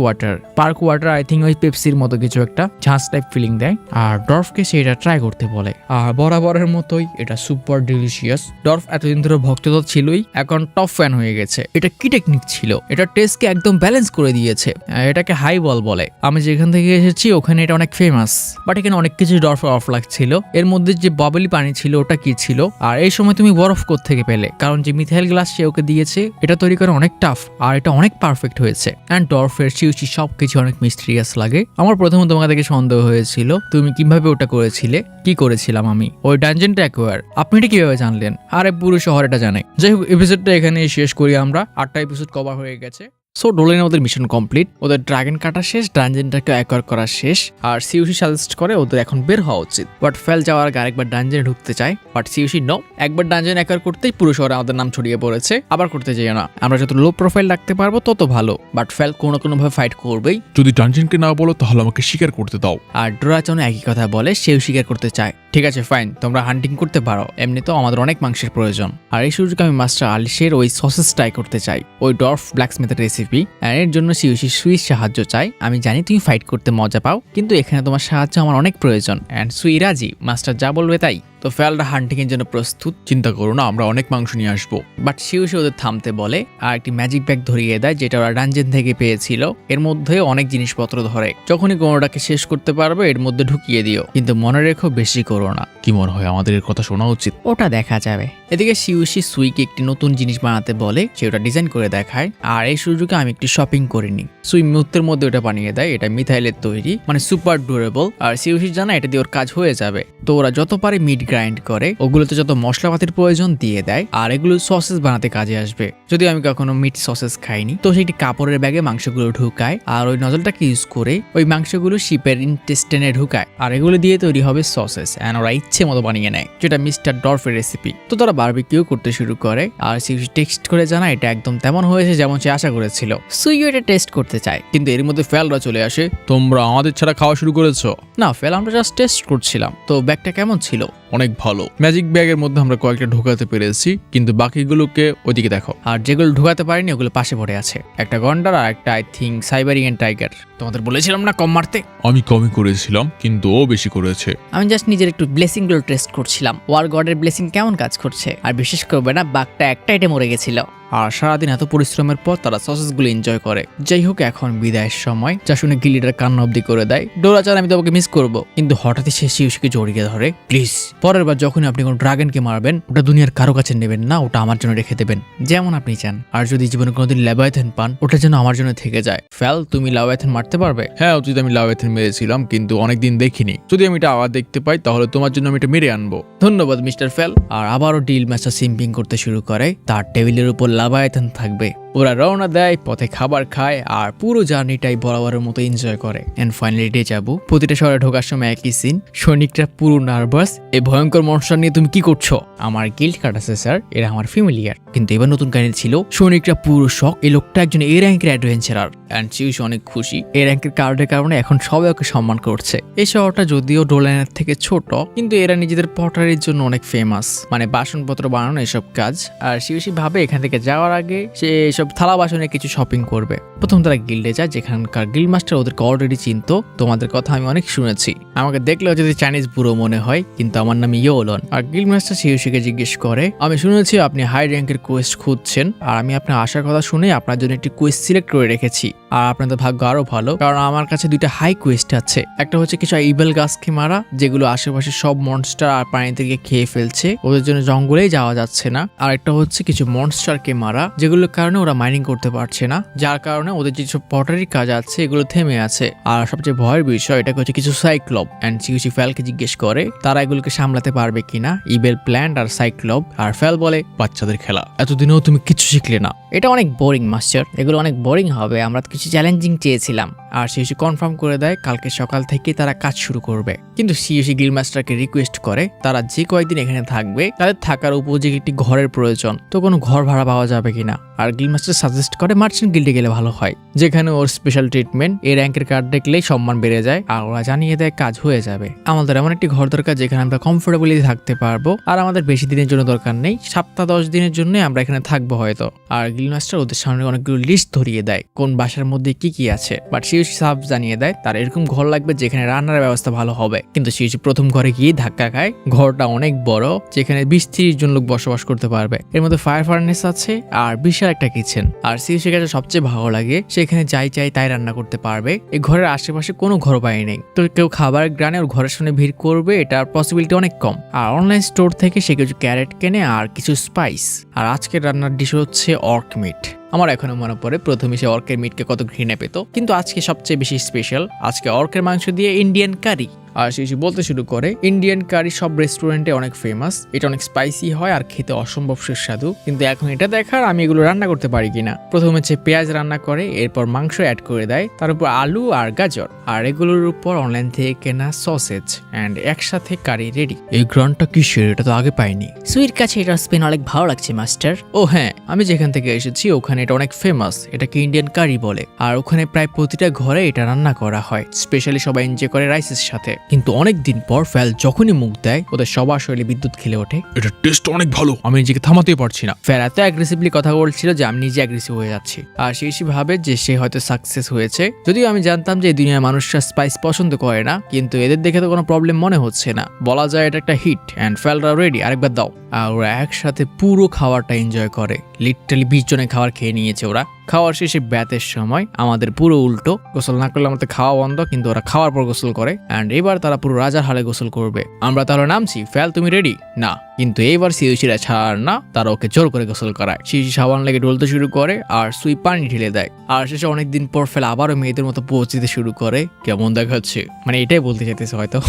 ওয়াটার আই থিঙ্ক ওই পেপসির মতো কিছু একটা ঝাঁস টাইপ ফিলিং দেয়। আর ডরফকে সে এটা ট্রাই করতে বলে, আর বরাবরের মতোই এটা সুপার ডিলিশিয়াস। ডরফ এতদিন ধরে ভক্ত তো ছিলই, এখন টপ ফ্যান হয়ে গেছে। এটা কি টেকনিক ছিল, এটা টেস্টকে একদম ব্যালেন্স করে দিয়েছে। এটাকে হাই বল বলে। আমি যেখান থেকে এসেছি ওখানে এটা অনেক ফেমাস, বাট এখানে অনেক কিছু ডরফ অফ লাগছিল। এর মধ্যে যে বাবলি পানি ছিল ওটা কি ছিল, আর এই সময় তুমি বরফ থেকে পেলে? কারণ যে মিথাইল গ্লাস সে ওকে দিয়েছে এটা তৈরি করা অনেক টাফ আর এটা অনেক পারফেক্ট হয়েছে। অ্যান্ড ডরফের সিউচি সবকিছু অনেক মিস্ট্রিয়াস লাগে। আমার প্রথমে তোমাকে দেখে সন্দেহ হয়েছিল তুমি কিভাবে ওটা করেছিলে। কি করেছিলাম আমি? ওই ডানজেনটা অ্যাকোয়ার। আপনি এটা কিভাবে জানলেন? আরে পুরো শহর এটা জানে। যাই হোক, এপিসোডটা এখানে শেষ করি আমরা। 8টা এপিসোড কভার হয়ে গেছে। সো ডোলেনে ওদের মিশন কমপ্লিট, ওদের ড্রাগন কাটা শেষ, ডানজেনটাকে অ্যাকোয়ার করা শেষ। আর সিউসি সাজেস্ট করে ওদের এখন বের হওয়া উচিত। বাট ফেল যাওয়ার আগে আরেকবার ডানজেনে ঢুকতে চায়, বাট সিউসি নো। একবার ডানজেন অ্যাকোয়ার করতেই পুরো শহরে আমাদের নাম ছড়িয়ে পড়েছে। আবার করতে চাই না, আমরা যত লো প্রোফাইল রাখতে পারবো তত ভালো। বাট ফেল কোনো ভাবে ফাইট করবেই। যদি ডানজেনকে না বলো তাহলে আমাকে স্বীকার করতে দাও। আর ডোরাচন একই কথা বলে, সেও স্বীকার করতে চায়। ঠিক আছে ফাইন, তোমরা হান্টিং করতে পারো, এমনিতেও আমাদের অনেক মাংসের প্রয়োজন। আর এই সুযোগে আমি মাস্টার আলিশের ওই সসেস ট্রাই করতে চাই, ওই ডর্ফ ব্ল্যাকস্মিথের রেসিপি। আর এর জন্য সিউসি সুইস সাহায্য চাই। আমি জানি তুমি ফাইট করতে মজা পাও, কিন্তু এখানে তোমার সাহায্য আমার অনেক প্রয়োজন। অ্যান্ড সুই রাজি, মাস্টার যা বলবে তাই। তো ফেলরা হান্টিং এর জন্য প্রস্তুত। চিন্তা করো না, আমরা অনেক মাংস নিয়ে আসবো। বাট সিউসি ওদের থামতে বলে আর একটি ম্যাজিক ব্যাগ ধরিয়ে দেয়, যেটা ওরা ডানজেন থেকে পেয়েছিল। এর মধ্যে অনেক জিনিসপত্র ধরে, যখনই কোনোটাকে শেষ করতে পারবে এর মধ্যে ঢুকিয়ে দিও, কিন্তু মনে রেখো বেশি করো না। কি মনে হয় আমাদের এর কথা শোনা উচিত? ওটা দেখা যাবে। এদিকে সিউসি সুইকে একটি নতুন জিনিস বানাতে বলে, সে ওটা ডিজাইন করে দেখায়। আর এই সুযোগে আমি একটি শপিং করিনি। সুই মুহূর্তের মধ্যে ওটা বানিয়ে দেয়। এটা মিথাইলের তৈরি, মানে সুপার ডিউরেবল। আর সিউসি জানা এটা দিয়ে ওর কাজ হয়ে যাবে। তো ওরা যত পারে মিট গ্রাইন্ড করে, ওগুলোতে যত মশলাপাতির প্রয়োজন দিয়ে দেয়। আর এগুলো সসেস বানাতে কাজে আসবে। যদি আমি কখনো মিট সসেস খাইনি, তো সেটি কাপড়ের ব্যাগে মাংসগুলো ঢুকায়। আর ওই নজলটাকে ইউজ করে ওই মাংসগুলো শিপের ইন্টেস্টেনে ঢুকায়। আর এগুলো দিয়ে তৈরি হবে সসেস। এন্ড ওরা ইচ্ছে মতো বানিয়ে নেয়, যেটা মিস্টার ডরফের রেসিপি। তো তারা বারবিকিউ করতে শুরু করে। আর সিউসি টেক্সট করে জানা এটা একদম তেমন হয়েছে যেমন সে আশা করেছিল। সুইও এটা টেস্ট করতে চায়, কিন্তু এর মধ্যে ফেলরা চলে আসে। তোমরা আমাদের ছাড়া খাওয়া শুরু করেছো? না ফেল, আমরা জাস্ট টেস্ট করছিলাম। তো ব্যাগটা কেমন ছিল? অনেক ভালো। ম্যাজিক ব্যাগের মধ্যে আমরা কয়েকটা ঢোকাতে পেরেছি, কিন্তু বাকিগুলোকে ওইদিকে দেখো। আর যেগুলো ঢুকাতে পারিনি ওগুলো পাশে পড়ে আছে, একটা গন্ডার আর একটা আই থিঙ্ক সাইবেরিয়ান টাইগার। তোমাদের বলেছিলাম না কম মারতে? আমি কমই করেছিলাম, কিন্তু ও বেশি করেছে। আমি জাস্ট নিজের একটু ব্লেসিং গুলো টেস্ট করছিলাম, ওয়ার গডের ব্লেসিং কেমন কাজ করছে। আর বিশেষ করবে না, বাঘটা একটা এটা মরে গেছিল। আর সারাদিন এত পরিশ্রমের পর তারা সসেসগুলো এনজয় করে। যাই হোক, এখন বিদায়ের সময়, যা শুনে গিলিটার কান্না অব্দি করে দেয়। ডোরাচান আমি তোমাকে মিস করব, কিন্তু হঠাৎই সে সিউসিকে জড়িয়ে ধরে। প্লিজ পরের বার যখনই আপনি কোনো ড্রাগনকে মারবেন, ওটা দুনিয়ার কারো কাছে নেবেন না, ওটা আমার জন্য রেখে দেবেন, যেমন আপনি চান। আর যদি জীবনে কোনোদিন লেভাইথান পান, ওটা যেন আমার জন্য থেকে যায়। ফেল, তুমি লেভাইথান মারতে পারবে? হ্যাঁ, অতীত আমি লাভেথেন মেরেছিলাম, কিন্তু অনেকদিন দেখিনি। যদি আমি এটা আবার দেখতে পাই তাহলে তোমার জন্য আমি এটা মেরে আনবো। ধন্যবাদ মিস্টার ফেল। আর আবারও ডিল ম্যাচটা সিম্পিং করতে শুরু করে। তার টেবিলের উপর লেভাইথান থাকবে। ওরা রওনা দেয়, পথে খাবার খায় আর পুরো জার্নিটাই বরাবরের মতো এনজয় করে। এন্ড ফাইনালি ডে যাবো। প্রতিটা শহরে ঢোকার সময় একই সিন, সৈনিকরা পুরো নার্ভাস। এই ভয়ঙ্কর মনস্টার নিয়ে তুমি কি করছো? আমার গিল্ড কাটাছে স্যার, এরা আমার ফ্যামিলিয়ার। কিন্তু এবার নতুন কাহিনী ছিল, সৈনিকরা পুরো শক, এই লোকটা একজন এ র্যাঙ্কের অ্যাডভেঞ্চারার। এন্ড সিউসি অনেক খুশি, এ র্যাঙ্কের কার্ডের কারণে এখন সবাই ওকে সম্মান করছে। এই শহরটা যদিও ডোলানের থেকে ছোট, কিন্তু এরা নিজেদের পটারির জন্য অনেক ফেমাস, মানে বাসনপত্র বানানো এসব কাজ। আর সিউসি ভাবে এখান থেকে যাওয়ার আগে সে এসব থালা বাসনে কিছু শপিং করবে। প্রথম তারা গিল্ডে যায়, যেখানকার গিল্ড মাস্টার ওদেরকে অলরেডি চিনত। তোমাদের কথা আমি অনেক শুনেছি, আমাকে দেখলেও যদি চাইনিজ বুড়ো মনে হয়, কিন্তু আমার নাম ইয়োলন। আর গিল্ড মাস্টার সিউসিকে জিজ্ঞেস করে, আমি শুনেছি আপনি হাই র্যাঙ্কের কোয়েস্ট খুঁজছেন, আর আমি আপনার আসার কথা শুনে আপনার জন্য একটি কোয়েস্ট সিলেক্ট করে রেখেছি। আর আপনাদের ভাগ্য আরো ভালো, কারণ আমার কাছে দুইটা হাই কোয়েস্ট আছে। একটা হচ্ছে কিছু ইবেল গাছকে মারা, যেগুলো আশেপাশে সব মনস্টার আর প্রাণী থেকে খেয়ে ফেলছে, ওদের জন্য জঙ্গলেই যাওয়া যাচ্ছে না। আর একটা হচ্ছে কিছু মনস্টারকে মারা, যেগুলোর কারণে ওরা মাইনিং করতে পারছে না, যার কারণে ওদের যেসব পটারির কাজ আছে এগুলো থেমে আছে। আর সবচেয়ে ভয়ের বিষয়, এটা হচ্ছে কিছু সাইক্লব। এন্ড সিউসি ফেলকে জিজ্ঞেস করে তারা এগুলোকে সামলাতে পারবে কিনা, ইবেল প্ল্যান্ট আর সাইক্লব। আর ফেল বলে, বাচ্চাদের খেলা, এতদিনেও তুমি কিছু শিখলে না। এটা অনেক বোরিং মাস্টার, এগুলো অনেক বোরিং হবে, আমরা কিছু চ্যালেঞ্জিং চেয়েছিলাম। আর সিউসি কনফার্ম করে দেয় কালকে সকাল থেকে তারা কাজ শুরু করবে। কিন্তু সিউসি গিল্ড মাস্টারকে রিকোয়েস্ট করে তারা যে কয়েকদিন এখানে থাকবে তাদের থাকার উপযোগী একটি ঘরের প্রয়োজন, তো কোনো ঘর ভাড়া পাওয়া যাবে কিনা। আর গিল্ড মাস্টার সাজেস্ট করে মার্চেন্ট গিল্ডে গেলে ভালো হয়, যেখানে ওর স্পেশাল ট্রিটমেন্ট, এই র্যাঙ্কের কার্ড দেখলেই সম্মান বেড়ে যায়। আর ওরা জানিয়ে দেয় কাজ হয়ে যাবে। আমাদের এমন একটি ঘর দরকার যেখানে আমরা কমফোর্টেবলি থাকতে পারবো, আর আমাদের বেশি দিনের জন্য দরকার নেই, 7-10 দিনের জন্য আমরা এখানে থাকবো হয়তো। আর গিল্ড মাস্টার ওদের সামনে অনেকগুলো লিস্ট ধরিয়ে দেয় কোন বাসার মধ্যে কি কি আছে। বাট সিউসি সাফ জানিয়ে দেয় তার এরকম ঘর লাগবে যেখানে রান্নার ব্যবস্থা ভালো হবে, কিন্তু সিউসি প্রথম ঘরে গিয়ে ধাক্কা খায়। ঘরটা অনেক বড়, যেখানে 20-30 জন লোক বসবাস করতে পারবে। এর মধ্যে ফায়ার ফার্নেস আছে আর বিশাল একটা কিচেন। আর সিউসির কাছে সবচেয়ে ভালো লাগে সেখানে যাই চাই তাই রান্না করতে পারবে। এই ঘরের আশেপাশে কোনো ঘর বাড়ি নেই, তো কেউ খাবার গ্রানে ওর ঘরের সামনে ভিড় করবে এটার পসিবিলিটি অনেক কম। আর অনলাইন স্টোর থেকে সে কিছু ক্যারেট কেনে আর কিছু স্পাইস। আর আজকের রান্নার ডিশ হচ্ছে অর্ক মিট। আমার এখনো মনে পড়ে প্রথমে সে অর্কের মিটকে কত ঘৃণা পেত, কিন্তু আজকে সবচেয়ে বেশি স্পেশাল। আজকে অর্কের মাংস দিয়ে ইন্ডিয়ান কারি। আর সে বলতে শুরু করে ইন্ডিয়ান কারি সব রেস্টুরেন্টে অনেক ফেমাস, এটা অনেক স্পাইসি হয় আর খেতে অসম্ভব সুস্বাদু, কিন্তু এখন এটা দেখার আমি এগুলো রান্না করতে পারি কিনা। প্রথমে হচ্ছে পেঁয়াজ রান্না করে, এরপর মাংস অ্যাড করে দেয়, তার উপর আলু আর গাজর, আর এগুলোর উপর অনলাইন থেকে কেনা সসেজ অ্যান্ড একসাথে কারি রেডি। এই গ্রানটা কিসের, এটা তো আগে পাইনি। সুইর কাছে এটার স্পেন অনেক ভালো লাগছে মাস্টার। ও হ্যাঁ, আমি যেখান থেকে এসেছি ওখানে এটা অনেক ফেমাস, এটাকে ইন্ডিয়ান কারি বলে। আর ওখানে প্রায় প্রতিটা ঘরে এটা রান্না করা হয়, স্পেশালি সবাই এনজয় করে রাইসের সাথে। কিন্তু অনেক দিন পর ফ্যাল যখনই মুখ দেয় ওদের সবার শরীরে বিদ্যুৎ খেলে ওঠে। এটা টেস্ট অনেক ভালো, আমি নিজেকে থামাতেই পারছি না। ফ্যাল এত অ্যাগ্রেসিভলি কথা বলছিল যে আমি নিজে অ্যাগ্রেসিভ হয়ে যাচ্ছি। আর সে ভাবে যে সে হয়তো সাকসেস হয়েছে, যদিও আমি জানতাম যে এই দুনিয়ার মানুষরা স্পাইস পছন্দ করে না, কিন্তু এদের দেখে তো কোনো প্রবলেম মনে হচ্ছে না। বলা যায় এটা একটা হিট। অ্যান্ড ফ্যালরা রেডি, আরেকবার দাও। আর ওরা একসাথে পুরো খাবারটা এনজয় করে। লিটারালি 20 জনের খাবার খেয়ে নিয়েছে ওরা। খাওয়ার শেষে ব্যাতের সময় আমাদের পুরো উল্টো, গোসল না করলে আমাদের খাওয়া বন্ধ, কিন্তু ওরা খাওয়ার পর গোসল করে। অ্যান্ড এবার তারা পুরো রাজার হালে গোসল করবে। আমরা তাহলে নামছি, ফ্যাল তুমি রেডি? না, কিন্তু এইবার সিউসিরা ছাড় না, তারা ওকে জোর করে গোসল করায়। সিউসি সাবান লেগে ডলতে শুরু করে আর সুই পানি ঢেলে দেয়। আর শেষে অনেকদিন পর ফেল আবারও মেয়েদের মতো পৌঁছতে শুরু করে। কেমন দেখাচ্ছে, মানে এটাই বলতে চাইতেছে হয়তো।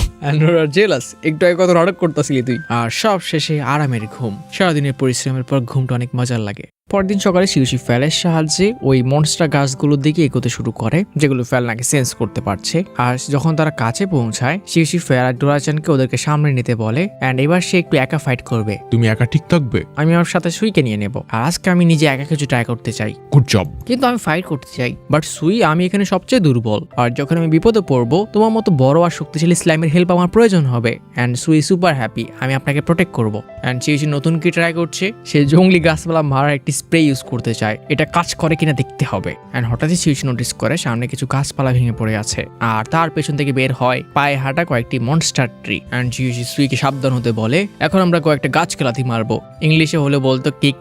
জেলাস, একটু আগে কত নাটক করতেছিলি তুই। আর সব শেষে আরামের ঘুম। সারাদিনের পরিশ্রমের পর ঘুমটা অনেক মজার লাগে। পরদিন সকালে সিউসি ফ্যালের সাহায্যে ওই মনস্টার গাছগুলোর দিকে এগোতে শুরু করে, যেগুলো ফ্যাল নাকি সেন্স করতে পারছে। আর যখন তারা কাছে পৌঁছায়, সিউসি ফ্যাল আর ডোরাচানকে ওদেরকে সামনে নিতে বলে। অ্যান্ড এবার সে একটু একা ফাইট করবে। তুমি একা ঠিক থাকবে? আমি আমার সাথে সুইকে নিয়ে নেব, আর আজকে আমি নিজে একা কিছু ট্রাই করতে চাই। Good job. কিন্তু আমি ফাইট করতে চাই, বাট সুই আমি এখানে সবচেয়ে দুর্বল। আর যখন আমি বিপদে পড়বো, তোমার মতো বড় আর শক্তিশালী স্লাইমের হেল্প আমার প্রয়োজন হবে। অ্যান্ড সুই সুপার হ্যাপি, আমি আপনাকে প্রোটেক্ট করবো। অ্যান্ড সিউসি নতুন কি ট্রাই করছে, সে জঙ্গলি গাছপালা মারার একটি স্প্রে ইউজ করতে চায়। এটা কাজ করে কিনা দেখতে হবে। এন্ড হঠাৎই সিউসি নোটিস করে সামনে কিছু গাছপালা ভেঙে পড়ে আছে, আর তার পেছন থেকে বের হয় পায়ে হাঁটা কয়েকটি মনস্টার ট্রি। এন্ড সিউসি সুইকে সাবধান হতে বলে, এখন আমরা কয়েকটা গাছকে লাথি মারবো। ইংলিশে হলে বলতো কিক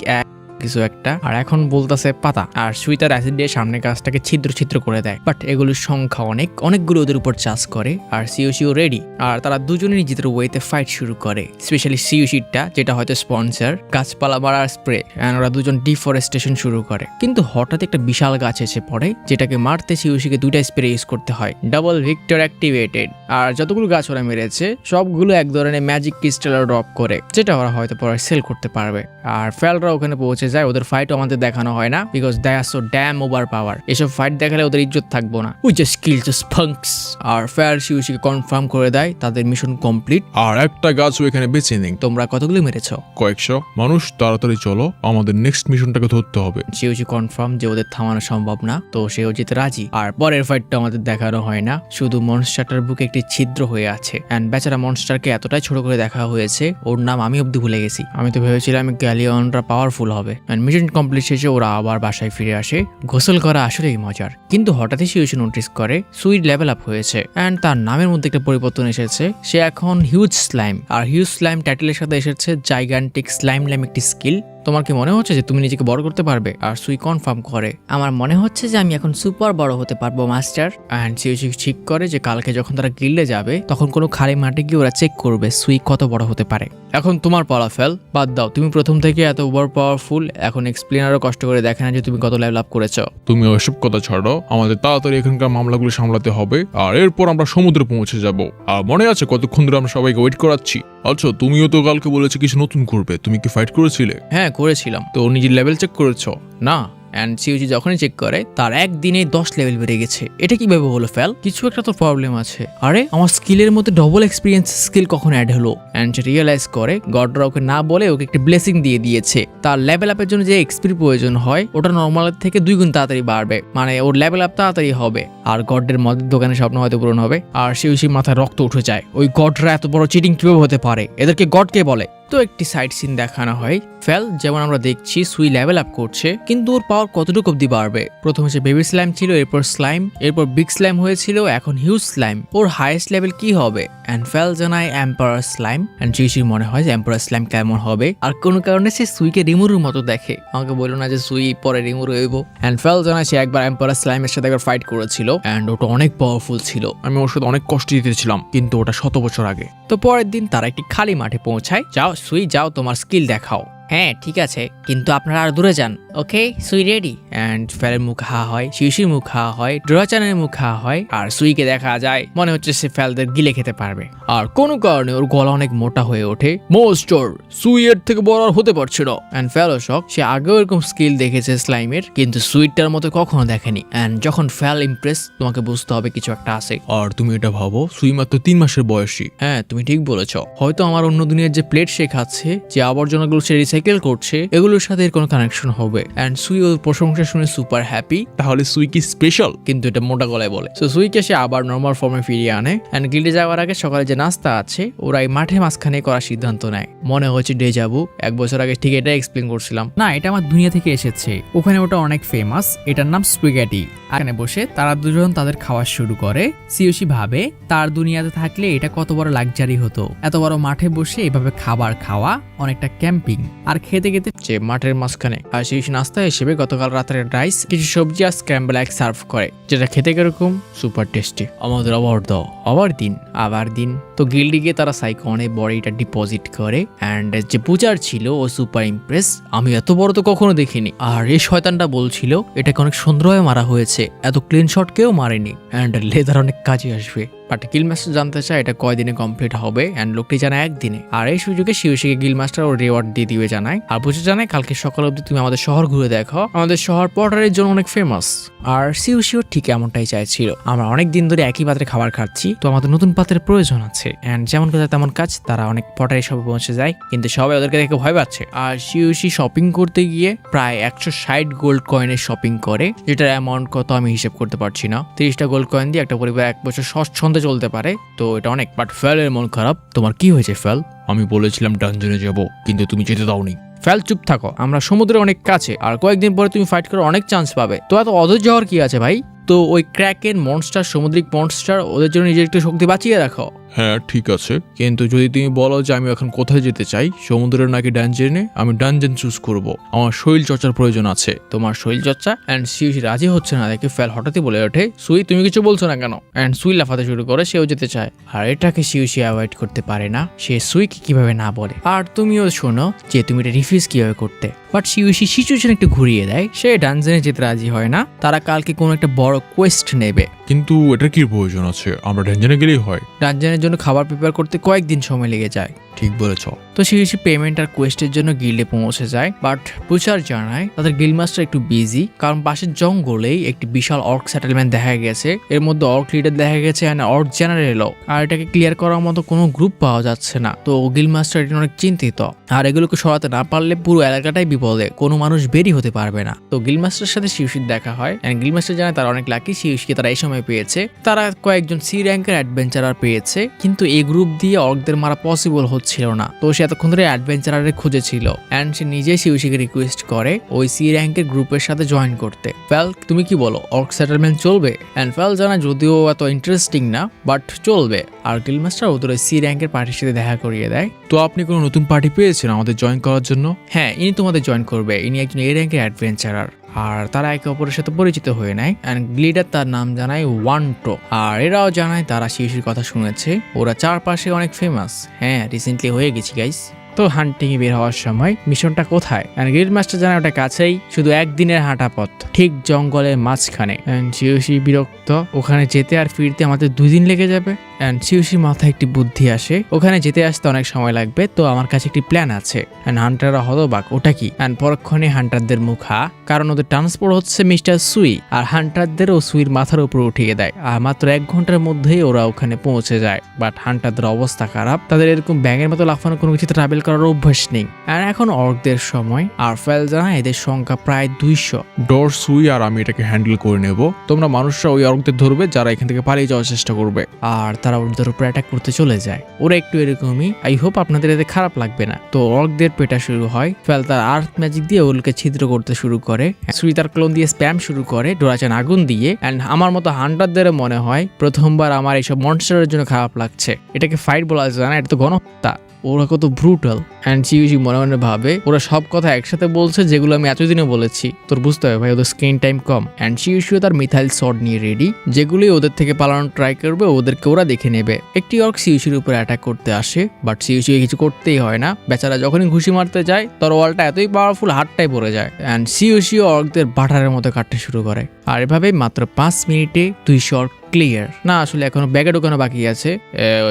কিছু একটা, আর এখন বলতেছে পাতা। আর সুইটার অ্যাসিড দিয়ে সামনে গাছটাকে ছিদ্র ছিদ্র করে দেয়। বাট এগুলোর সংখ্যা অনেকগুলো ওদের উপর চাষ করে। আর সিউসিও রেডি, আর তারা দুজনে নিজেদের ওয়েতে ফাইট শুরু করে। স্পেশালি সিউসিটা, যেটা হয়তো স্পন্সর গাছপালা মারার স্প্রে। এন্ড ওরা দুজন ডিফরেস্টেশন শুরু করে। কিন্তু হঠাৎ একটা বিশাল গাছ এসে পড়ে, যেটাকে মারতে সিউসিকে 2টা স্প্রে ইউজ করতে হয়। Double Victor activated. আর যতগুলো গাছ ওরা মেরেছে সবগুলো এক ধরনের ম্যাজিক ক্রিস্টাল ড্রপ করে, যেটা ওরা হয়তো পরে সেল করতে পারবে। আর ফ্যালরা ওখানে পৌঁছে যায়। ওদের ফাইটও আমাদের দেখানো হয় না, because they are so damn over power. এসব ফাইট দেখালে ওদের ইজ্জত থাকবো না। We just kill just funks. আর ফ্যাল সিউসিকে কনফার্ম করে দেয় তাদের মিশন কমপ্লিট। আর একটা গাছও এখানে বেঁচে নেই। তোমরা কতগুলো মেরেছো? কয়েকশো। মানুষ, তাড়াতাড়ি চলো, আমাদের নেক্সট মিশনটাকে ধরতে হবে। সিউসি কনফার্ম যে ওদের থামানো সম্ভব না, তো সেও যেতে রাজি। আর পরের ফাইটটা আমাদের দেখানো হয় না, শুধু মনস্টারটার বুকে একটি ছিদ্র হয়ে আছে। এন্ড বেচারা মনস্টারকে এতটাই ছোট করে দেখা হয়েছে, ওর নাম আমি অব্দি ভুলে গেছি। আমি তো ভেবেছিলাম গ্যালিয়নরা পাওয়ারফুল হবে। মিশন কমপ্লিট শেষে ওরা আবার বাসায় ফিরে আসে। গোসল করা আসলেই মজার, কিন্তু হঠাৎই সিউসি নোটিস করে সুইট লেভেল আপ হয়েছে। এন্ড তার নামের মধ্যে একটা পরিবর্তন এসেছে। সে এখন হিউজ স্লাইম। আর হিউজ স্লাইম টাইটেলের সাথে এসেছে জাইগান্টিক স্লাইম নামে একটি স্কিল। তোমার কি মনে হচ্ছে যে তুমি নিজেকে বড় করতে পারবে? আর সুই কনফার্ম করে, আমার মনে হচ্ছে যে আমি এখন সুপার বড় হতে পারবো মাস্টার। অ্যান্ড সিউসি ঠিক করে যে কালকে যখন তারা গিল্ডে যাবে তখন কোনো খালি মাঠে গিয়ে ওরা চেক করবে সুই কত বড় হতে পারে। এখন তোমার পালা ফেল, বাদ দাও, তুমি প্রথম থেকে এত ওভার পাওয়ারফুল। এখন এক্সপ্লেনারও কষ্ট করে দেখে না যে তুমি কত লেভেল আপ করেছো। তুমি ওইসব কথা ছাড়ো, আমাদের তাড়াতাড়ি এখানকার মামলাগুলো সামলাতে হবে। আর এরপর আমরা সমুদ্রে পৌঁছে যাব। আর মনে আছে কতক্ষণ ধরে আমরা সবাইকে ওয়েট করাচ্ছি? আচ্ছা, তুমিও তো কালকে বলেছো কিছু নতুন করবে, তুমি কি ফাইট করেছিলে? হ্যাঁ করেছিলাম। তো নিজের লেভেল চেক করেছো? না। অ্যান্ড সিউজি যখনই চেক করে তার একদিনে 10 লেভেল বেড়ে গেছে। এটা কিভাবে হলো ফেল? কিছু একটা তো প্রবলেম আছে। আরে আমার স্কিলের মধ্যে ডবল এক্সপিরিয়েন্স স্কিল কখন অ্যাড হলো? অ্যান্ড সে রিয়েলাইজ করে গডরা ওকে না বলে ওকে একটা ব্লেসিং দিয়ে দিয়েছে। তার লেভেল আপের জন্য যে এক্সপির প্রয়োজন হয় ওটা নর্মালের থেকে 2 গুণ তাড়াতাড়ি বাড়বে, মানে ওর লেভেল আপ তাড়াতাড়ি হবে। আর গডের মদের দোকানে স্বপ্ন হয়তো পূরণ হবে। আর সিউজি মাথায় রক্ত উঠে যায়। ওই গডরা এত বড় চিটিং কিভাবে হতে পারে? এদেরকে গড কে বলে? তো একটি সাইড সিন দেখানো হয়। ফেল যেমন আমরা দেখছি সুই লেভেল আপ করছে, কিন্তু ওর পাওয়ার কতটুকু অব্দি বাড়বে। প্রথমে সে বেবি স্লাইম ছিল, এরপর স্লাইম, এরপর বিগ স্লাইম হয়েছিল, এখন হিউজ স্লাইম। ওর হাইয়েস্ট লেভেল কি হবে? এন্ড ফেল জানায় এম্পারার স্লাইম। এন্ড জিউসির মনে হয় যে এম্পারার স্লাইম কেমন হবে, আর কোনো কারণে সে সুইকে রিমুরের মতো দেখে। আমাকে বলো না যে সুই পরে রিমুর হইব। এন্ড ফেল জানায় সে একবার এম্পারার স্লাইমের সাথে একবার ফাইট করেছিল, এন্ড ওটা অনেক পাওয়ারফুল ছিল। আমি ওর সাথে অনেক কষ্ট দিতেছিলাম, কিন্তু ওটা 100 বছর আগে। তো পরের দিন তারা একটি খালি মাঠে পৌঁছায়। যাও সুই, যাও তোমার স্কিল দেখাও। হ্যাঁ ঠিক আছে, কিন্তু আপনারা আর দূরে যান। ওকে, সুই রেডি। অ্যান্ড ফেলের মুখ হা হয়, শিউশির মুখ হা হয়, ড্রোয়াচানের মুখ হা হয়, আর সুইকে দেখা যায় মনে হচ্ছে সে ফেলদের গিলে খেতে পারবে। আর কোনো কারণে ওর গলা অনেক মোটা হয়ে ওঠে। মোস্টার সুই এর থেকে বড় আর হতে পারছে না। অ্যান্ড ফেলও শক, সে আগেও এরকম স্কিল দেখেছে স্লাইমের, কিন্তু সুইটটার মতো কখনো দেখেনি। অ্যান্ড যখন ফেল ইমপ্রেস, তোমাকে বুঝতে হবে কিছু একটা আছে। আর তুমি এটা ভাবো, সুই মাত্র 3 মাসের বয়সী। হ্যাঁ তুমি ঠিক বলেছ। হয়তো আমার অন্য দুনিয়ার যে প্লেট সে খাচ্ছে, যে আবর্জনাগুলো সে রিসাইকেল করছে, এগুলোর সাথে এর কোনো কানেকশন হবে। এন্ড সুই ওর প্রশংসা শুনে সুপার হ্যাপি। তাহলে সুই কি স্পেশাল? কিন্তু এটা মোটা গলায় বলে। সো সুইকে সে আবার নর্মাল ফর্মে ফিরিয়ে আনে। এন্ড গিল্ডে যাওয়ার আগে সকালে যে নাস্তা আছে, ওরা এই মাঠে মাঝখানে করার সিদ্ধান্ত নেয়। মনে হচ্ছে ডেজাবু, 1 বছর আগে ঠিক এটা এক্সপ্লেন করছিলাম। না, এটা আমার দুনিয়া থেকে এসেছে। ওখানে ওটা অনেক ফেমাস, এটার নাম স্প্যাগেটি। এখানে বসে তারা দুজন তাদের খাওয়া শুরু করে। সিওসি ভাবে তার দুনিয়াতে থাকলে এটা কত বড় লাক্সারি হতো, এত বড় মাঠে বসে এভাবে খাবার খাওয়া, অনেকটা ক্যাম্পিং। আর খেতে খেতে যে মাঠের মাঝখানে আর সেই নাস্তা হিসেবে গতকাল রাতের রাইস, কিছু সবজি আর স্ক্র্যাম্বল এগ সার্ভ করে, যেটা খেতে কিরকম সুপার টেস্টি। আমাদের আবার দাও, আবার দিন। তো গিল্ডে গিয়ে তারা সাইকনে বডিটা ডিপোজিট করে। অ্যান্ড যে পূজার ছিল ও সুপার ইমপ্রেস, আমি এত বড় তো কখনো দেখিনি। আর এই শয়তানটা বলছিল এটাকে অনেক সুন্দরভাবে মারা হয়েছে, এত ক্লিন শট কেউ মারেনি। অ্যান্ড লেদার অনেক কাজে আসবে। বাট গিল মাস্টার জানতে চায় এটা কয়দিনে কমপ্লিট হবে, অ্যান্ড লোকটি জানায় 1 দিনে। আর এই সুযোগে শিউশিকে গিল মাস্টার ও রিওয়ার্ড দিয়ে দিবে জানায়। আর বুঝে জানায় কালকে সকাল অবধি তুমি আমাদের শহর ঘুরে দেখো, আমাদের শহর পটারের জন্য অনেক ফেমাস। আর শিউশিও ঠিক এমনটাই চাইছিল। আমরা অনেক দিন ধরে একই পাত্রে খাবার খাচ্ছি, তো আমাদের নতুন পাত্রের প্রয়োজন আছে। অ্যান্ড যেমন কথা তেমন কাজ, তারা অনেক পটারে সবে পৌঁছে যায়, কিন্তু সবাই ওদেরকে দেখে ভয় পাচ্ছে। আর শিউশি শপিং করতে গিয়ে প্রায় 160 গোল্ড কয়েনের শপিং করে, যেটার অ্যামাউন্ট কত আমি হিসেব করতে পারছি না। 30টা গোল্ড কয়েন দিয়ে একটা পরিবার 1 বছর স্বচ্ছন্দে চলতে পারে, তো এটা অনেক। বাট ফেলের মন খারাপ। তোমার কি হয়েছে ফেল? আমি বলেছিলাম ডানজনে যাব, কিন্তু তুমি যেতে দাওনি। ফেল চুপ থাকো, আমরা সমুদ্রের অনেক কাছে, আর কয়েকদিন পরে তুমি ফাইট করার অনেক চান্স পাবে। তো এত অধৈর্য হওয়ার কি আছে ভাই? তো ওই ক্র্যাকেন মনস্টার, সামুদ্রিক মনস্টার, ওদের জন্য নিজের একটু শক্তি বাঁচিয়ে রাখো। হ্যাঁ ঠিক আছে, কিন্তু যদি তুমি বলো যে আমি এখন কোথায় যেতে চাই, সমুদ্রের নাকি ডানজেনে, আমি ডানজেন চুজ করব। আমার শরীর চর্চার প্রয়োজন আছে। তোমার শরীর চর্চা? অ্যান্ড শিউশি রাজি হচ্ছে না দেখে ফেল হঠাৎই বলে ওঠে, সুই তুমি কিছু বলছো না কেন? অ্যান্ড সুই লাফাতে শুরু করে, সেও যেতে চায়। আর এটাকে শিউশি অ্যাভয়েড করতে পারে না, সে সুইকে কিভাবে না বলে। আর তুমিও শোনো যে তুমি এটা রিফিউজ কিভাবে করতে। বাট শিউশি সিচুয়েশন একটু ঘুরিয়ে দেয়, সে ডানজেনে যেতে রাজি হয় না। তারা কালকে কোনো একটা বড় কোয়েস্ট নেবে। কিন্তু এটার কি প্রয়োজন আছে? আমরা ডানজেনে গেলেই হয়। ডানজেনের জন্য খাবার প্রিপেয়ার করতে কয়েকদিন সময় লেগে যায়। ঠিক বলেছ। তো শিউশি পেমেন্ট আর কোয়েস্টের জন্য গিল্ডে পৌঁছে যায়। বাট পুচার জানায় তাদের গিল্ড মাস্টার একটু বিজি, কারণ পাশের জঙ্গলেই একটি বিশাল অর্ক সেটেলমেন্ট দেখা গেছে। এর মধ্যে অর্ক লিডার দেখা গেছে, অর্ক জেনারেলও। আর এটাকে ক্লিয়ার করার মতো কোনো গ্রুপ পাওয়া যাচ্ছে না। তো গিল্ড মাস্টার এটা অনেক চিন্তিত। আর এগুলোকে সরাতে না পারলে পুরো এলাকাটাই বিপদে, কোনো মানুষ বেরিয়ে হতে পারবে না। তো গিল্ড মাস্টারের সাথে শিউশির দেখা হয়। গিল্ড মাস্টার জানায় তারা অনেক লাকি, শিউশিকে তারা এই সময় পেয়েছে। তারা কয়েকজন সি র্যাঙ্কের অ্যাডভেঞ্চারার পেয়েছে, কিন্তু এই গ্রুপ দিয়ে অর্কদের মারা পসিবল হচ্ছিল না। তো সে এতক্ষণ ধরে অ্যাডভেঞ্চারারের খুঁজেছিল। অ্যান্ড সে নিজেই শিউশিকে রিকোয়েস্ট করে ওই সি র্যাঙ্কের গ্রুপের সাথে জয়েন করতে। ফেল তুমি কি বলো, অর্ক সেটেলমেন্ট চলবে? অ্যান্ড ফেল জানা যদিও এত ইন্টারেস্টিং না, বাট চলবে। আর গিল্ড মাস্টার ওদের ওই সি র্যাঙ্কের পার্টির সাথে দেখা করিয়ে দেয়। তো আপনি কোনো নতুন পার্টি পেয়েছেন আমাদের জয়েন করার জন্য? হ্যাঁ, ইনি তোমাদের জয়েন করবে। ইনি একজন এ র্যাঙ্কের অ্যাডভেঞ্চারার। আর তারা একে অপরের সাথে পরিচিত হয়ে নেয়। অ্যান্ড লিডার তার নাম জানায় ওয়ান্টো। আর এরাও জানায় তারা শিউশির কথা শুনেছে, ওরা চারপাশে অনেক ফেমাস। হ্যাঁ, রিসেন্টলি হয়ে গেছি গাইস। তো হান্টিং এ বের হওয়ার সময় মিশনটা কোথায়? গিল্ড মাস্টার জানায় ওটা কাছেই, শুধু 1 দিনের হাঁটা পথ, ঠিক জঙ্গলের মাঝখানে। শিউশি বিরক্ত, ওখানে যেতে আর ফিরতে আমাদের 2 দিন লেগে যাবে। অ্যান্ড শিউশির মাথায় একটি বুদ্ধি আসে, ওখানে যেতে আসতে অনেক সময় লাগবে, তো আমার কাছে একটি প্ল্যান আছে। অ্যান্ড হান্টাররা হতবাক, ওটা কি? অ্যান্ড পরক্ষণে হান্টারদের মুখ হা, কারণ ওদের ট্রান্সপোর্ট হচ্ছে মিস্টার সুই। আর হান্টারদের ও সুইর মাথার উপর উঠিয়ে দেয়। আর মাত্র 1 ঘন্টার মধ্যেই ওরা ওখানে পৌঁছে যায়। বাট হান্টারদের অবস্থা খারাপ, তাদের এরকম ব্যাঙের মতো লাফানো কোনো কিছু ট্রাভেল করার অভ্যাস নেই। আর এখন অর্কদের সময়, আর ফেল জানায় এদের সংখ্যা প্রায় 200। ডর সুই আর আমি এটাকে হ্যান্ডেল করে নেব। তোমরা মানুষরা ওই অর্কদের ধরবে যারা এখান থেকে পালিয়ে যাওয়ার চেষ্টা করবে। আর তারা ওদের উপর অ্যাটাক করতে চলে যায়। ওরা একটু এরকমই, আই হোপ আপনাদের এতে খারাপ লাগবে না। তো অর্কদের পেটা শুরু হয়। ফেল তার আর্থ ম্যাজিক দিয়ে ওগুলোকে ছিদ্র করতে শুরু করে। সুই তার ক্লোন দিয়ে স্প্যাম শুরু করে ডোরাচান আগুন দিয়ে। অ্যান্ড আমার মতো হান্টারদের মনে হয় প্রথমবার আমার এইসব মনস্টারের জন্য খারাপ লাগছে। এটাকে ফাইট বলা যায় না, এটা তো গণহত্যা। ওরা কত ব্রুটাল। অ্যান্ড সিউজি মনে মনে ভাবে ওরা সব কথা একসাথে বলছে যেগুলো আমি এতদিনে বলেছি। তোর বুঝতে হবে ভাই, ওদের স্ক্রিন টাইম কম। অ্যান্ড সিউজিও তার মিথাইল শট নিয়ে রেডি, যেগুলি ওদের থেকে পালানোর ট্রাই করবে, ওদেরকে ওরা দেখে নেবে। একটি অর্ক সিউজির উপর অ্যাটাক করতে আসে, বাট সিউজিকে কিছু করতেই হয় না। বেচারা যখনই ঘুষি মারতে যায় তরোয়ালটা এতই পাওয়ারফুল হাতটাই পড়ে যায়। অ্যান্ড সিউজিও অর্কদের বাটারের মতো কাটতে শুরু করে। আর এভাবে মাত্র 5 মিনিটে 200 অর্ক ক্লিয়ার। না আসলে এখনো ব্যাগে ঢোকানো বাকি আছে,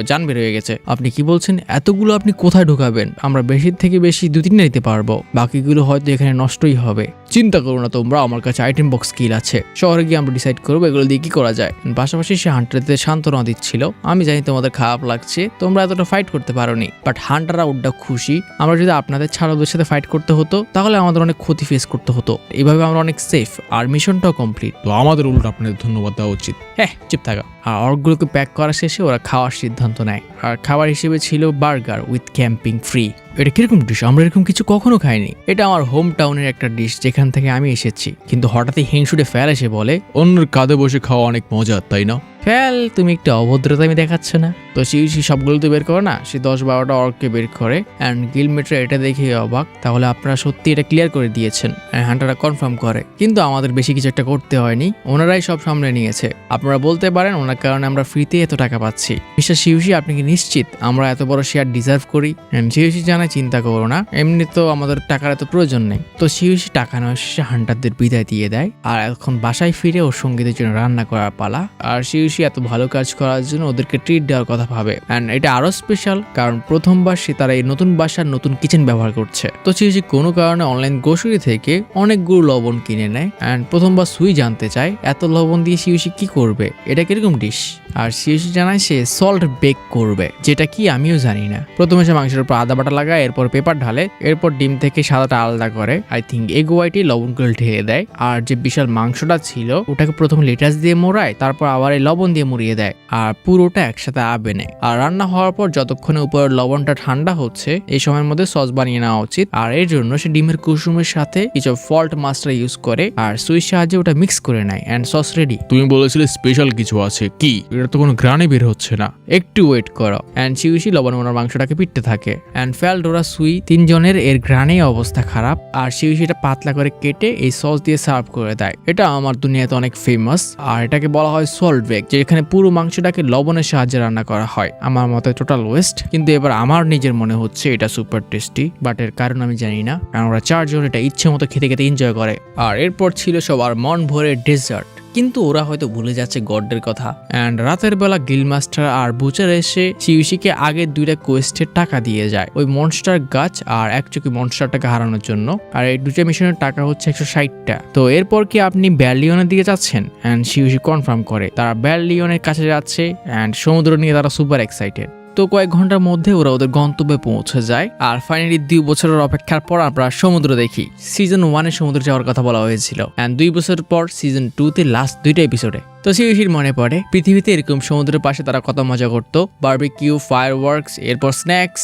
জান বের হয়ে গেছে। আপনি কি বলছেন? এতগুলো আপনি কোথায় ঢোকাবেন? আমরা বেশির থেকে বেশি 2-3 নিতে পারবো, বাকিগুলো হয়তো এখানে নষ্টই হবে। চিন্তা করো না তোমরা, আমার কাছে আইটেম বক্স স্কিল আছে। শহরে গিয়ে আমরা ডিসাইড করবো এগুলো দিয়ে কি করা যায়। পাশাপাশি সে হান্টারদের সান্ত্বনা দিচ্ছিল, আমি জানি তোমাদের খারাপ লাগছে, তোমরা এতটা ফাইট করতে পারোনি, বাট হান্টাররা ওটা খুশি। আমরা যদি আপনাদের ছাড়া ওদের সাথে ফাইট করতে হতো তাহলে আমাদের অনেক ক্ষতি ফেস করতে হতো। এভাবে আমরা অনেক সেফ, আর মিশনটাও কমপ্লিট। তো আমাদের উল্টো আপনাদের ধন্যবাদ দেওয়া উচিত। হ্যাঁ, চুপ থাকা। আর অর্কগুলোকে প্যাক করা শেষে ওরা খাওয়ার সিদ্ধান্ত নেয়। আর খাবার হিসেবে ছিল বার্গার উইথ ক্যাম্পিং ফ্রি। এটা কিরকম ডিশ? আমরা এরকম কিছু কখনো খাইনি। এটা আমার হোম টাউনের একটা ডিশ, যেখান থেকে আমি এসেছি। কিন্তু হঠাৎই হিংসুটে ফেল এসে বলে, অন্যের কাঁধে বসে খাওয়া অনেক মজা, তাই না? ফেল তুমি একটু অভদ্রতা আমি দেখাচ্ছ না? তো সিউসি সবগুলো তো বের করে না, সে 10-12টা অর্ককে বের করে। অ্যান্ড গিলমেটরা এটা দেখে অবাক, তাহলে আপনারা সত্যি এটা ক্লিয়ার করে দিয়েছেন। হান্টাররা কনফার্ম করে, কিন্তু আমাদের বেশি কিছু একটা করতে হয়নি, ওনারাই সব সামনে নিয়েছে। আপনারা বলতে পারেন ওনার কারণে আমরা ফ্রিতে এত টাকা পাচ্ছি। মিস্টার সিউসি, আপনি কি নিশ্চিত আমরা এত বড় শেয়ার ডিজার্ভ করি? সিউসি জানায়, চিন্তা করো না, এমনি তো আমাদের টাকার এত প্রয়োজন নেই। তো সিউসি টাকা নেওয়া শেষে হান্টারদের বিদায় দিয়ে দেয়। আর এখন বাসায় ফিরে ওর সঙ্গীদের জন্য রান্না করার পালা। আর সিউসি এত ভালো কাজ করার জন্য ওদেরকে ট্রিট দেওয়ার কথা ভাবে। অ্যান্ড এটা আরো স্পেশাল কারণ প্রথমবার সে তারা এই নতুন বাসার নতুন কিচেন ব্যবহার করছে। তো সিউসি কোনো কারণে অনলাইন গ্রোসারি থেকে অনেকগুলো লবণ কিনে নেয়। অ্যান্ড প্রথমবার সুই জানতে চায় এত লবণ দিয়ে সিউসি কি করবে, এটা কিরকম ডিশ। আর সিউসি জানায় সে সল্ট বেক করবে, যেটা কি আমিও জানি না। প্রথমে সে মাংসের উপর আদা বাটা লাগায়, এরপর পেপার ঢালে, এরপর ডিম থেকে সাদাটা আলাদা করে, আই থিঙ্ক এগ হোয়াইটে লবণগুলো ঢেলে দেয়। আর যে বিশাল মাংসটা ছিল ওটাকে প্রথম লেটাস দিয়ে মোড়ায়, তারপর আবার এই লবণ দিয়ে মুড়িয়ে দেয়, আর পুরোটা একসাথে আবেনে। আর রান্না হওয়ার পর যতক্ষণে উপরের লবণটা ঠান্ডা হচ্ছে এই সময়ের মধ্যে সস বানিয়ে নেওয়া উচিত। আর এর জন্য সে ডিমের কুসুমের সাথে কিছু ফল্ট মাস্টার ইউজ করে আর সুইচ সাহায্যে ওটা মিক্স করে নেয়। And sauce ready. তুমি বলেছিলে স্পেশাল কিছু আছে, কি? এটা তো কোনো গ্রানে বের হচ্ছে না। একটু ওয়েট করো। অ্যান্ড সিউসি লবণ মোনার মাংসটাকে পিটতে থাকে। অ্যান্ড ফেল, ডোরা, সুই তিনজনের এর গ্রানে অবস্থা খারাপ। আর সিউসিটা পাতলা করে কেটে এই সস দিয়ে সার্ভ করে দেয়। এটা আমার দুনিয়াতে অনেক ফেমাস। আর এটাকে বলা হয় সল্ট বেক, যেখানে পুরো মাংসটাকে লবণের সাহায্যে রান্না করা হয়। আমার মতে টোটাল ওয়েস্ট, কিন্তু এবার আমার নিজের মনে হচ্ছে এটা সুপার টেস্টি। বাট এর কারণ আমি জানি না, কারণ ওরা 4 জন এটা ইচ্ছে মতো খেতে খেতে এনজয় করে। আর এরপর ছিল সবার মন ভরে ডেজার্ট, কিন্তু ওরা হয়তো ভুলে যাচ্ছে গডের কথা। অ্যান্ড রাতের বেলা গিলমাস্টার আর বুচার এসে সিউসিকে আগের 2টা কোয়েস্টের টাকা দিয়ে যায়, ওই মনস্টার গাছ আর একচোখী মনস্টারটাকে হারানোর জন্য। আর এই 2টা মিশনের টাকা হচ্ছে 160টা। তো এরপর কি আপনি ব্যালিয়নের দিকে যাচ্ছেন? অ্যান্ড সিউসি কনফার্ম করে তারা ব্যালিয়নের কাছে যাচ্ছে। অ্যান্ড সমুদ্র নিয়ে তারা সুপার এক্সাইটেড। তো কয়েক ঘন্টার মধ্যে ওরা ওদের গন্তব্যে পৌঁছে যায়। আর ফাইনালি 2 বছরের অপেক্ষার পর আমরা সমুদ্র দেখি। সিজন 1-এ সমুদ্র যাওয়ার কথা বলা হয়েছিল, অ্যান্ড 2 বছর পর সিজন 2-তে লাস্ট 2টা এপিসোডে। তো সিউসির মনে পড়ে পৃথিবীতে এরকম সমুদ্রের পাশে তারা কত মজা করতো, বারবিকিউ, ফায়ারওয়ার্কস, এরপর স্ন্যাক্স।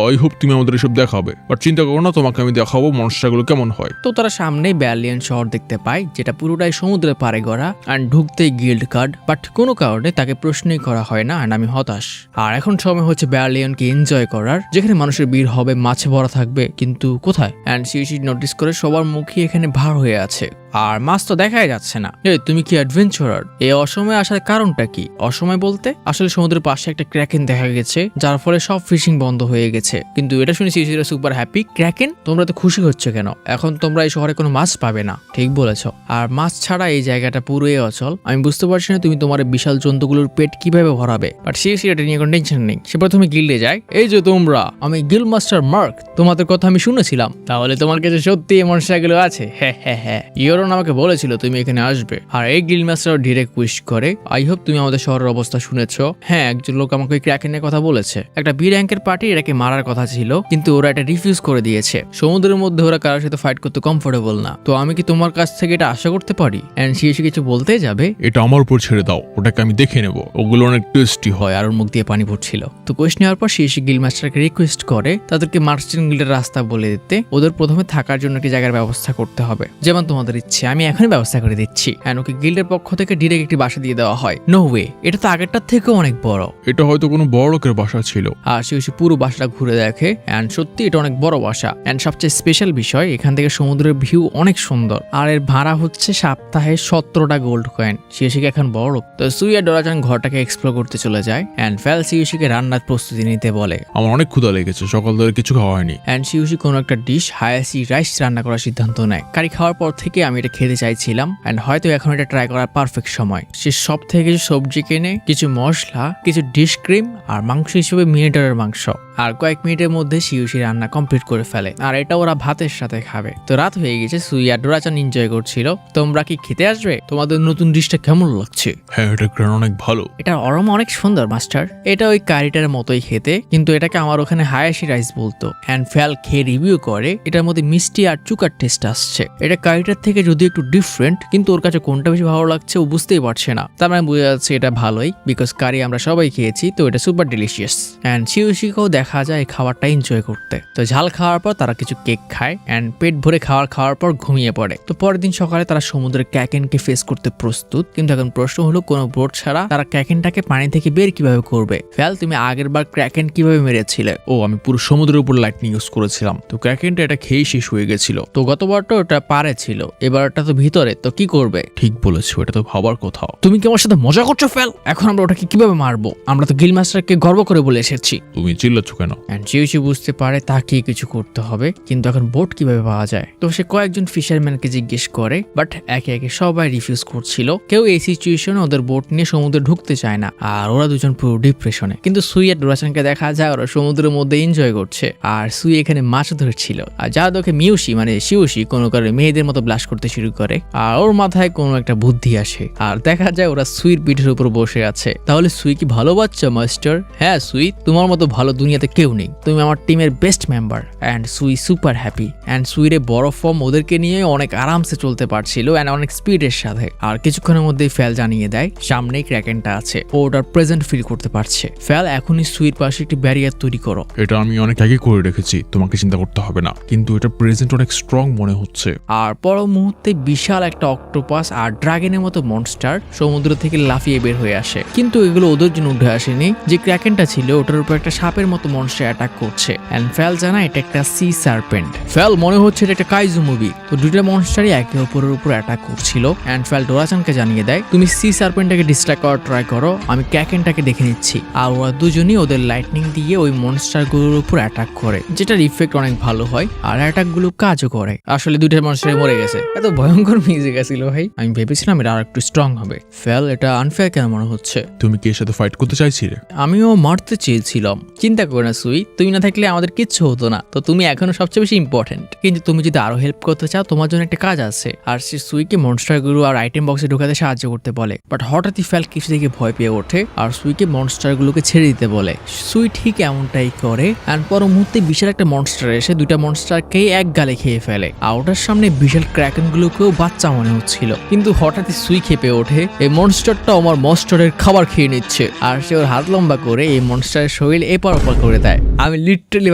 আই হোপ তুমি আমাদের এসব দেখাবে, বাট চিন্তা করো না, তোমাকে আমি দেখাবো মনস্টারগুলো কেমন হয়। তো তারা সামনেই ব্যালিয়ন শহর দেখতে পায়, যেটা পুরোটাই সমুদ্রের পাড়ে গড়া। অ্যান্ড ঢুকতেই গিল্ড কার্ড, বাট কোনো কারণে তাকে প্রশ্নই করা হয় না। অ্যান্ড আমি হতাশ। আর এখন সময় হচ্ছে ব্যালিয়নকে এনজয় করার, যেখানে মানুষের ভিড় হবে, মাছে ভরা থাকবে, কিন্তু কোথায়? অ্যান্ড সিউসি নোটিস করে সবার মুখই এখানে ভার হয়ে আছে, আর মাছ তো দেখাই যাচ্ছে না। তুমি কি অ্যাডভেঞ্চারার? এই অসময়ে আসার কারণটা কি? অসময় বলতে আসলে সমুদ্রের পাশে একটা ক্র্যাকেন দেখা গেছে, যার ফলে সব ফিশিং বন্ধ হয়ে গেছে। কিন্তু এটা শুনে সিউসিরা সুপার হ্যাপি। ক্র্যাকেন? তোমরা তো খুশি হচ্ছে কেন? এখন তোমরা এই শহরে কোনো মাছ পাবে না। ঠিক বলেছ। আর মাছ ছাড়া এই জায়গাটা পুরোই অচল। আমি বুঝতে পারছি না তুমি তোমার বিশাল জন্তুগুলোর পেট কিভাবে ভরাবে। বাট সিউসি এটা নিয়ে কোনো টেনশন নেই। সে প্রথমে গিল্ডে যায়। এই যে তোমরা, আমি গিল্ড মাস্টার মার্ক, তোমাদের কথা আমি শুনেছিলাম। তাহলে তোমার কাছে সত্যি এই মনস্টারগুলো আছে? হ্যাঁ হ্যাঁ হ্যাঁ, ইউর ডোরাচারন আমাকে বলেছিল তুমি এখানে আসবে, আর এই গিল্ড মাস্টার ডিরেক্ট উইশ করে। আই হোপ তুমি আমাদের শহরের অবস্থা শুনেছো। হ্যাঁ, একজন লোক আমাকে ক্র্যাকেনের কথা বলেছে। একটা বি র্যাঙ্কের পার্টি এটাকে মারার কথা ছিল, কিন্তু ওরা এটা রিফিউজ করে দিয়েছে। সমুদ্রের মধ্যে ওরা কারোর সাথে ফাইট করতে কমফোর্টেবল না। তো আমি কি তোমার কাছ থেকে এটা আশা করতে পারি? এন্ড সে এসে কিছু বলতে যাবে এটা আমার উপর ছেড়ে দাও, ওটাকে আমি দেখে নেব, ওগুলো অনেক টেস্টি হয়। হয়, আর ওর মুখ দিয়ে পানি পড়ছিল। তো কোয়েশ নেওয়ার পর সে এসে গিল্ড মাস্টারকে রিকোয়েস্ট করে তাদেরকে মার্চেন্ট গিল্ডের রাস্তা বলে দিতে। ওদের প্রথমে থাকার জন্য একটি জায়গার ব্যবস্থা করতে হবে, যেমন তোমাদের ইচ্ছে। আমি এখনই ব্যবস্থা করে দিচ্ছি। এন্ড ওকে গিল্ডের পক্ষ থেকে ডিরেক্ট একটি বাসা দিয়ে দেওয়া হয়। নো ওয়ে, এটা তো আগেরটার থেকেও অনেক বড়। এটা হয়তো কোনো বড় লোকের বাসা ছিল। আর সে এসে পুরো বাসাটা ঘুরে দেখে, অ্যান্ড সত্যি এটা অনেক বড় বাসা। অ্যান্ড সবচেয়ে স্পেশাল বিষয়, এখান থেকে সমুদ্রের ভিউ অনেক সুন্দর। আর এর ভাড়া হচ্ছে সপ্তাহে 17টা গোল্ড কয়েন। সিউশিকে এখন বড়। তো সুই আর ডোরাচান ঘরটাকে এক্সপ্লোর করতে চলে যায়। অ্যান্ড ফ্যাল সিউশিকে রান্নার প্রস্তুতি নিতে বলে। আমার অনেক ক্ষুধা লেগেছে, সকাল ধরে কিছু খাওয়া হয়নি। অ্যান্ড সিউশি কোনো একটা ডিশ হায়াসি রাইস রান্না করার সিদ্ধান্ত নেয়। কারি খাওয়ার পর থেকে আমি এটা খেতে চাইছিলাম, অ্যান্ড হয়তো এখন এটা ট্রাই করার পারফেক্ট সময়। সে সব থেকে কিছু সবজি কেনে, কিছু মশলা, কিছু ডিশ ক্রিম আর মাংস হিসেবে মিনিটারের মাংস। আর কয়েক মিনিটের মধ্যে সিউশি রান্না কমপ্লিট করে ফেলে। আর এটা ওরা ভাতের সাথে খাবে। তো রাত হয়ে গেছে, সুই আর ডোরাচান এনজয় করছিল। তোমরা কি খেতে আসবে? তোমাদের নতুন ডিশটা কেমন লাগছে? হ্যাঁ, এটা গ্রান অনেক ভালো। এটার অরম অনেক সুন্দর মাস্টার। এটা ওই কারিটার মতোই খেতে, কিন্তু এটাকে আমার ওখানে হায়াসি রাইস বলতো। অ্যান্ড ফ্যাল খেয়ে রিভিউ করে এটার মধ্যে মিষ্টি আর চুকার টেস্ট আসছে। এটা কারিটার থেকে যদি একটু ডিফারেন্ট, কিন্তু ওর কাছে কোনটা বেশি ভালো লাগছে ও বুঝতেই পারছে না। তার মানে বোঝা যাচ্ছে এটা ভালোই, বিকজ কারি আমরা সবাই খেয়েছি, তো এটা সুপার ডিলিশিয়াস। অ্যান্ড সিউশিকেও দেখা যায় খাবারটা এনজয় করতে। তো ঝাল খাওয়ার পর তারা কিছু কেক খায়, অ্যান্ড পেট ভরে খাওয়ার পর ঘুমিয়ে পড়ে। তো পরের দিন সকালে তারা সমুদ্রের ক্র্যাকেনকে ফেস করতে প্রস্তুত। কিন্তু এখন প্রশ্ন হলো, কোনো বোট ছাড়া তারা ক্র্যাকেনটাকে পানি থেকে বের কিভাবে করবে? ফ্যাল, তুমি আগের বার ক্র্যাকেন কিভাবে মেরেছিলে? ও, আমি পুরো সমুদ্রের উপর লাইটনিং ইউজ করেছিলাম, তো ক্র্যাকেনটা এটা খেয়েই শেষ হয়ে গেছিল। তো গতবারটা ওটা পারে ছিল, এবারটা তো ভিতরে, তো কি করবে? ঠিক বলেছো, এটা তো ভাবার কোথাও। তুমি কি আমার সাথে মজা করছো ফ্যাল? এখন আমরা ওটাকে কিভাবে মারবো? আমরা তো গিল্ড মাস্টারকে গর্ব করে বলে এসেছি। তুমি চিল্লাচ্ছ কেন? অ্যান্ড সিউশি বুঝতে পারে তাকে কিছু করতে হবে, কিন্তু এখন বোট কিভাবে পাওয়া যায়? তো সে কয়েকজন ফিশারম্যানকে জিজ্ঞেস করে, বাট একে একে সবাই রিফিউজ করছিল। কেউ এই সিচুয়েশনে ওদের বোট নিয়ে সমুদ্রে ঢুকতে চায় না, আর ওরা দুজন পুরো ডিপ্রেশনে। কিন্তু সুই আর ডোরাচানকে দেখা যায় ওরা সমুদ্রের মধ্যে এনজয় করছে, আর সুই এখানে মাছ ধরছিল। আর যা দেখে মিউশি মানে সিউশি কোনো কারণে মেয়েদের মতো ব্লাশ করতে শুরু করে, আর ওর মাথায় কোনো একটা বুদ্ধি আসে, আর দেখা যায় ওরা সুইর পিঠের উপর বসে আছে। তাহলে সুই কি ভালো বাচ্চা মাস্টার? হ্যাঁ সুই, তোমার মতো ভালো দুনিয়াতে কেউ নেই, তুমি আমার টিমের বেস্ট মেম্বার। অ্যান্ড সুই সুপার হ্যাপি। অ্যান্ড সুইরে বড় ফর্ম ওদেরকে নিয়ে অনেক আরামসে চলতে পারছিল, অ্যান্ড অনেক স্পিডের সাথে। আর কিছুক্ষণের মধ্যেই ফ্যাল জানিয়ে দেয় সামনেই ক্র্যাকেনটা আছে, ও ওটার প্রেজেন্ট ফিল করতে পারছে। ফ্যাল, এখনই সুইর পাশে একটি ব্যারিয়ার তৈরি করো। এটা আমি অনেক আগে করে রেখেছি, তোমাকে চিন্তা করতে হবে না, কিন্তু এটা প্রেজেন্ট অনেক স্ট্রং মনে হচ্ছে। আর পর মুহূর্তে বিশাল একটা অক্টোপাস আর ড্রাগনের মতো মনস্টার সমুদ্র থেকে লাফিয়ে বের হয়ে আসে। কিন্তু এগুলো ওদের জন্য উঠে আসেনি, যে ক্র্যাকেনটা ছিল ওটার উপর একটা সাপের মতো মনস্টার অ্যাটাক করছে। এন্ড ফ্যাল জানা এটা একটা সি সার্পেন্ট। ফ্যাল, মনে হচ্ছে এটা একটা কাইজু মুভি। তো দুইটা মনস্টারই একে অপরের উপর অ্যাটাক করছিল। এন্ড ফ্যাল ডোরাচানকে জানিয়ে দেয়, তুমি সি সার্পেন্টটাকে ডিস্ট্রাক্ট করার ট্রাই করো, আমি ক্র্যাকেনটাকে দেখে নিচ্ছি। আর ওরা দুজনই ওদের লাইটনিং দিয়ে ওই মনস্টারগুলোর উপর অ্যাটাক করে, যেটার ইফেক্ট অনেক ভালো হয়, আর অ্যাটাকগুলো কাজও করে। আসলে দুইটা মনস্টারই মরে গেছে। এত ভয়ঙ্কর মিউজিক ছিল ভাই, আমি ভেবেছিলাম এটা আর একটু স্ট্রং হবে। ফ্যাল, এটা আনফেয়ার কেন মনে হচ্ছে? তুমি কি এর সাথে ফাইট করতে চাইছিলে? আমিও মারতে চেয়েছিলাম। চিন্তা করো না সুই, তুমি না থাকলে আমাদের কিচ্ছু হতো না। তো তুমি এখনো সবচেয়ে বেশি ইম্পর্টেন্ট। কিন্তু তুমি যদি আরো হেল্প করতে চাও, তোমার জন্য একটা কাজ আছে। আর সে সুইকে মনস্টারগুলো আর আইটেম বক্সে ঢোকাতে সাহায্য করতে বলে। বাট হঠাৎই ফ্যাল কিছু দেখে ভয় পেয়ে ওঠে, আর সুইকে মনস্টারগুলোকে ছেড়ে দিতে বলে। সুই ঠিক এমনটাই করে। অ্যান্ড পর মুহূর্তে বিশাল একটা মনস্টার এসে দুইটা মনস্টারকেই এক গালে খেয়ে ফেলে। আর ওটার সামনে বিশাল ক্র্যাকেনগুলোকেও বাচ্চা মনে হচ্ছিল। কিন্তু হঠাৎই সুই খেপে ওঠে, এই মনস্টারটা আমার মনস্টারের খাবার খেয়ে নিচ্ছে। আর সে ওর হাত লম্বা করে এই মনস্টারের শরীর এপার ওপার করে দেয়। আমি লিটারালি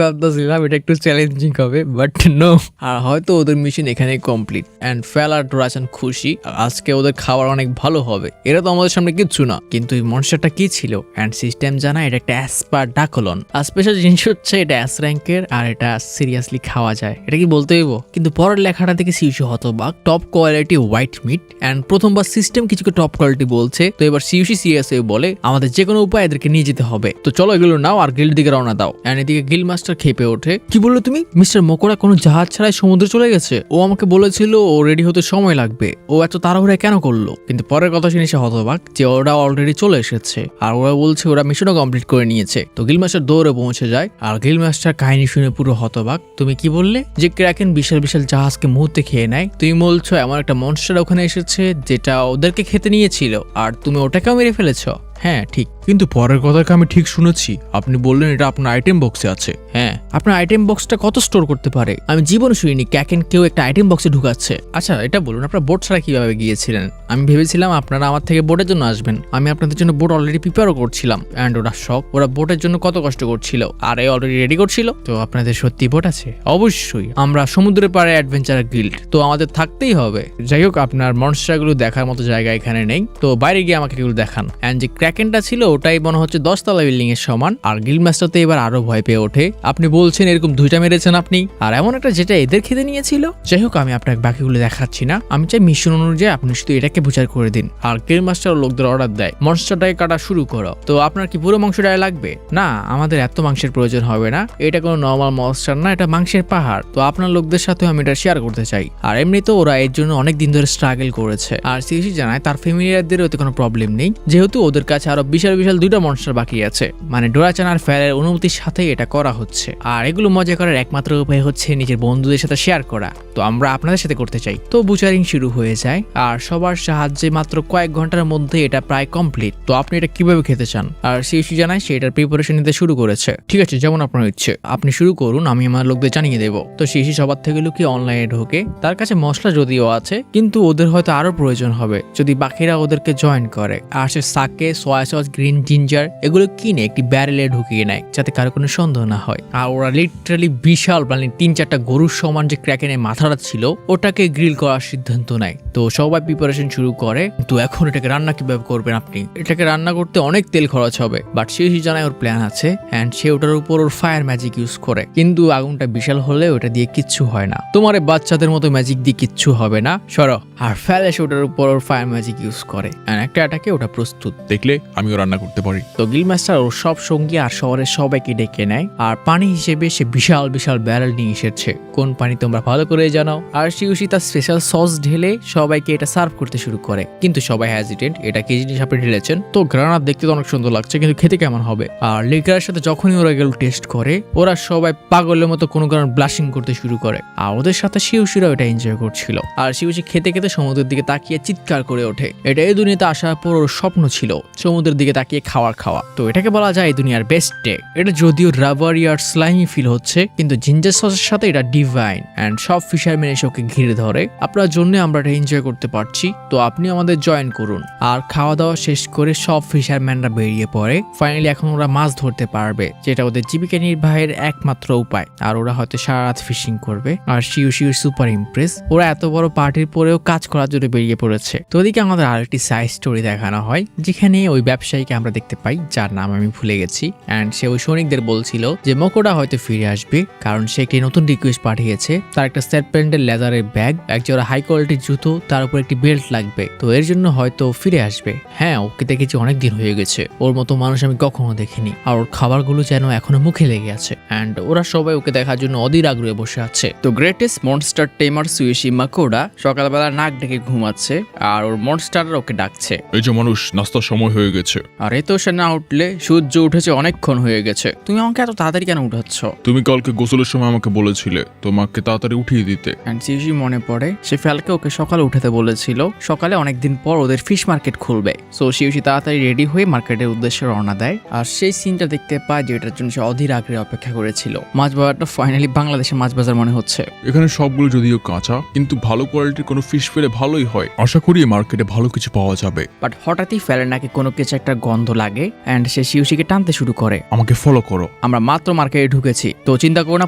ভাবতেছিলাম এটা একটু চ্যালেঞ্জিং হবে, বাট নো। আর হয়তো ওদের মিশন এখানেই কমপ্লিট। অ্যান্ড ফ্যাল আর ডোরাচান খুশি, আজকে ওদের খাবার অনেক ভালো হবে। এরা তো আমাদের সামনে কিচ্ছু না। কিন্তু এই মনস্টারটা কি ছিল? অ্যান্ড সিস্টেম জানা এটা একটা অ্যাসপার ডাকলন। আর স্পেশাল জিনিস হচ্ছে এটা অ্যাস র্যাঙ্কের, আর এটা সিরিয়াসলি খাওয়া যায়। এটা কি বলতে হইব? কিন্তু পরের লেখাটা থেকে সিউশি হতবাক। Top quality white meat. And প্রথমবার সিস্টেম কিছুকে টপ কোয়ালিটি বলছে। তো এবার সিউশি সিরিয়াস হয়ে বলে, আমাদের যে কোনো উপায় এদেরকে নিয়ে যেতে হবে। তো চলো এগুলো নাও আর গিল্ড দিকে রওনা রওনা দাও। এন্ড এদিকে গিল মাস্টার খেপে ওঠে, কি বললো তুমি? মিস্টার মকোড়া কোনো জাহাজ ছাড়াই সমুদ্রে চলে গেছে? ও আমাকে বলেছিল ও রেডি হতে সময় লাগবে, ও এত তাড়াহুড়া কেন করলো? কিন্তু পরের কথা শুনে সে হতবাক যে ওরা অলরেডি চলে এসেছে আর ওরা বলছে ওরা মিশনও কমপ্লিট করে নিয়েছে। তো গিল মাস্টার দৌড়ে পৌঁছে যায় আর গিল মাস্টার কাহিনী শুনে পুরো হতবাক। তুমি কি বললে যে ক্র্যাকেন বিশাল বিশাল জাহাজকে মুহূর্তে খেয়ে নেয়? তুমি বলছো এমন একটা মনস্টার ওখানে এসেছে যেটা ওদেরকে খেতে নিয়েছিল আর তুমি ওটাকেও মেরে ফেলেছো? হ্যাঁ ঠিক, কিন্তু পরের কথাকে আমি ঠিক শুনেছি, আপনি বললেন এটা আপনার আইটেম বক্সে আছে। হ্যাঁ আপনার আইটেম বক্সটা কত স্টোর করতে পারে? আমি জীবন শুনিনি ক্যাকেন কেউ একটা আইটেম বক্সে ঢুকাচ্ছে। আচ্ছা এটা বলুন আপনারা বোট ছাড়া কিভাবে গিয়েছিলেন? আমি ভেবেছিলাম আপনারা আমার থেকে বোটের জন্য আসবেন, আমি আপনাদের জন্য বোট অলরেডি প্রিপেয়ারও করছিলাম। অ্যান্ড ওরা শখ, ওরা বোটের জন্য কত কষ্ট করছিল আর এই অলরেডি রেডি করছিল। তো আপনাদের সত্যি বোট আছে? অবশ্যই, আমরা সমুদ্রের পাড়ে অ্যাডভেঞ্চার গিল্ড, তো আমাদের থাকতেই হবে। যাই হোক আপনার মনস্টারগুলো দেখার মতো জায়গা এখানে নেই, তো বাইরে গিয়ে আমাকে এগুলো দেখান। অ্যান্ড যে ক্র্যাকেনটা ছিল ওটাই মনে হচ্ছে 10 তলা বিল্ডিং এর সমান। আর গিল্ড মাস্টার তো এবার আরো ভয় পেয়ে ওঠে, আপনি বলছেন এরকম 2টা মেরেছেন আপনি, আর এমন একটা যেটা এদের খেতে নিয়েছিল। যাই হোক আমি আপনাকে বাকিগুলো দেখাচ্ছি না, আমি চাই মিশন অনুযায়ী আপনি শুধু এটাকে বুঝার করে দিন। আর গিল্ড মাস্টার লোকদের অর্ডার দেয় মনস্টারটাকে কাটা শুরু করো। তো আপনার কি পুরো মাংসটাই লাগবে? না আমাদের এত মাংসের প্রয়োজন হবে না, এটা কোনো নর্মাল মনস্টার না, এটা মাংসের পাহাড়। তো আপনার লোকদের সাথে আমি এটা শেয়ার করতে চাই। আর এমনি তো ওরা এর জন্য অনেক দিন ধরে স্ট্রাগল করেছে। আর সিসি জানায় তার ফ্যামিলিয়ারদের ওতে কোনো প্রবলেম নেই, যেহেতু ওদের কাছে আরো বিশাল বিশাল 2টা মনস্টার বাকি আছে। মানে ডোরাচান আর ফেলের অনুমতির সাথে এটা করা হচ্ছে। আর এগুলো মজা করার একমাত্র উপায় হচ্ছে নিজের বন্ধুদের সাথে শেয়ার করা। তো আমরা আপনাদের সাথে করতে চাই। তো বুচারিং শুরু হয়ে যায় আর সবার সাহায্যে মাত্র কয়েক ঘন্টার মধ্যে এটা প্রায় কমপ্লিট। তো আপনি এটা কিভাবে খেতে চান? আর সিসি জানায় সে এটার প্রিপারেশন নিতে শুরু করেছে। ঠিক আছে যেমন আপনার ইচ্ছে, আপনি শুরু করুন, আমি আমার লোকদের জানিয়ে দেবো। তো সিসি সবার থেকে লুকিয়ে অনলাইনে ঢোকে, তার কাছে মশলা যদিও আছে কিন্তু ওদের হয়তো আরো প্রয়োজন হবে যদি বাকিরা ওদেরকে জয়েন করে। আর সে সাকে, সয়া সস, গ্রিন জিঞ্জার এগুলো কিনে একটি ব্যারেলে ঢুকিয়ে নেয় যাতে কারো কোনো সন্দেহ না হয়। আর ওরা লিটারালি বিশাল মানে 3-4টা গরুর সমান যে ক্র্যাকেনের মাথাটা ছিল ওটাকে গ্রিল করার সিদ্ধান্ত নেয়। তো সবাই প্রিপারেশন শুরু করে। তো এখন এটাকে রান্না কিভাবে করবেন আপনি? এটাকে রান্না করতে অনেক তেল খরচ হবে, বাট সে জানায় ওর প্ল্যান আছে অ্যান্ড সে ওটার উপর ওর ফায়ার ম্যাজিক ইউজ করে। কিন্তু আগুনটা বিশাল হলে ওটা দিয়ে কিচ্ছু হয় না, তোমার এই বাচ্চাদের মতো ম্যাজিক দিয়ে কিচ্ছু হবে না, সরো। আর ফ্যালেশ ওটার উপর ওর ফায়ার ম্যাজিক ইউজ করে অ্যান্ড একটা অ্যাটাকে ওটা প্রস্তুত। দেখলে আমিও রান্না করতে পারি। তো গিল মাস্টার ওর সব সঙ্গী আর শহরের সবাইকে ডেকে নেয় আর পানি হিসেবে সে বিশাল বিশাল ব্যারেল নিয়ে এসেছে। কোন পানি তোমরা ভালো করে জানো। আর শিউশি তার স্পেশাল সস ঢেলে সবাইকে এটা সার্ভ করতে শুরু করে, কিন্তু সবাই হ্যাজিটেন্ট, এটা কি জিনিস আপনি ঢেলেছেন? তো গ্রানার দেখতে তো অনেক সুন্দর লাগছে কিন্তু খেতে কেমন হবে? আর লিকারের সাথে যখনই ওরা গেল টেস্ট করে ওরা সবাই পাগলের মতো কোনো কারণ ব্লাশিং করতে শুরু করে আর ওদের সাথে শিউশিরাও এটা এনজয় করছিল। আর শিউশি খেতে খেতে সমুদ্রের দিকে তাকিয়ে চিৎকার করে ওঠে। এটা এই দুনিয়াতে আসার পর ওর স্বপ্ন ছিল সমুদ্রের দিকে তাকিয়ে খাওয়া। তো এটাকে বলা যায় এই দুনিয়ার বেস্ট ডে। এটা যদিও রাবারি আর স্লাইমি ফিল হচ্ছে কিন্তু জিঞ্জার সসের সাথে এটা ডিভাইন অ্যান্ড সব ফিশারম্যান এসে ওকে ঘিরে ধরে। আপনার জন্য আমরা এটা এনজয় করতে পারছি, তো আপনি আমাদের জয়েন করুন। আর খাওয়া দাওয়া শেষ করে সব ফিশারম্যানরা বেরিয়ে পড়ে। ফাইনালি এখন ওরা মাছ ধরতে পারবে, যেটা ওদের জীবিকা নির্বাহের একমাত্র উপায়। আর ওরা হয়তো সারা রাত ফিশিং করবে। আর শিউশি সুপার ইমপ্রেস, ওরা এত বড় পার্টির পরেও কাজ করার জন্য বেরিয়ে পড়েছে। তো ওদিকে আমাদের আরেকটি সাইড স্টোরি দেখানো হয় যেখানে ওই ব্যবসায়ীকে আমরা দেখতে পাই যার নাম আমি ভুলে গেছি। অ্যান্ড সে ওই সৈনিকদের বলছিল যে মকোডা হয়তো ফিরে আসবে কারণ সে একটি নতুন রিকোয়েস্ট পাঠিয়েছে। তার একটা সেটপ্যান্ডের লেদারের ব্যাগ, এক জোড়া হাই কোয়ালিটির জুতো, তার উপর একটি বেল্ট লাগবে। তো এর জন্য হয়তো ফিরে আসবে। হ্যাঁ ওকে দেখেছি অনেকদিন হয়ে গেছে, ওর মতো মানুষ আমি কখনো দেখিনি। আর ওর খাবারগুলো যেন এখনো মুখে লেগে আছে অ্যান্ড ওরা সবাই ওকে দেখার জন্য অধীর আগ্রহে বসে আছে। তো গ্রেটেস্ট মনস্টার টেমার সুইশি মাকোডা সকালবেলা নাক ডেকে ঘুমাচ্ছে আর ওর মনস্টাররা ওকে ডাকছে। এই যে মানুষ, নাস্তার সময় হয়ে গেছে। আর এ তো সে না উঠলে, সূর্য উঠেছে অনেকক্ষণ হয়ে গেছে, তুমি আমাকে এত তাড়াতাড়ি কেন উঠাচ্ছ? তুমি কালকে গোসলের সময় আমাকে বলেছিলে তোমাকে তাড়াতাড়ি উঠিয়ে দিতে। অ্যান্ড সিউশি মনে পড়ে সে ফ্যালকে ওকে সকালে উঠাতে বলেছিল, সকালে অনেকদিন পর ওদের ফিশ মার্কেট খুলবে। সো সিউশি তাড়াতাড়ি রেডি হয়ে মার্কেটের উদ্দেশ্যে রওনা দেয়। আর সেই সিনটা দেখতে পায় যেটার জন্য সে অধীর আগ্রহে অপেক্ষা করেছিল। মাছ বাজারটা ফাইনালি বাংলাদেশের মাছ বাজার মনে হচ্ছে। এখানে সবগুলো যদিও কাঁচা কিন্তু ভালো কোয়ালিটির কোনো ফিশ পেলে ভালোই হয়। আশা করি মার্কেটে ভালো কিছু পাওয়া যাবে। বাট হঠাৎই ফেলের নাকি কোনো কিছু একটা গন্ধ লাগে অ্যান্ড সে সিউশিকে টানতে শুরু করে। আমাকে ফলো করো। আমরা মাত্র মার্কেটে ঢুকেছি, তো চিন্তা করো না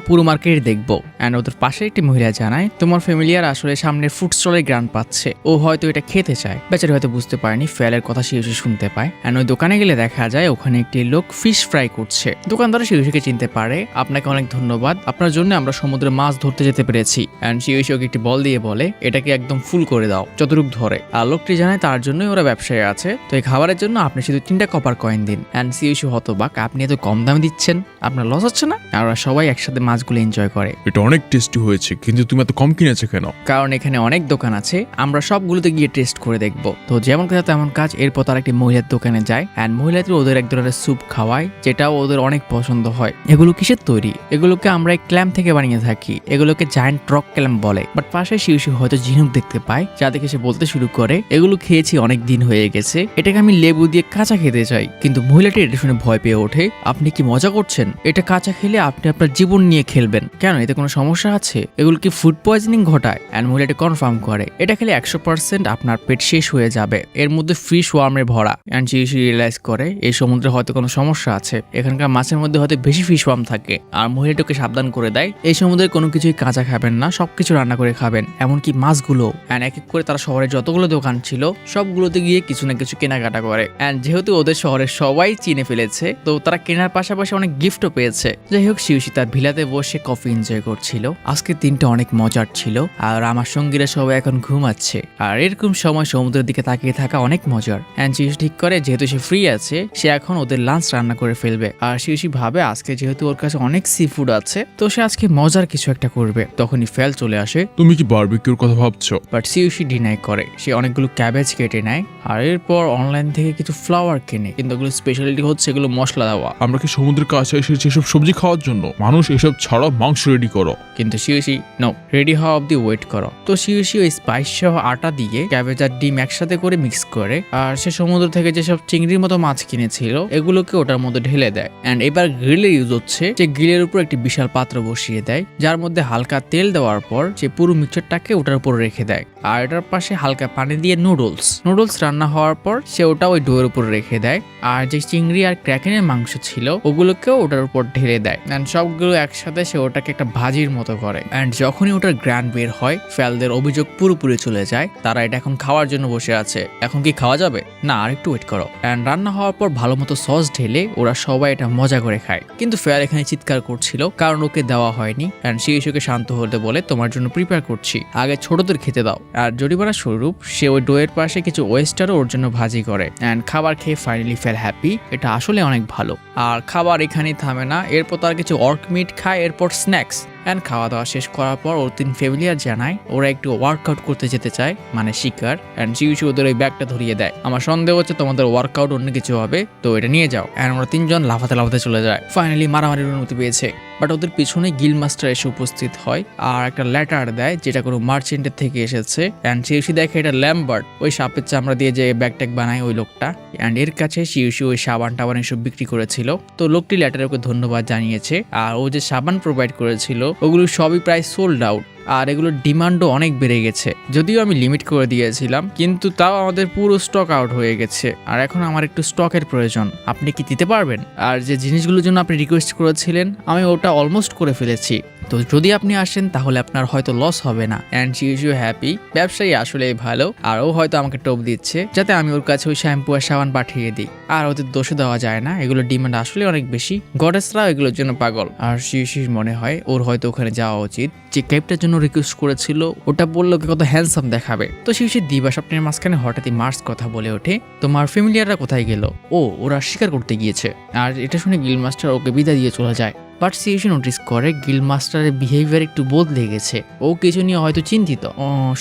পুরো মার্কেট দেখবো। অ্যান্ড ওদের পাশে একটি মহিলা জানায় তোমার ফ্যামিলিয়ার আসলে সামনে ফুড স্টলের গ্রান্ট পাচ্ছে, ও হয়তো এটা খেতে চায়। বেচারি হয়তো বুঝতে পারেনি ফেলের কথা শিউশি শুনতে পায়। অ্যান্ড ওই দোকানে গেলে দেখা যায় ওখানে একটি লোক ফিশ ফ্রাই করছে। দোকানদার শিউশিকে চিনতে পারে, আপনাকে অনেক ধন্যবাদ, আপনার জন্য আমরা সমুদ্রে মাছ ধরতে যেতে পেরেছি। অ্যান্ড শিউশি ওকে একটি বল দিয়ে বলে এটাকে একদম ফুল করে দাও যতটুক ধরে। আর লোকটি জানায় তার জন্যই ওরা ব্যবসায়ী আছে, তো এই খাবারের জন্য আপনি শুধু 3টা কপার কয়েন দিন। অ্যান্ড শিউশি হতবাক, আপনি এত কম দামে দিচ্ছেন, আপনার লস হচ্ছে না? আর ওরা সবাই একসাথে মাছগুলো এনজয় করে। এটা অনেক টেস্টি হয়েছে, কিন্তু তুমি এত কম কিনেছো কেন? কারণ এখানে অনেক দোকান আছে, আমরা সবগুলোতে গিয়ে টেস্ট করে দেখবো। তো যেমন কথা তেমন কাজ। এরপর তার একটি মহিলার দোকানে যায় অ্যান্ড মহিলাটি ওদের এক ধরনের স্যুপ খাওয়ায়, যেটাও ওদের অনেক পছন্দ হয়। এগুলো কিসের তৈরি? এগুলোকে আমরা এই ক্ল্যাম থেকে বানিয়ে থাকি, এগুলোকে জায়ান্ট রক ক্ল্যাম বলে। বাট পাশে শিউশি হয়তো ঝিনুক দেখতে পায়, যা দেখে সে বলতে শুরু করে এগুলো খেয়েছি অনেক দিন হয়ে গেছে, এটাকে আমি লেবু দিয়ে কাঁচা খেতে চাই। কিন্তু মহিলাটি এটা শুনে ভয় পেয়ে ওঠে, আপনি কি মজা করছেন? এটা কাঁচা খেলে আপনি আপনার জীবন নিয়ে খেলবেন কেন? এতে কোনো সমস্যা আছে? এগুলো কি ফুড পয়জনিং ঘটায়? অ্যান্ড মহিলাটি কনফার্ম করে এটা খেলে 100% আপনার পেট শেষ হয়ে যাবে, এর মধ্যে ফিশ ওয়ার্মে ভরা। অ্যান্ড শিউশি রিয়েলাইজ করে এই সমুদ্রে হয়তো কোনো সমস্যা আছে, এখানকার মাছের মধ্যে হয়তো বেশি ফিশ ওয়ার্ম থাকে। আর মহিলাটাকে সাবধান করে দেয় এই সমুদ্রের কোনো কিছুই কাঁচা খাবেন না, সবকিছু রান্না করে খাবেন, এমনকি মাছগুলো। অ্যান্ড এক এক করে তারা শহরে যতগুলো দোকান ছিল সবগুলোতে গিয়ে কিছু না কিছু কেনাকাটা করে। অ্যান্ড যেহেতু ওদের শহরের সবাই চিনে ফেলেছে, তো তারা কেনার পাশাপাশি অনেক গিফটও পেয়েছে। যাই হোক, শিউশি তার ভিলাতে বসে কফি এনজয় করছিল। আজকের দিনটা অনেক মজার ছিল, আর আমার সঙ্গীরা সবাই এখন ঘুমাচ্ছে। আর এরকম সময় সমুদ্রের দিকে তাকিয়ে থাকা অনেক মজার। অ্যান্ড শিউশি ঠিক করে যেহেতু সে ফ্রি আছে, সে এখন ওদের লাঞ্চ রান্না করে ফেলবে। আর শিউশি ভাবে আজকে যেহেতু ওর কাছে অনেক সি ফুড আছে, তো সে আজকে মজার কিছু একটা করবে। তখনই ফেল চলে আসে। তুমি কি বারবিকিউর কথা ভাবছো? বাট শিউশি ডিনাই করে। সে অনেকগুলো ক্যাবেজ কেটে নেয় আর এরপর অনলাইন থেকে কিছু ফ্লাওয়ার কেনে, কিন্তু এগুলো স্পেশালিটি হচ্ছে এগুলো মশলা দেওয়া। আমরা কি সমুদ্রের কাছে এসেছি এসব সবজি খাওয়ার জন্য? মানুষ এসব ছাড়া মাংস রেডি করো। কিন্তু শিউশি নো, রেডি হওয়া অব্দি ওয়েট করো। তো শিউশি ওই স্পাইস সহ আটা দিয়ে ক্যাবেজ আর ডিম একসাথে করে মিক্স করে, আর সে সমুদ্র থেকে যেসব চিংড়ির মতো মাছ কিনেছিল এগুলোকে ওটার মধ্যে ঢেলে দেয়। অ্যান্ড এবার গ্রিলের ইউজ হচ্ছে, সে গ্রিলের উপর একটি বিশাল পাত্র বসিয়ে দেয়, যার মধ্যে হালকা তেল দেওয়ার পর সে পুরো মিক্সচারটাকে ওটার উপর রেখে দেয়। আর এটার পাশে হালকা পানি দিয়ে নুডলস রান্না হওয়ার পর সে ওটা ওই ডোয়ের উপর রেখে দেয়। আর যে চিংড়ি আর ক্র্যাকেনের মাংস ছিল ওগুলোকেও ওটার উপর ঢেলে দেয়। অ্যান্ড সবগুলো একসাথে সে ওটাকে একটা ভাজির মতো করে। অ্যান্ড যখনই ওটার গ্র্যান্ড বের হয়, ফেলদের অভিযোগ পুরোপুরি চলে যায়, তারা এটা এখন খাওয়ার জন্য বসে আছে। এখন কি খাওয়া যাবে? না, আর একটু ওয়েট করো। অ্যান্ড রান্না হওয়ার পর ভালো মতো সস ঢেলে ওরা সবাই এটা মজা করে খায়। কিন্তু ফেয়ার এখানে চিৎকার করছিল কারণ ওকে দেওয়া হয়নি। অ্যান্ড সে ইস্যুকে শান্ত হতে বলে তোমার জন্য প্রিপেয়ার করছি, আগে ছোটদের খেতে দাও। আর জরিমানা স্বরূপ সে ওই ডোয়ের পাশে কিছু ওয়েস্টারও ওর জন্য ভাজি করে। অ্যান্ড খাবার খেয়ে ফাইনালি ফেল হ্যাপি, এটা আসলে অনেক ভালো। আর খাবার এখানেই থামে না, এরপর তারা কিছু অর্ক মিট খায়, এরপর স্ন্যাক্স। অ্যান্ড খাওয়া দাওয়া শেষ করার পর ওর 3 ফ্যামিলিয়ার জানায় ওরা একটু ওয়ার্কআউট করতে যেতে চায়, মানে শিকার। অ্যান্ড শিউশি ওদের ওই ব্যাগটা ধরিয়ে দেয়, আমার সন্দেহ হচ্ছে তোমাদের ওয়ার্কআউট অন্য কিছু হবে, তো এটা নিয়ে যাও। অ্যান্ড ওরা 3 জন লাফাতে লাফাতে চলে যায়। ফাইনালি মারামারির অনুমতি পেয়েছে। বাট ওদের পিছনে গিল মাস্টার এসে উপস্থিত হয় আর একটা লেটার দেয় যেটা কোনো মার্চেন্টের থেকে এসেছে। অ্যান্ড শিউশি দেখে এটা ল্যাম্বার্ট, ওই সাপের চামড়া দিয়ে যে ব্যাগ ট্যাগ বানায় ওই লোকটা। অ্যান্ড এর কাছে শিউশি ওই সাবান টাবান এসব বিক্রি করেছিল, তো লোকটি লেটারে ওকে ধন্যবাদ জানিয়েছে। আর ও যে সাবান প্রোভাইড করেছিল ওগুলো সবই প্রায় সোল্ড আউট, আর এগুলোর ডিমান্ডও অনেক বেড়ে গেছে। যদিও আমি লিমিট করে দিয়েছিলাম, কিন্তু তাও আমাদের পুরো স্টক আউট হয়ে গেছে। আর এখন আমার একটু স্টকের প্রয়োজন, আপনি কি দিতে পারবেন? আর যে জিনিসগুলোর জন্য আপনি রিকোয়েস্ট করেছিলেন আমি ওটা অলমোস্ট করে ফেলেছি, তো যদি আপনি আসেন তাহলে আপনার হয়তো লস হবে না। অ্যান্ড শি ইজ হ্যাপি, ব্যবসায়ী আসলেই ভালো। আর ও হয়তো আমাকে টোপ দিচ্ছে যাতে আমি ওর কাছে ওই শ্যাম্পু আর সাবান পাঠিয়ে দিই। আর ওদের দোষে দেওয়া যায় না, এগুলোর ডিমান্ড আসলে অনেক বেশি, গডেসরাও এগুলোর জন্য পাগল। আর শিশির মনে হয় ওর হয়তো ওখানে যাওয়া উচিত। যে কেপটার জন্য রিকোয়েস্ট করেছিল ওটা বললো কত হ্যান্ডসাম দেখাবে। তো শিশির দিবা স্বপ্নের মাঝখানে হঠাৎই মার্স কথা বলে ওঠে, তোমার ফ্যামিলিয়াররা কোথায় গেল? ও ওরা শিকার করতে গিয়েছে। আর এটা শুনে গিল মাস্টার ওকে বিদায় দিয়ে চলে যায়। বাট সিএসি নোটিস করে গিল মাস্টারের বিহেভিয়ার একটু বদলে গেছে, ও কিছু নিয়ে হয়তো চিন্তিত।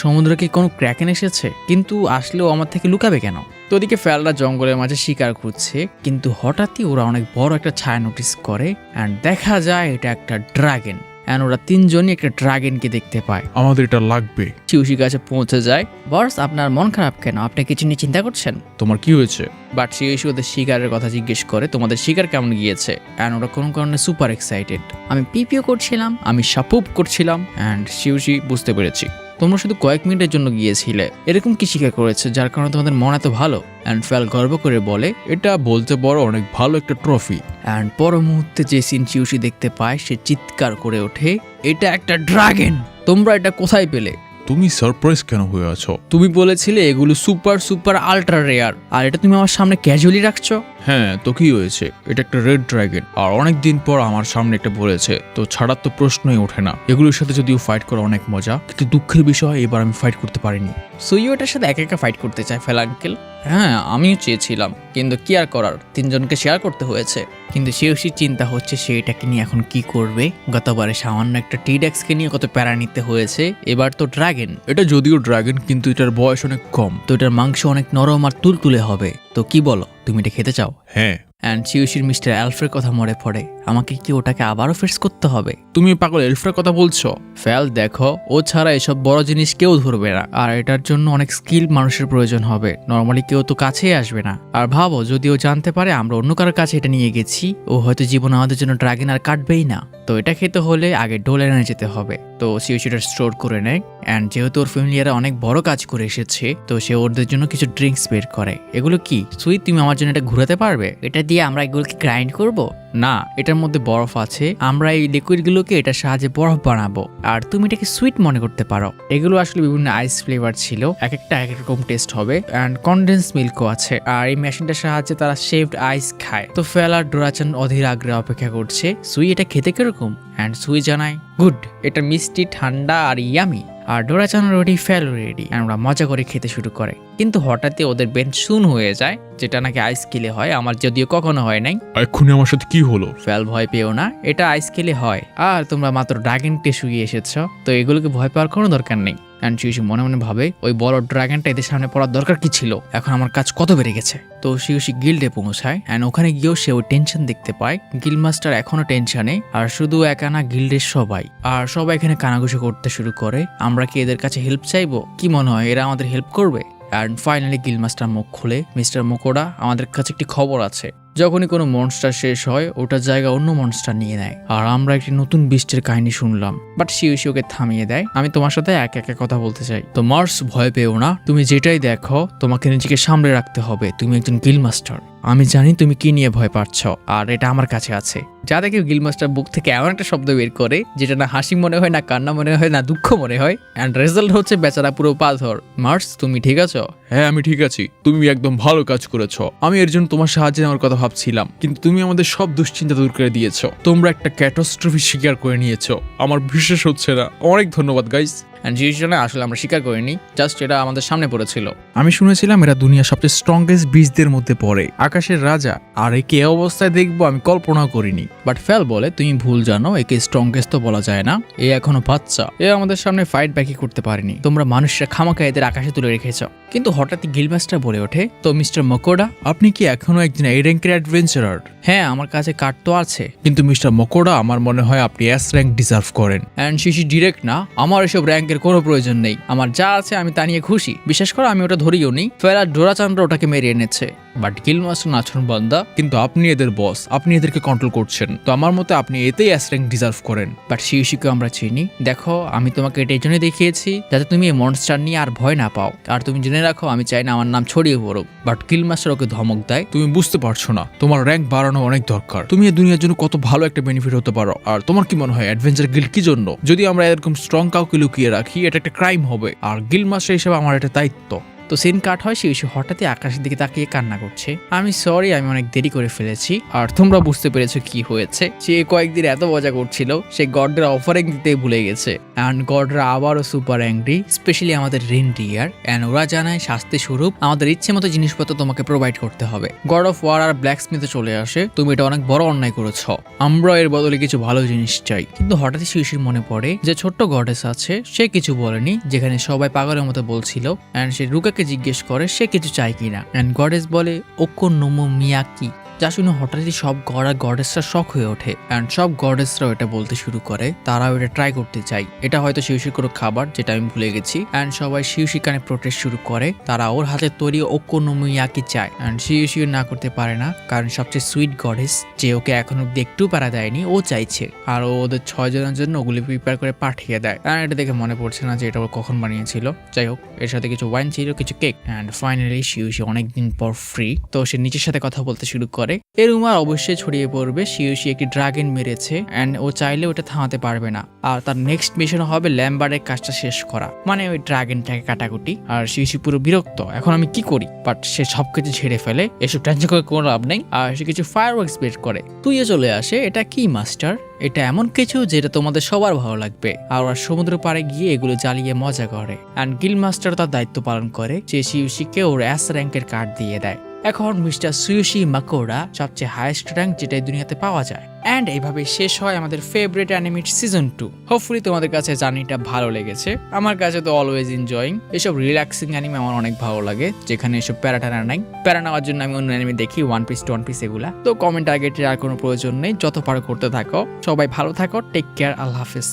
সমুদ্রে কি কোনো ক্র্যাকেন এসেছে? কিন্তু আসলেও আমার থেকে লুকাবে কেন? তো ওদিকে ফেলরা জঙ্গলের মাঝে শিকার খুঁজছে, কিন্তু হঠাৎই ওরা অনেক বড় একটা ছায়া নোটিস করে অ্যান্ড দেখা যায় এটা একটা ড্রাগন। অ্যান্ড ওরা তিনজনই একটা ড্রাগনকে দেখতে পায়। আমাদের এটা লাগবে। শিউশি কাছে পৌঁছে যায়। বস, আপনার মন খারাপ কেন? আপনি কিছু নিয়ে চিন্তা করছেন? তোমার কি হয়েছে? বাট শিউশি ওদের শিকারের কথা জিজ্ঞেস করে, তোমাদের শিকার কেমন গিয়েছে? অ্যান্ড ওরা কোনো কারণে সুপার এক্সাইটেড। আমি পিপিও করছিলাম। আমি সাপুপ করছিলাম। অ্যান্ড শিউশি বুঝতে পেরেছি। তোমরা শুধু কয়েক মিনিটের জন্য গিয়েছিলে, এরকম কি স্বীকার করেছে যার কারণে তোমাদের মন এত ভালো? অ্যান্ড ফ্যাল গর্ব করে বলে, এটা বলতে পারো অনেক ভালো একটা ট্রফি। অ্যান্ড পর মুহূর্তে যে সিন চিউসি দেখতে পায়, সে চিৎকার করে ওঠে, এটা একটা ড্রাগন! তোমরা এটা কোথায় পেলে? তুমি সারপ্রাইজ কেন হয়ে আছো? তুমি বলেছিলে এগুলো সুপার সুপার আল্ট্রা রেয়ার, আর এটা তুমি আমার সামনে ক্যাজুয়ালি রাখছো। হ্যাঁ, তো কি হয়েছে? এটা একটা রেড ড্রাগন, আর অনেক দিন পর আমার সামনে একটা বলেছে, তো ছাড়ার তো প্রশ্নই ওঠে না। এগুলোর সাথে যদিও ফাইট করা অনেক মজা, কিন্তু দুঃখের বিষয় এবার আমি ফাইট করতে পারিনি। সুইও এটার সাথে একা একা ফাইট করতে চায় ফেল আঙ্কেল। হ্যাঁ, আমিও চেয়েছিলাম, কিন্তু কি আর করার, তিনজনকে শেয়ার করতে হয়েছে। কিন্তু শিওশি চিন্তা হচ্ছে সে এটাকে নিয়ে এখন কি করবে। গতবারে সামান্য একটা টিডেক্সকে নিয়ে কত প্যারা নিতে হয়েছে, এবার তো ড্রাগন। এটা যদিও ড্রাগন, কিন্তু এটার বয়স অনেক কম। তো এটার মাংস অনেক নরম আর তুলতুলে হবে। তো কি বলো, তুমি এটা খেতে চাও? হ্যাঁ। অ্যান্ড শিওশির মিস্টার অ্যালফের কথা মনে পড়ে, আমাকে কি ওটাকে আবারও ফেস করতে হবে? তুমি পাগল এলফের কথা বলছো? ফ্যাল দেখো, ও ছাড়া এসব বড় জিনিস কেউ ধরবে না, আর এটার জন্য অনেক স্কিল মানুষের প্রয়োজন হবে। নর্মালি কেউ তো কাছেই আসবে না। আর ভাবো, যদি ও জানতে পারে আমরা অন্য কারোর কাছে এটা নিয়ে গেছি, ও হয়তো জীবনে আমাদের জন্য ড্রাগন আর কাটবেই না। তো এটা খেতে হলে আগে ডোলেনে যেতে হবে। তো সিওশিটা স্টোর করে নেয়। অ্যান্ড যেহেতু ওর ফ্যামিলিয়ারা অনেক বড় কাজ করে এসেছে, তো সে ওদের জন্য কিছু ড্রিঙ্কস বের করে। এগুলো কি সুই, তুমি আমার জন্য এটা ঘুরাতে পারবে? এটা দিয়ে আমরা এগুলোকে গ্রাইন্ড করব? না, এটার মধ্যে বরফ আছে, আমরা এই লিকুইডগুলোকে এটার সাহায্যে বরফ বানাবো, আর তুমি এটাকে সুইট মনে করতে পারো। এগুলো আসলে বিভিন্ন আইস ফ্লেভার ছিল, এক একটা এক এক রকম টেস্ট হবে। অ্যান্ড কনডেন্স মিল্কও আছে, আর এই মেশিনটার সাহায্যে তারা শেভড আইস খায়। তো ফেল আর ডোরাচান অধীর আগ্রহে অপেক্ষা করছে সুই এটা খেতে কিরকম। অ্যান্ড সুই জানায়, গুড, এটা মিষ্টি, ঠান্ডা আর ইয়ামি। আর ডোরাচান রেডি, ফেল রেডি। আমরা মজা করে খেতে শুরু করে, কিন্তু হঠাৎই ওদের বেঞ্চ শুন হয়ে যায়, যেটা নাকি আইস কেলে হয়। আমার যদিও কখনো হয় নাই। এক্ষুনি আমার সাথে কি হলো? ফেল ভয় পেও না, এটা আইস কেলে হয়। আর তোমরা মাত্র ড্রাগনকে শুয়ে এসেছ, তো এগুলোকে ভয় পাওয়ার কোনো দরকার নেই। অ্যান্ড শিউশি মনে মনে ভাবে, ওই বড় ড্রাগনটা এদের সামনে পড়ার দরকার কি ছিল? এখন আমার কাজ কত বেড়ে গেছে। তো শিউশি গিল্ডে পৌঁছায়। অ্যান্ড ওখানে গিয়েও সে ওই টেনশন দেখতে পায়। গিল্ড মাস্টার এখনো টেনশনে, আর শুধু একা না, গিল্ডের সবাই। আর সবাই এখানে কানাঘুষো করতে শুরু করে। আমরা কি এদের কাছে হেল্প চাইবো? কি মনে হয় এরা আমাদের হেল্প করবে? অ্যান্ড ফাইনালি গিল্ড মাস্টার মুখ খুলে, মিস্টার মোকোডা, আমাদের কাছে একটি খবর আছে। যখনই কোনো মনস্টার শেষ হয়, ওটার জায়গা অন্য মনস্টার নিয়ে নেয়, আর আমরা একটি নতুন বিস্টের কাহিনী শুনলাম। বাট শিউশি ওকে থামিয়ে দেয়, আমি তোমার সাথে এক একা কথা বলতে চাই। তো মার্স, ভয় পেও না, তুমি যেটাই দেখো তোমাকে নিজেকে সামলে রাখতে হবে। তুমি একজন গিল্ড মাস্টার, আমি জানি তুমি কি নিয়ে ভয় পাচ্ছ, আর এটা আমার কাছে আছে। যা দেখে গিল্ড মাস্টার বুক থেকে এমন একটা শব্দ বের করে, যেটা না হাসি মনে হয়, না কান্না মনে হয়, না দুঃখ মনে হয়। অ্যান্ড রেজাল্ট হচ্ছে বেচারা পুরো পাথর। মার্স, তুমি ঠিক আছো? হ্যাঁ, আমি ঠিক আছি। তুমি একদম ভালো কাজ করেছো। আমি এর জন্য তোমার সাহায্য নেওয়ার কথা ভাবছিলাম, কিন্তু তুমি আমাদের সব দুশ্চিন্তা দূর করে দিয়েছো। তোমরা একটা ক্যাটাস্ট্রফি স্বীকার করে নিয়েছো। আমার বিশ্বাস হচ্ছে না। অনেক ধন্যবাদ গাইস। অ্যান্ড জিনিসটা আসলে আমরা স্বীকার করিনি, জাস্ট এটা আমাদের সামনে পড়েছিল। আমি শুনেছিলাম এরা দুনিয়ার সবচেয়ে স্ট্রংগেস্ট বীজদের মধ্যে পড়ে, আকাশের রাজা। আর একে এ অবস্থায় দেখবো আমি কল্পনাও করিনি। বাট ফেল বলে, তুমি ভুল জানো, একে স্ট্রংগেস্ট তো বলা যায় না, এ এখনো বাচ্চা, এ আমাদের সামনে ফাইট ব্যাকই করতে পারেনি। তোমরা মানুষরা খামাখা এদের আকাশে তুলে রেখেছ। কিন্তু হঠাৎই গিল্ডমাস্টার বলে ওঠে, তো মিস্টার মকোডা, আপনি কি এখনো একজন এই র্যাঙ্কের অ্যাডভেঞ্চারার? হ্যাঁ, আমার কাছে কার্ড তো আছে। কিন্তু মিস্টার মকোডা, আমার মনে হয় আপনি এস র্যাঙ্ক ডিজার্ভ করেন। অ্যান্ড শিশি ডিরেক্ট না, আমার এসব র্যাঙ্কের কোনো প্রয়োজন নেই। আমার যা আছে আমি তা নিয়ে খুশি। বিশেষ করে আমি ওটা ধরিও নি, ফেলার ডোরাচান্দ্র ওটাকে মেরে এনেছে। বাট গিল্ডমাস্টার নাচন বান্দা। কিন্তু আপনি এদের বস, আপনি এদেরকে কন্ট্রোল করছেন, তো আমার মতে আপনি এতেই এস র্যাঙ্ক ডিজার্ভ করেন। বাট শিউশিকে আমরা চিনি। দেখো, আমি তোমাকে এটা এই জন্যই দেখিয়েছি যাতে তুমি এই মনস্টার নিয়ে আর ভয় না পাও। আর তুমি জেনে রাখো, আমি চাই না আমার নাম ছড়িয়ে পড়ুক। বাট গিল্ডমাস্টার ওকে ধমক দেয়, তুমি বুঝতে পারছো না, তোমার র্যাঙ্ক বাড়ানো অনেক দরকার। তুমি এই দুনিয়ার জন্য কত ভালো একটা বেনিফিট হতে পারো। আর তোমার কি মনে হয় অ্যাডভেঞ্চার গিল্ড কি জন্য? যদি আমরা এরকম স্ট্রং কাউকে লুকিয়ে রাখি, এটা একটা ক্রাইম হবে। আর গিল্ড মাস্টার হিসেবে আমার এটা দায়িত্ব। তো সিন কাট হয়, শিউশি হঠাৎই আকাশের দিকে তাকিয়ে কান্না করছে। আমি সরি, আমি অনেক দেরি করে ফেলেছি। আর তোমরা বুঝতে পেরেছো কি হয়েছে। সে কয়েকদিন এত মজা করছিল, সে গডরা অফারিং দিতে ভুলে গেছে। অ্যান্ড গডরা আবারও সুপার অ্যাংরি, স্পেশালি আমাদের রেনডিয়ার। অ্যান্ড ওরা জানায় শাস্তি স্বরূপ আমাদের ইচ্ছে মতো জিনিসপত্র তোমাকে প্রোভাইড করতে হবে। গড অফ ওয়ার আর ব্ল্যাক স্মিথে চলে আসে, তুমি এটা অনেক বড় অন্যায় করেছ, আমরা এর বদলে কিছু ভালো জিনিস চাই। কিন্তু হঠাৎই শিউশির মনে পড়ে যে ছোট্ট গডেস আছে, সে কিছু বলেনি, যেখানে সবাই পাগলের মতো বলছিল। অ্যান্ড সে রুকাকে জিজ্ঞেস করে সে কিছু চায় কিনা। অ্যান্ড গডেস বলে, ওকো নোমো মিয়াকি। যা শুনে হঠাৎই সব গড আর গডেসরা শক হয়ে ওঠে অ্যান্ড সব গডেসরাও এটা বলতে শুরু করে তারাও এটা ট্রাই করতে চায়। এটা হয়তো শিউশির কোনো খাবার যেটা আমি ভুলে গেছি অ্যান্ড সবাই শিউশি কানে প্রোটেস্ট শুরু করে। তারা ওর হাতে তৈরি ওকোনোমিয়াকি চায় অ্যান্ড শিউশিও না করতে পারে না, কারণ সবচেয়ে সুইট গডেস যে ওকে এখন অব্দি একটু প্যারা দেয়নি ও চাইছে, আর ও ওদের 6 জনের জন্য ওগুলি প্রিপেয়ার করে পাঠিয়ে দেয়। আর এটা দেখে মনে পড়ছে না যে এটা ও কখন বানিয়েছিল। যাই হোক, এর সাথে কিছু ওয়াইন ছিল, কিছু কেক অ্যান্ড ফাইনালি শিউশি অনেকদিন পর ফ্রি। তো সে নিচের সাথে কথা বলতে শুরু করে। এর রুমার অবশ্যই ছড়িয়ে পড়বে শিউশি একটি ড্রাগন মেরেছে অ্যান্ড ও চাইলে ওটা থামাতে পারবে না। আর তার নেক্সট মিশন হবে ল্যাম্বারের কাজটা শেষ করা, মানে ওই ড্রাগনটাকে কাটাকুটি। আর শিউশি পুরো বিরক্ত, এখন আমি কি করি, বাট সে সবকিছু ছেড়ে ফেলে, এসব টেনশন করে কোনো লাভ নেই। আর সে কিছু ফায়ারওয়ার্কস বের করে। তুইও চলে আসে। এটা কি মাস্টার? এটা এমন কিছু যেটা তোমাদের সবার ভালো লাগবে। আর ওরা সমুদ্র পাড়ে গিয়ে এগুলো জ্বালিয়ে মজা করে অ্যান্ড গিল মাস্টার তার দায়িত্ব পালন করে যে শিউশিকে ওর এস র্যাঙ্কের কার্ড দিয়ে দেয়। এখন মিস্টার সুয়োশি মাকোরা সবচেয়ে হাইয়েস্ট র্যাঙ্ক যেটা এই দুনিয়াতে পাওয়া যায়। অ্যান্ড এইভাবে শেষ হয় আমাদের ফেভারিট অ্যানিমেট সিজন 2। হোপফুলি তোমাদের কাছে জার্নিটা ভালো লেগেছে। আমার কাছে তো অলওয়েজ এনজয়িং। এসব রিল্যাক্সিং অ্যানিমে আমার অনেক ভালো লাগে, যেখানে এসব প্যারাটানা নাই। প্যারা নেওয়ার জন্য আমি অন্য অ্যানিমে দেখি, ওয়ান পিস এগুলা। তো কমেন্ট টার্গেটের আর কোনো প্রয়োজন নেই, যত পারো করতে থাকো। সবাই ভালো থাকো, টেক কেয়ার, আল্লাহ হাফেজ।